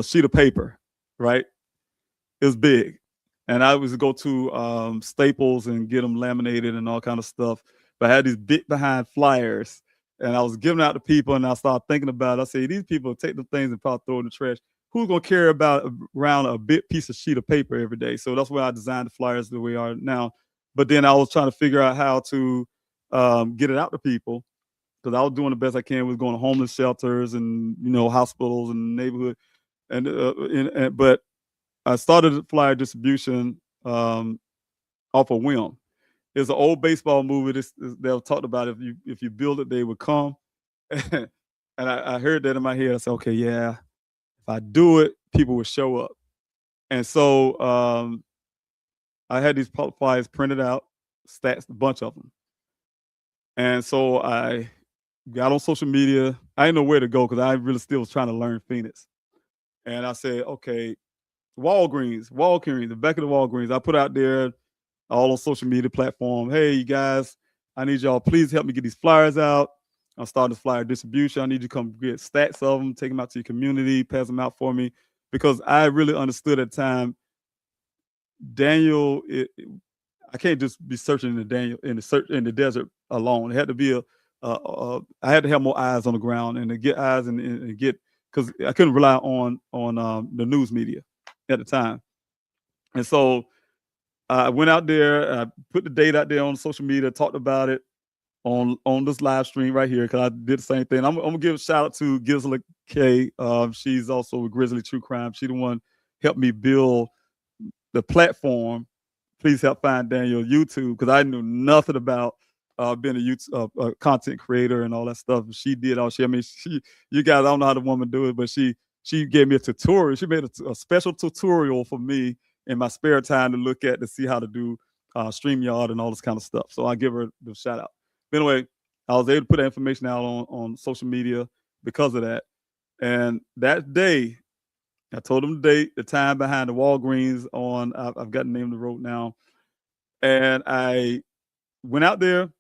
[SPEAKER 12] sheet of paper, right? It was big. And I was go to Staples and get them laminated and all kind of stuff. But I had these big behind flyers, and I was giving out to people, and I started thinking about it. I said, these people take the things and probably throw it in the trash. Who's going to carry around a big piece of sheet of paper every day? So that's why I designed the flyers the way they are now. But then I was trying to figure out how to get it out to people, because I was doing the best I can with going to homeless shelters and, hospitals and neighborhood. But I started the flyer distribution off a whim. It's an old baseball movie they've talked about. If you build it, they would come. And I heard that in my head. I said, okay, yeah, if I do it, people will show up.
[SPEAKER 2] And so I had these flyers printed out, stats, a bunch of them. And so I got on social media. I didn't know where to go because I really still was trying to learn Phoenix. And I said, okay, Walgreens, the back of the Walgreens. I put out there all on social media platform. Hey, you guys, I need y'all, please help me get these flyers out. I'm starting this flyer distribution. I need you to come get stacks of them, take them out to your community, pass them out for me. Because I really understood at the time, Daniel, I can't just be searching in the desert alone. It had to be I had to have more eyes on the ground and to get eyes and get, because I couldn't rely on the news media at the time. And so I went out there, I put the date out there on social media, talked about it on this live stream right here, because I did the same thing. I'm gonna give a shout out to Gisela K. She's also with Grizzly True Crime. She the one helped me build the platform. Please help find Daniel YouTube, because I knew nothing about being a YouTube content creator and all that stuff. She did all. You guys, I don't know how the woman do it, but she gave me a tutorial. She made a special tutorial for me in my spare time to look at to see how to do StreamYard and all this kind of stuff. So I give her the shout out. But anyway, I was able to put that information out on social media because of that. And that day, I told them the date, the time behind the Walgreens on, I've got the name of the road now. And I went out there,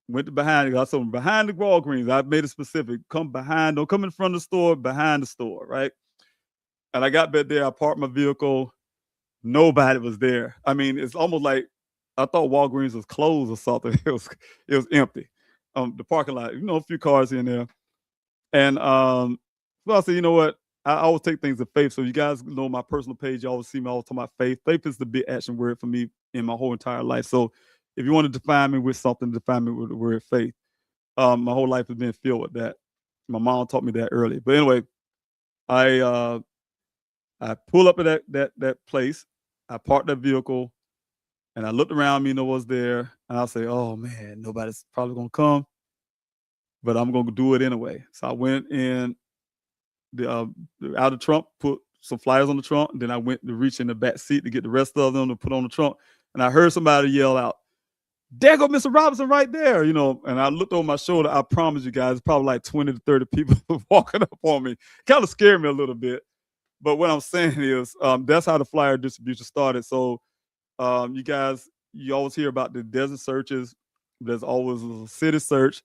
[SPEAKER 2] went to behind the Walgreens. I made it specific. Come behind, don't come in front of the store, behind the store, right? And I got back there, I parked my vehicle. Nobody was there. I mean, it's almost like I thought Walgreens was closed or something. It was empty. The parking lot, a few cars in there. And so I said, you know what? I always take things to faith. So you guys know my personal page. You always see me always talking about faith. Faith is the big action word for me in my whole entire life. So if you want to define me with something, define me with the word faith. My whole life has been filled with that. My mom taught me that early. But anyway, I pull up at that place. I parked that vehicle, and I looked around me, no one was there. And I say, oh man, nobody's probably gonna come, but I'm gonna do it anyway. So I went in out of the trunk, put some flyers on the trunk, and then I went to reach in the back seat to get the rest of them to put on the trunk. And I heard somebody yell out, there go Mr. Robinson right there, and I looked over my shoulder. I promise you guys, probably like 20 to 30 people walking up on me. Kind of scared me a little bit. But what I'm saying is that's how the flyer distribution started. So you guys, you always hear about the desert searches. There's always a city search,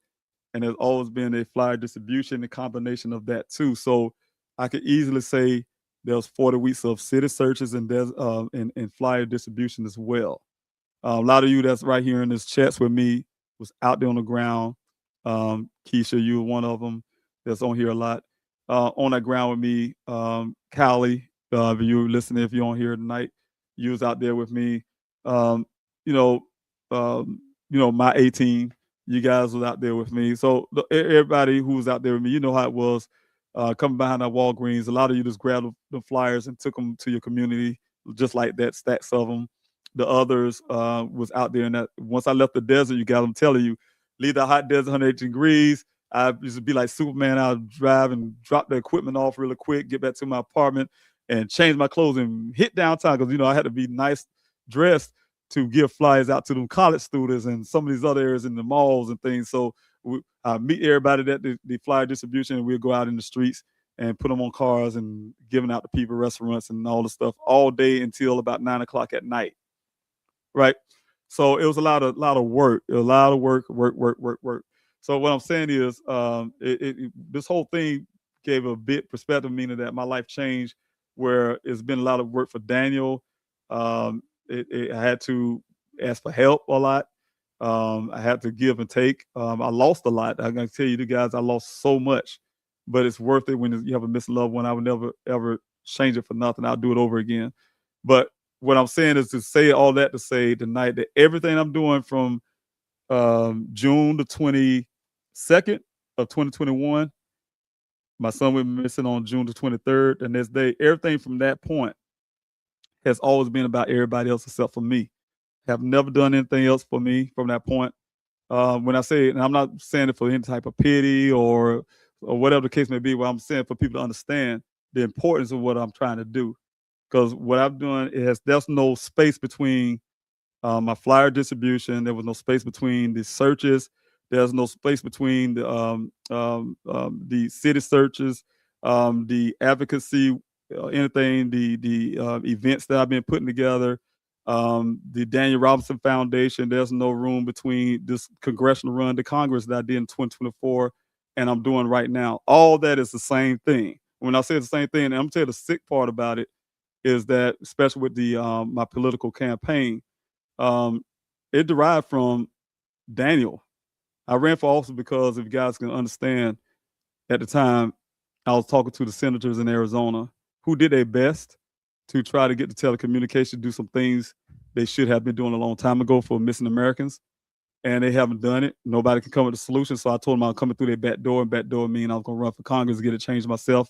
[SPEAKER 2] and there's always been a flyer distribution, a combination of that too. So I could easily say there's 40 weeks of city searches and flyer distribution as well. A lot of you that's right here in this chats with me was out there on the ground. Keisha, you were one of them that's on here a lot. On that ground with me, Callie, if you're listening, if you're on here tonight, you was out there with me. My A team, you guys was out there with me. So everybody who was out there with me, you know how it was. Coming behind that Walgreens, a lot of you just grabbed the flyers and took them to your community, just like that, stacks of them. The others was out there, and that once I left the desert, you guys, I'm telling you, leave the hot desert, 108 degrees. I used to be like Superman. I would drive and drop the equipment off really quick, get back to my apartment, and change my clothes and hit downtown because I had to be nice dressed to give flyers out to them college students and some of these other areas in the malls and things. So I meet everybody at the flyer distribution, and we'll go out in the streets and put them on cars and giving out to people, restaurants, and all the stuff all day until about 9 o'clock at night. Right. So it was a lot of work, work. So what I'm saying is this whole thing gave a bit perspective, meaning that my life changed, where it's been a lot of work for Daniel. I had to ask for help a lot. I had to give and take. I lost a lot. I'm going to tell you, guys, I lost so much, but it's worth it when you have a missing loved one. I would never, ever change it for nothing. I'll do it over again. But what I'm saying is to say all that to say tonight that everything I'm doing from June the 22nd of 2021, my son went missing on June the 23rd, and this day, everything from that point has always been about everybody else except for me. Have never done anything else for me from that point. When I say it, and I'm not saying it for any type of pity or whatever the case may be, what I'm saying for people to understand the importance of what I'm trying to do.
[SPEAKER 12] because what I've done is there's no space between my flyer distribution. There was no space between the searches. There's no space between the city searches, the advocacy, anything, the events that I've been putting together, the Daniel Robinson Foundation. There's no room between this congressional run to Congress that I did in 2024 and I'm doing right now. All that is the same thing. When I say the same thing, and I'm telling you the sick part about it is that, especially with the my political campaign, it derived from Daniel. I ran for office because, if you guys can understand, at the time, I was talking to the senators in Arizona who did their best to try to get the telecommunications to do some things they should have been doing a long time ago for missing Americans, and they haven't done it. Nobody can come with a solution, so I told them I was coming through their back door, and back door mean I was going to run for Congress to get it changed myself.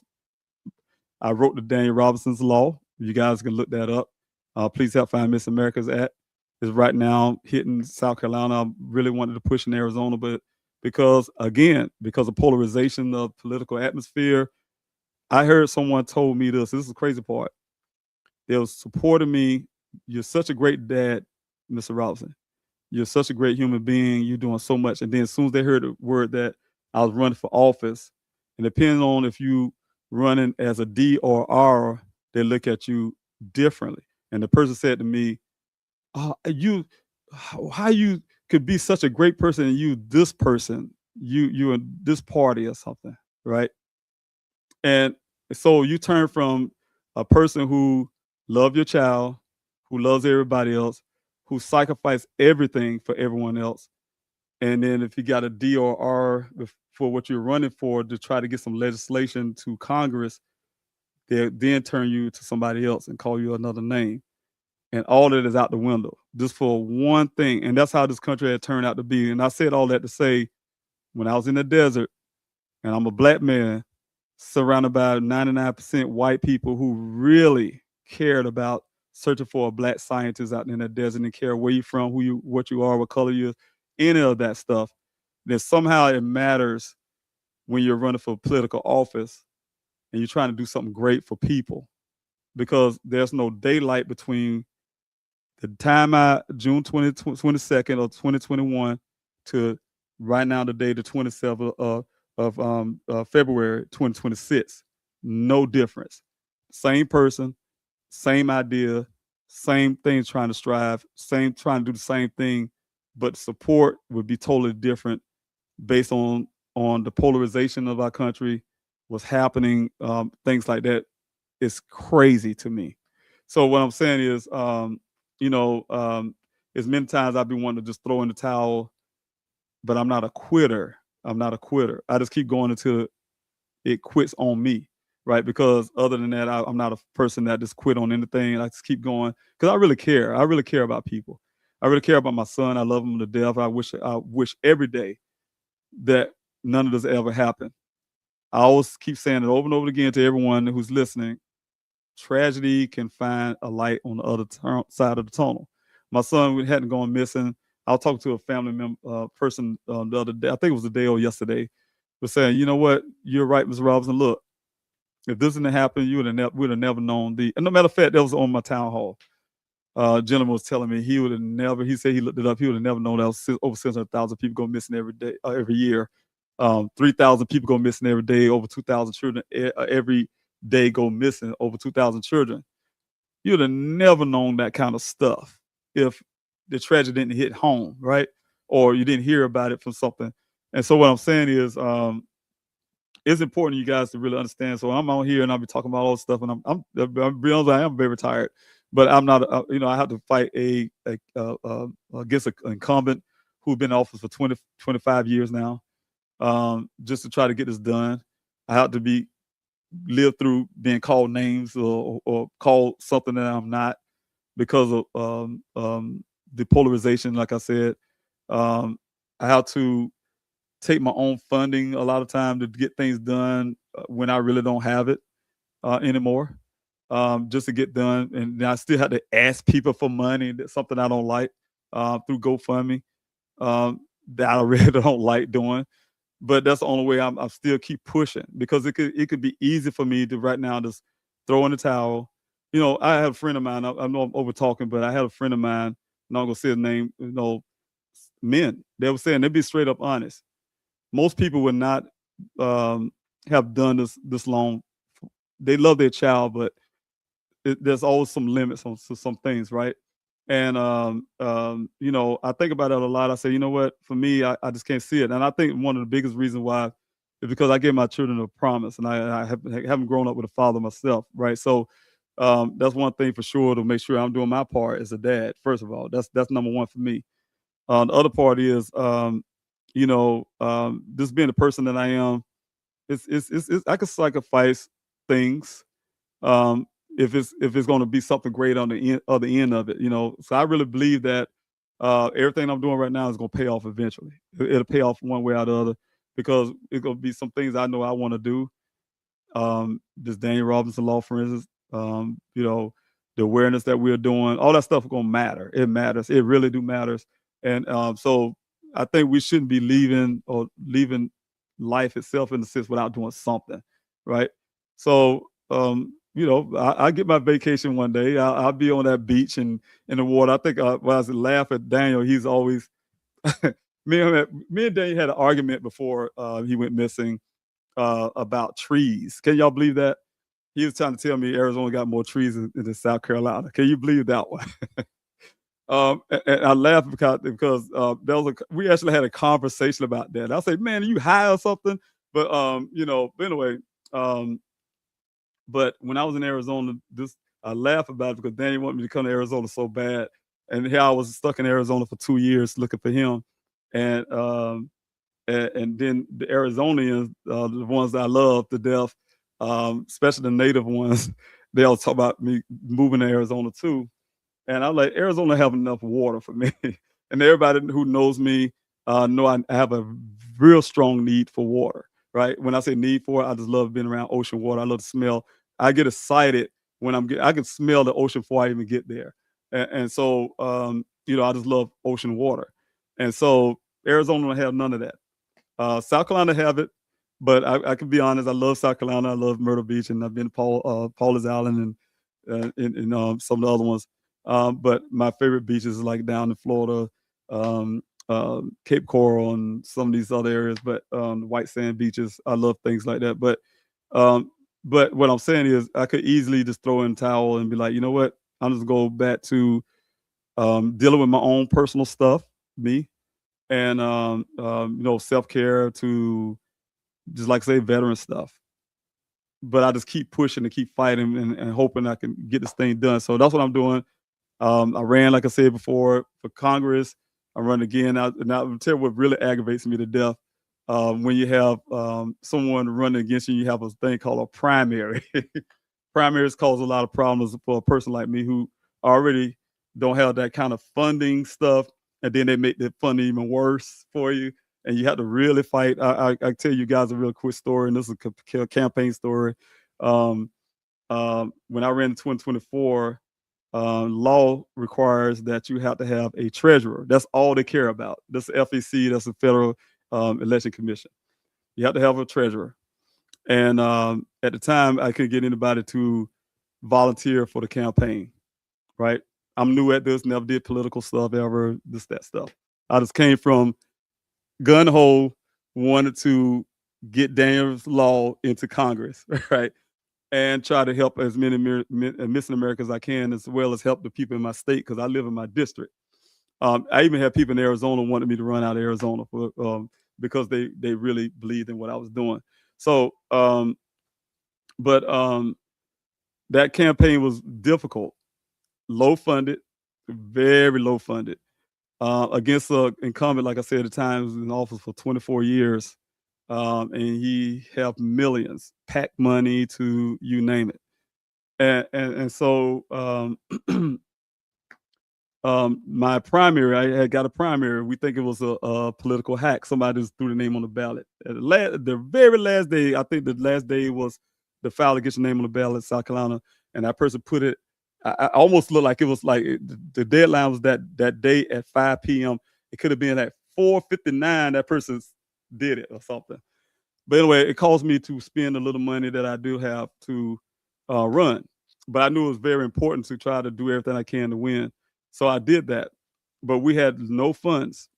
[SPEAKER 12] I wrote the Daniel Robinson's Law. You guys can look that up. Please Help Find Missing Americans Act is right now hitting South Carolina. I really wanted to push in Arizona, but because of polarization of political atmosphere, I heard someone told me this. This is the crazy part. They was supporting me. You're such a great dad, Mr. Robinson. You're such a great human being. You're doing so much. And then as soon as they heard the word that I was running for office, and depending on if you running as a D or R, they look at you differently. And the person said to me, how you could be such a great person and you this person, you in this party or something, right? And so you turn from a person who loves your child, who loves everybody else, who sacrificed everything for everyone else. And then if you got a D or R for what you're running for to try to get some legislation to Congress, they then turn you to somebody else and call you another name. And all that is out the window just for one thing. And that's how this country had turned out to be. And I said all that to say, when I was in the desert and I'm a black man surrounded by 99% white people who really cared about searching for a black scientist out in the desert and care where you're from, what you are, what color you are, any of that stuff, then somehow it matters when you're running for political office and you're trying to do something great for people, because there's no daylight between the time June 22nd of 2021 to right now, the day, the 27th of February 2026. No difference. Same person, same idea, same thing trying to strive, trying to do the same thing, but support would be totally different based on the polarization of our country, what's happening, things like that. It's crazy to me. So what I'm saying is, as many times I've been wanting to just throw in the towel, but I'm not a quitter. I just keep going until it quits on me, right? Because other than that, I'm not a person that just quit on anything. I just keep going because I really care. I really care about people. I really care about my son. I love him to death. I wish every day that none of this ever happened. I always keep saying it over and over again to everyone who's listening. Tragedy can find a light on the other side of the tunnel. My son hadn't gone missing. I was talking to a family person the other day. I think it was the day or yesterday. Was saying, you know what? You're right, Mr. Robinson. Look, if this didn't happen, you would have never known And no matter of fact, that was on my town hall. Gentleman was telling me he said he looked it up. He would have never known that was over 600,000 people go missing every day, every year. 3,000 people go missing every day. Over 2,000 children every day go missing. Over 2,000 children. You'd have never known that kind of stuff if the tragedy didn't hit home, right? Or you didn't hear about it from something. And so what I'm saying is, it's important you guys to really understand. So I'm out here and I'll be talking about all this stuff, and I'm be honest, I am very tired. But I'm not, I have to fight against an incumbent who's been in office for 20, 25 years now, just to try to get this done. I have to live through being called names or called something that I'm not because of the polarization. Like I said, I have to take my own funding a lot of time to get things done when I really don't have it anymore. Just to get done, and I still have to ask people for money. That's something I don't like through GoFundMe that I really don't like doing. But that's the only way I'm still keep pushing, because it could be easy for me to right now just throw in the towel I had a friend of mine. I know I'm over talking, but I had a friend of mine. Not gonna say his name. Men. They were saying they'd be straight up honest. Most people would not have done this long. They love their child, but there's always some limits on some things, right? And I think about it a lot. I say, you know what? For me, I just can't see it. And I think one of the biggest reasons why is because I gave my children a promise, and I haven't grown up with a father myself, right? So that's one thing for sure, to make sure I'm doing my part as a dad. First of all, that's number one for me. The other part is, just being the person that I am. It's I can sacrifice things if it's going to be something great on the end of it. So I really believe that everything I'm doing right now is going to pay off eventually. It'll pay off one way or the other, because it's going to be some things I know I want to do. This Daniel Robinson Law, for instance, the awareness that we're doing, all that stuff is going to matter. It matters. It really do matters. And so I think we shouldn't be leaving life itself, in the sense, without doing something, right? So, I get my vacation one day. I'll be on that beach and in the water. I think when I laugh at Daniel, he's always me and Daniel had an argument before he went missing about trees. Can y'all believe that? He was trying to tell me Arizona got more trees than South Carolina. Can you believe that one? And I laughed because we actually had a conversation about that. I said, "Man, are you high or something?" But anyway, but when I was in Arizona, I laugh about it because Danny wanted me to come to Arizona so bad, and here I was stuck in Arizona for 2 years looking for him, and then the Arizonians, the ones that I love to death, especially the native ones, they all talk about me moving to Arizona too. And I'm like, Arizona have enough water for me. And everybody who knows me know I have a real strong need for water, right? When I say need for it, I just love being around ocean water. I love the smell. I get excited when I can smell the ocean before I even get there. And so, I just love ocean water. And so Arizona don't have none of that. South Carolina have it, but I can be honest, I love South Carolina. I love Myrtle Beach, and I've been to Paul's Island and some of the other ones. But my favorite beaches is like down in Florida, Cape Coral, and some of these other areas. But white sand beaches, I love things like that. But what I'm saying is, I could easily just throw in the towel and be like, you know what? I'm just go back to dealing with my own personal stuff, me, and self-care, to just like say veteran stuff. But I just keep pushing and keep fighting and hoping I can get this thing done. So that's what I'm doing. I ran, like I said before, for Congress. I run again. Now I'll tell you what really aggravates me to death. When you have someone running against you, you have a thing called a primary. Primaries cause a lot of problems for a person like me who already don't have that kind of funding stuff, and then they make the funding even worse for you, and you have to really fight. I tell you guys a real quick story, and this is a campaign story. When I ran in 2024, law requires that you have to have a treasurer. That's all they care about. That's the FEC. That's the Federal Election Commission. You have to have a treasurer. And at the time, I couldn't get anybody to volunteer for the campaign, right? I'm new at this, never did political stuff ever, that stuff. I just came from gun-ho, wanted to get Daniel's Law into Congress, right? And try to help as many missing Americans as I can, as well as help the people in my state, because I live in my district. I even had people in Arizona wanted me to run out of Arizona because they really believed in what I was doing. So, that campaign was difficult, low funded, very low funded, against an incumbent, like I said, at the time, was in office for 24 years. And he helped millions, packed money to you name it. And so my primary, I had got a primary. We think it was a political hack. Somebody just threw the name on the ballot. At the very last day, I think the last day was the file to get your name on the ballot in South Carolina. And that person put it, I almost looked like it was like the deadline was that day at 5 p.m. It could have been at 4:59 that person did it or something. But anyway, it caused me to spend a little money that I do have to run. but I knew it was very important to try to do everything I can to win. So I did that. But we had no funds,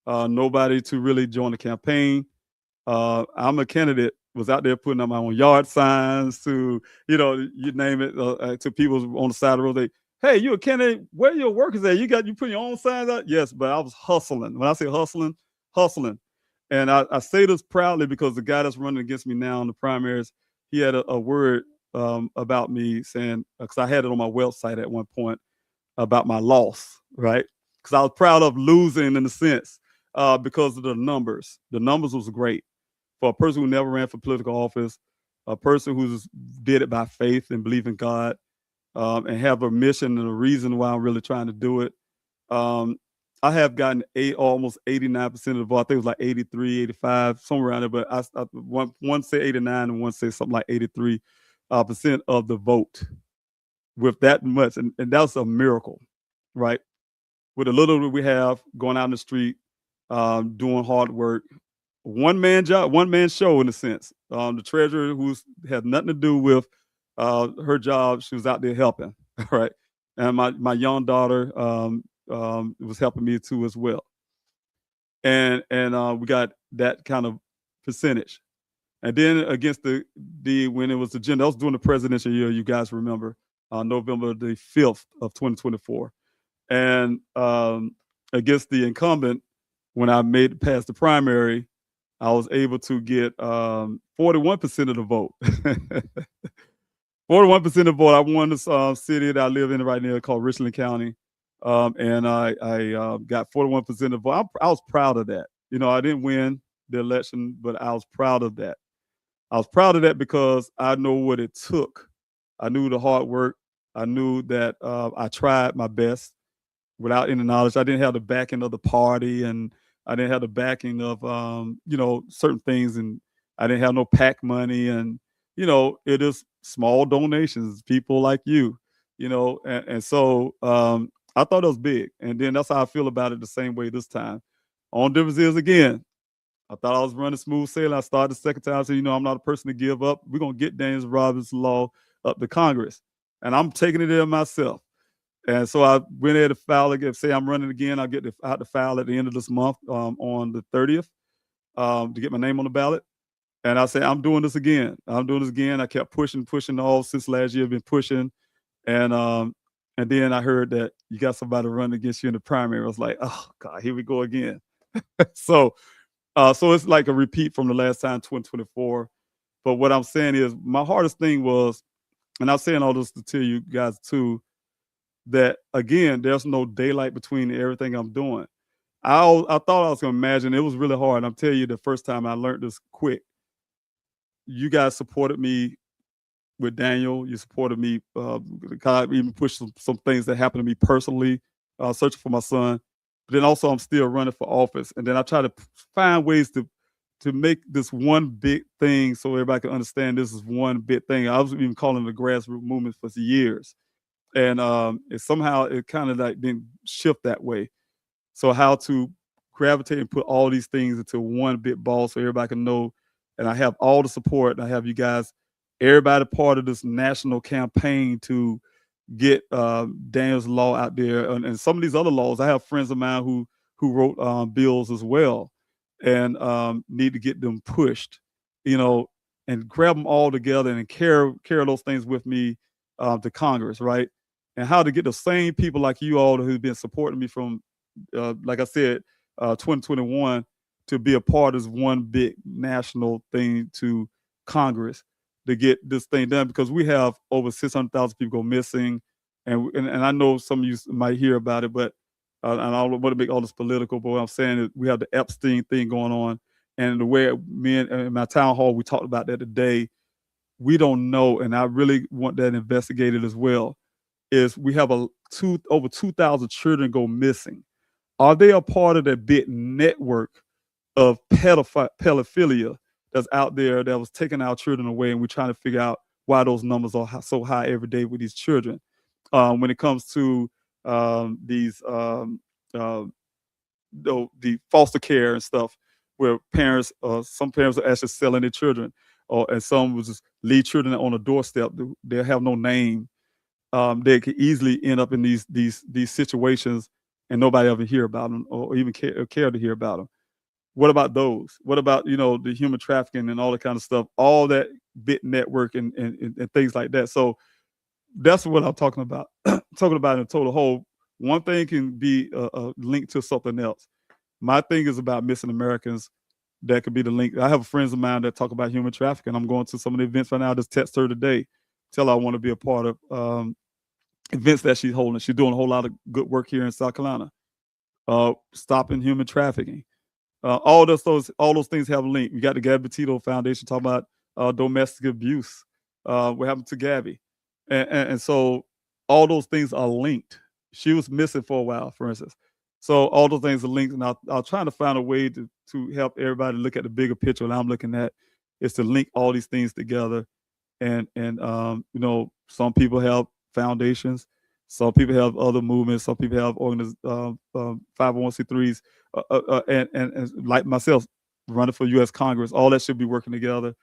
[SPEAKER 12] nobody to really join the campaign. I'm a candidate, was out there putting up my own yard signs to, you name it, to people on the side of the road. Hey, you a candidate? Where are your workers at? You put your own signs out? Yes, but I was hustling. When I say hustling. And I say this proudly because the guy that's running against me now in the primaries, he had a word about me saying, because I had it on my website at one point about my loss, right? Because I was proud of losing in a sense because of the numbers. The numbers was great. For a person who never ran for political office, a person who did it by faith and believe in God, and have a mission and a reason why I'm really trying to do it. I have gotten almost 89% of the vote. I think it was like 83, 85, somewhere around there. But one say 89 and one say something like 83% of the vote with that much. And that's a miracle, right? With the little that we have going out in the street, doing hard work, one man job, one man show in a sense. The treasurer who had nothing to do with her job, she was out there helping, right? And my young daughter was helping me too as well. And we got that kind of percentage. And then against when it was the agenda, I was doing the presidential year, you guys remember, November the 5th of 2024. And against the incumbent, when I made it past the primary, I was able to get 41% of the vote. 41% of the vote. I won this city that I live in right now called Richland County. And I got 41% of the vote. I was proud of that. I didn't win the election, but I was proud of that. I was proud of that because I know what it took. I knew the hard work. I knew that I tried my best without any knowledge. I didn't have the backing of the party, and I didn't have the backing of, certain things, and I didn't have no PAC money, and, it is small donations, people like you, and so I thought it was big. And then that's how I feel about it the same way this time. On difference is, again, I thought I was running smooth sailing. I started the second time, so, I'm not a person to give up. We're going to get Daniel Robinson law up to Congress, and I'm taking it there myself. And so I went there to file again. Say I'm running again, I'll get out to file at the end of this month on the 30th to get my name on the ballot. And I say, I'm doing this again. I kept pushing all since last year. I've been pushing. And then I heard that you got somebody running against you in the primary. I was like, oh, God, here we go again. So it's like a repeat from the last time, 2024. But what I'm saying is my hardest thing was, and I'm saying all this to tell you guys too, that, again, there's no daylight between everything I'm doing. I thought I was going to imagine. It was really hard. I'm telling you, the first time I learned this quick. You guys supported me with Daniel. You supported me. God even pushed some things that happened to me personally, searching for my son. But then also I'm still running for office. And then I try to find ways to make this one big thing so everybody can understand this is one big thing. I was even calling it the grassroots movement for years. And it kind of like didn't shift that way. So how to gravitate and put all these things into one big ball so everybody can know. And I have all the support. And I have you guys, everybody part of this national campaign to get Daniel's law out there. And some of these other laws, I have friends of mine who wrote bills as well and need to get them pushed, and grab them all together and carry those things with me to Congress, right? And how to get the same people like you all who've been supporting me from, like I said, 2021 to be a part of this one big national thing to Congress to get this thing done, because we have over 600,000 people go missing. And I know some of you might hear about it, but and I don't want to make all this political, but what I'm saying is we have the Epstein thing going on. And the way me and in my town hall, we talked about that today, we don't know. And I really want that investigated as well. Is we have over 2,000 children go missing. Are they a part of that big network of pedophilia that's out there that was taking our children away? And we're trying to figure out why those numbers are so high every day with these children. When it comes to the foster care and stuff, where some parents are actually selling their children, and some will just leave children on a doorstep. They have no name. they could easily end up in these situations and nobody ever hear about them or even care to hear about them. What about those? What about, the human trafficking and all that kind of stuff, all that bit network and things like that. So that's what I'm talking about. Talking about in a total whole. One thing can be a link to something else. My thing is about missing Americans. That could be the link. I have friends of mine that talk about human trafficking. I'm going to some of the events right now. I just text her today, tell her I want to be a part of events that she's holding. She's doing a whole lot of good work here in South Carolina, stopping human trafficking. All those things have a link. We got the Gabby Petito Foundation talking about domestic abuse. What happened to Gabby, and so all those things are linked. She was missing for a while, for instance. So all those things are linked, and I'll try to find a way to help everybody look at the bigger picture. What I'm looking at is to link all these things together, and some people have foundations, some people have other movements, some people have 501c3s, and like myself, running for U.S. Congress. All that should be working together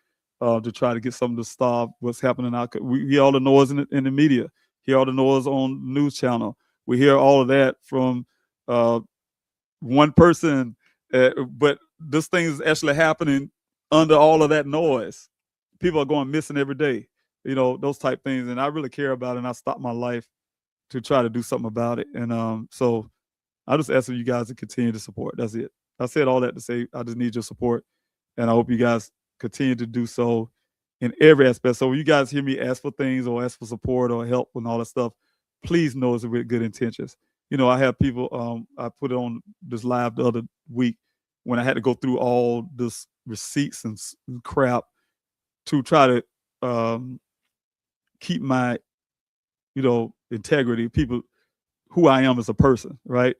[SPEAKER 12] to try to get something to stop what's happening out. We hear all the noise in the media, hear all the noise on the news channel. We hear all of that from one person, but this thing is actually happening under all of that noise. People are going missing every day, those type things. And I really care about it, and I stopped my life to try to do something about it. And so I just ask you guys to continue to support. That's it. I said all that to say I just need your support, and I hope you guys continue to do so in every aspect. So when you guys hear me ask for things or ask for support or help and all that stuff, please know it's with good intentions. I have people, I put it on this live the other week when I had to go through all this receipts and crap to try to keep my, integrity, people, who I am as a person, right?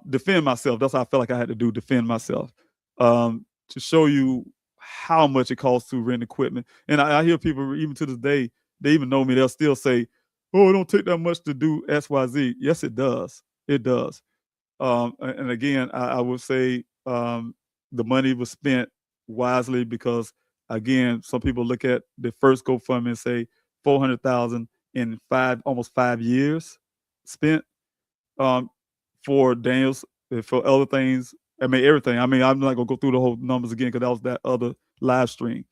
[SPEAKER 12] Defend myself. That's how I felt like I had to do, defend myself, to show you how much it costs to rent equipment. And I hear people, even to this day, they even know me, they'll still say, oh, it don't take that much to do XYZ. Yes, it does. It does. And again, I would say the money was spent wisely because, again, some people look at the first GoFundMe and say $400,000 in almost 5 years spent for Daniel's, for other things. I mean, everything. I mean, I'm not going to go through the whole numbers again because that was that other live stream.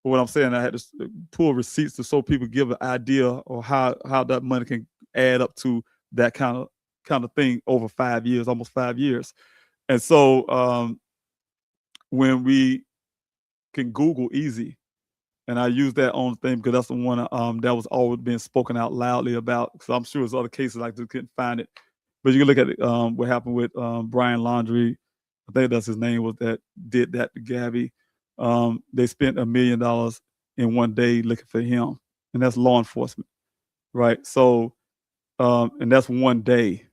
[SPEAKER 12] But what I'm saying, I had to pull receipts to so people give an idea of how that money can add up to that kind of thing over 5 years, almost 5 years. And so when we can Google easy, and I use that on the thing because that's the one that was always being spoken out loudly about. So I'm sure there's other cases I just couldn't find it. But you can look at it, what happened with Brian Laundrie. I think that's his name, was that did that to Gabby. They spent $1 million in one day looking for him, and that's law enforcement, right? So, and that's one day.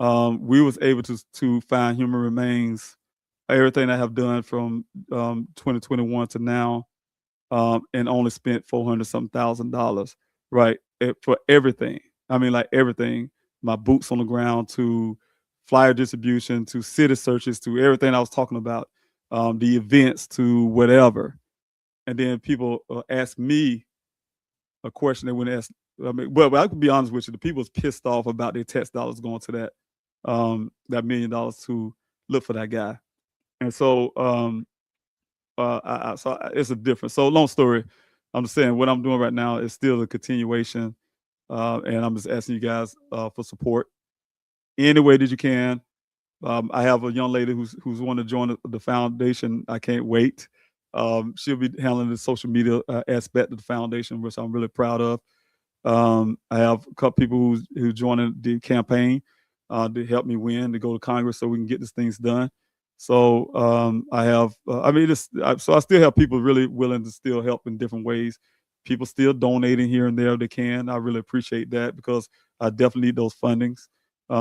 [SPEAKER 12] We was able to find human remains, everything I have done from 2021 to now, and only spent $400,000, right? For everything. I mean, like everything, my boots on the ground to flyer distribution to city searches to everything I was talking about. The events to whatever. And then people ask me a question they wouldn't ask. I mean, well, I could be honest with you. The people was pissed off about their tax dollars going to that $1 million to look for that guy. And so, so it's a difference. So long story, I'm just saying what I'm doing right now is still a continuation. And I'm just asking you guys for support any way that you can. I have a young lady who's wanting to join the foundation. I can't wait. She'll be handling the social media aspect of the foundation, which I'm really proud of. I have a couple people who joined the campaign to help me win to go to Congress so we can get these things done. So I have, so I still have people really willing to still help in different ways. People still donating here and there if they can. I really appreciate that because I definitely need those fundings.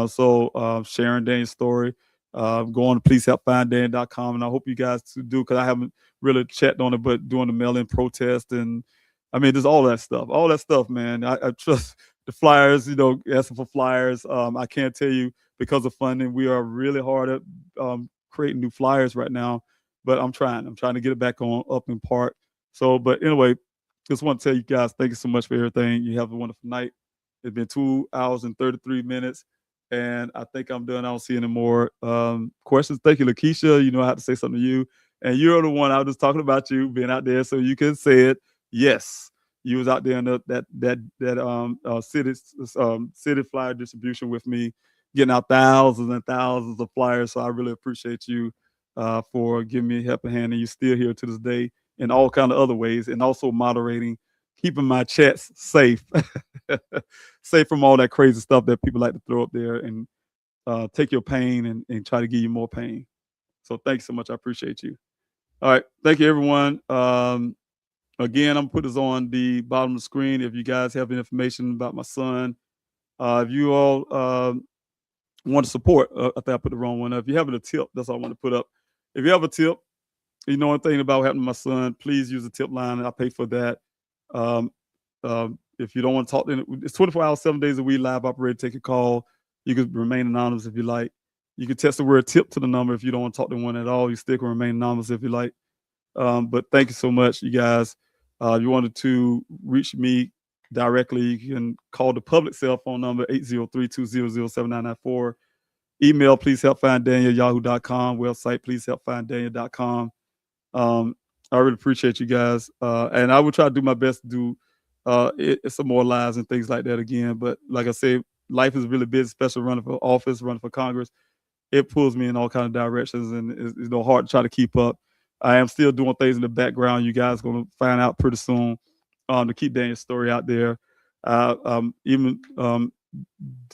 [SPEAKER 12] So sharing Daniel's story, going to pleasehelpfinddan.com, and I hope you guys do, because I haven't really checked on it, but doing the mail-in protest, and I mean, there's all that stuff, man. I trust the flyers, asking for flyers. I can't tell you, because of funding, we are really hard at creating new flyers right now, but I'm trying to get it back up in part. So, but anyway, just want to tell you guys, thank you so much for everything. You have a wonderful night. It's been 2 hours and 33 minutes. And I think I'm done. I don't see any more questions. Thank you, Lakeisha. You know I have to say something to you. And you're the one I was just talking about, you being out there so you can say it. Yes, you was out there in that city flyer distribution with me, getting out thousands and thousands of flyers. So I really appreciate you for giving me a helping hand. And you're still here to this day in all kind of other ways, and also moderating, keeping my chats safe, safe from all that crazy stuff that people like to throw up there and take your pain and try to give you more pain. So thank you so much. I appreciate you. All right. Thank you, everyone. Again, I'm put this on the bottom of the screen. If you guys have any information about my son, if you all want to support, I think I put the wrong one up. If you have a tip, that's all I want to put up. If you have a tip, you know anything about what happened to my son, please use the tip line, and I'll pay for that. If you don't want to talk, it's 24 hours, 7 days a week, live operator, take a call. You can remain anonymous if you like. You can text the word tip to the number if you don't want to talk to one at all. You still can remain anonymous if you like. But thank you so much, you guys. If you wanted to reach me directly, you can call the public cell phone number, 803-200-7994. Email, pleasehelpfinddaniel@yahoo.com. Website, pleasehelpfinddaniel.com. I really appreciate you guys. And I will try to do my best to do some more lives and things like that again. But like I said, life is really busy, especially running for office, running for Congress. It pulls me in all kinds of directions, and it's hard to try to keep up. I am still doing things in the background. You guys are going to find out pretty soon to keep Daniel's story out there. Even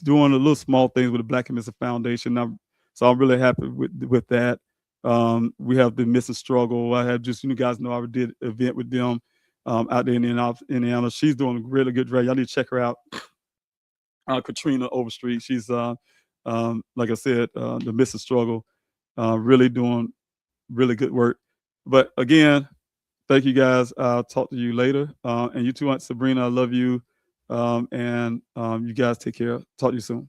[SPEAKER 12] doing a little small things with the Black and Missing Foundation. So I'm really happy with that. We have the Missing Struggle. I have just, you guys know I did an event with them out there in Indiana. She's doing a really good job. Y'all need to check her out. Katrina Overstreet. She's, like I said, the Missing Struggle, really doing really good work. But again, thank you guys. I'll talk to you later. And you too, Aunt Sabrina, I love you. And you guys take care. Talk to you soon.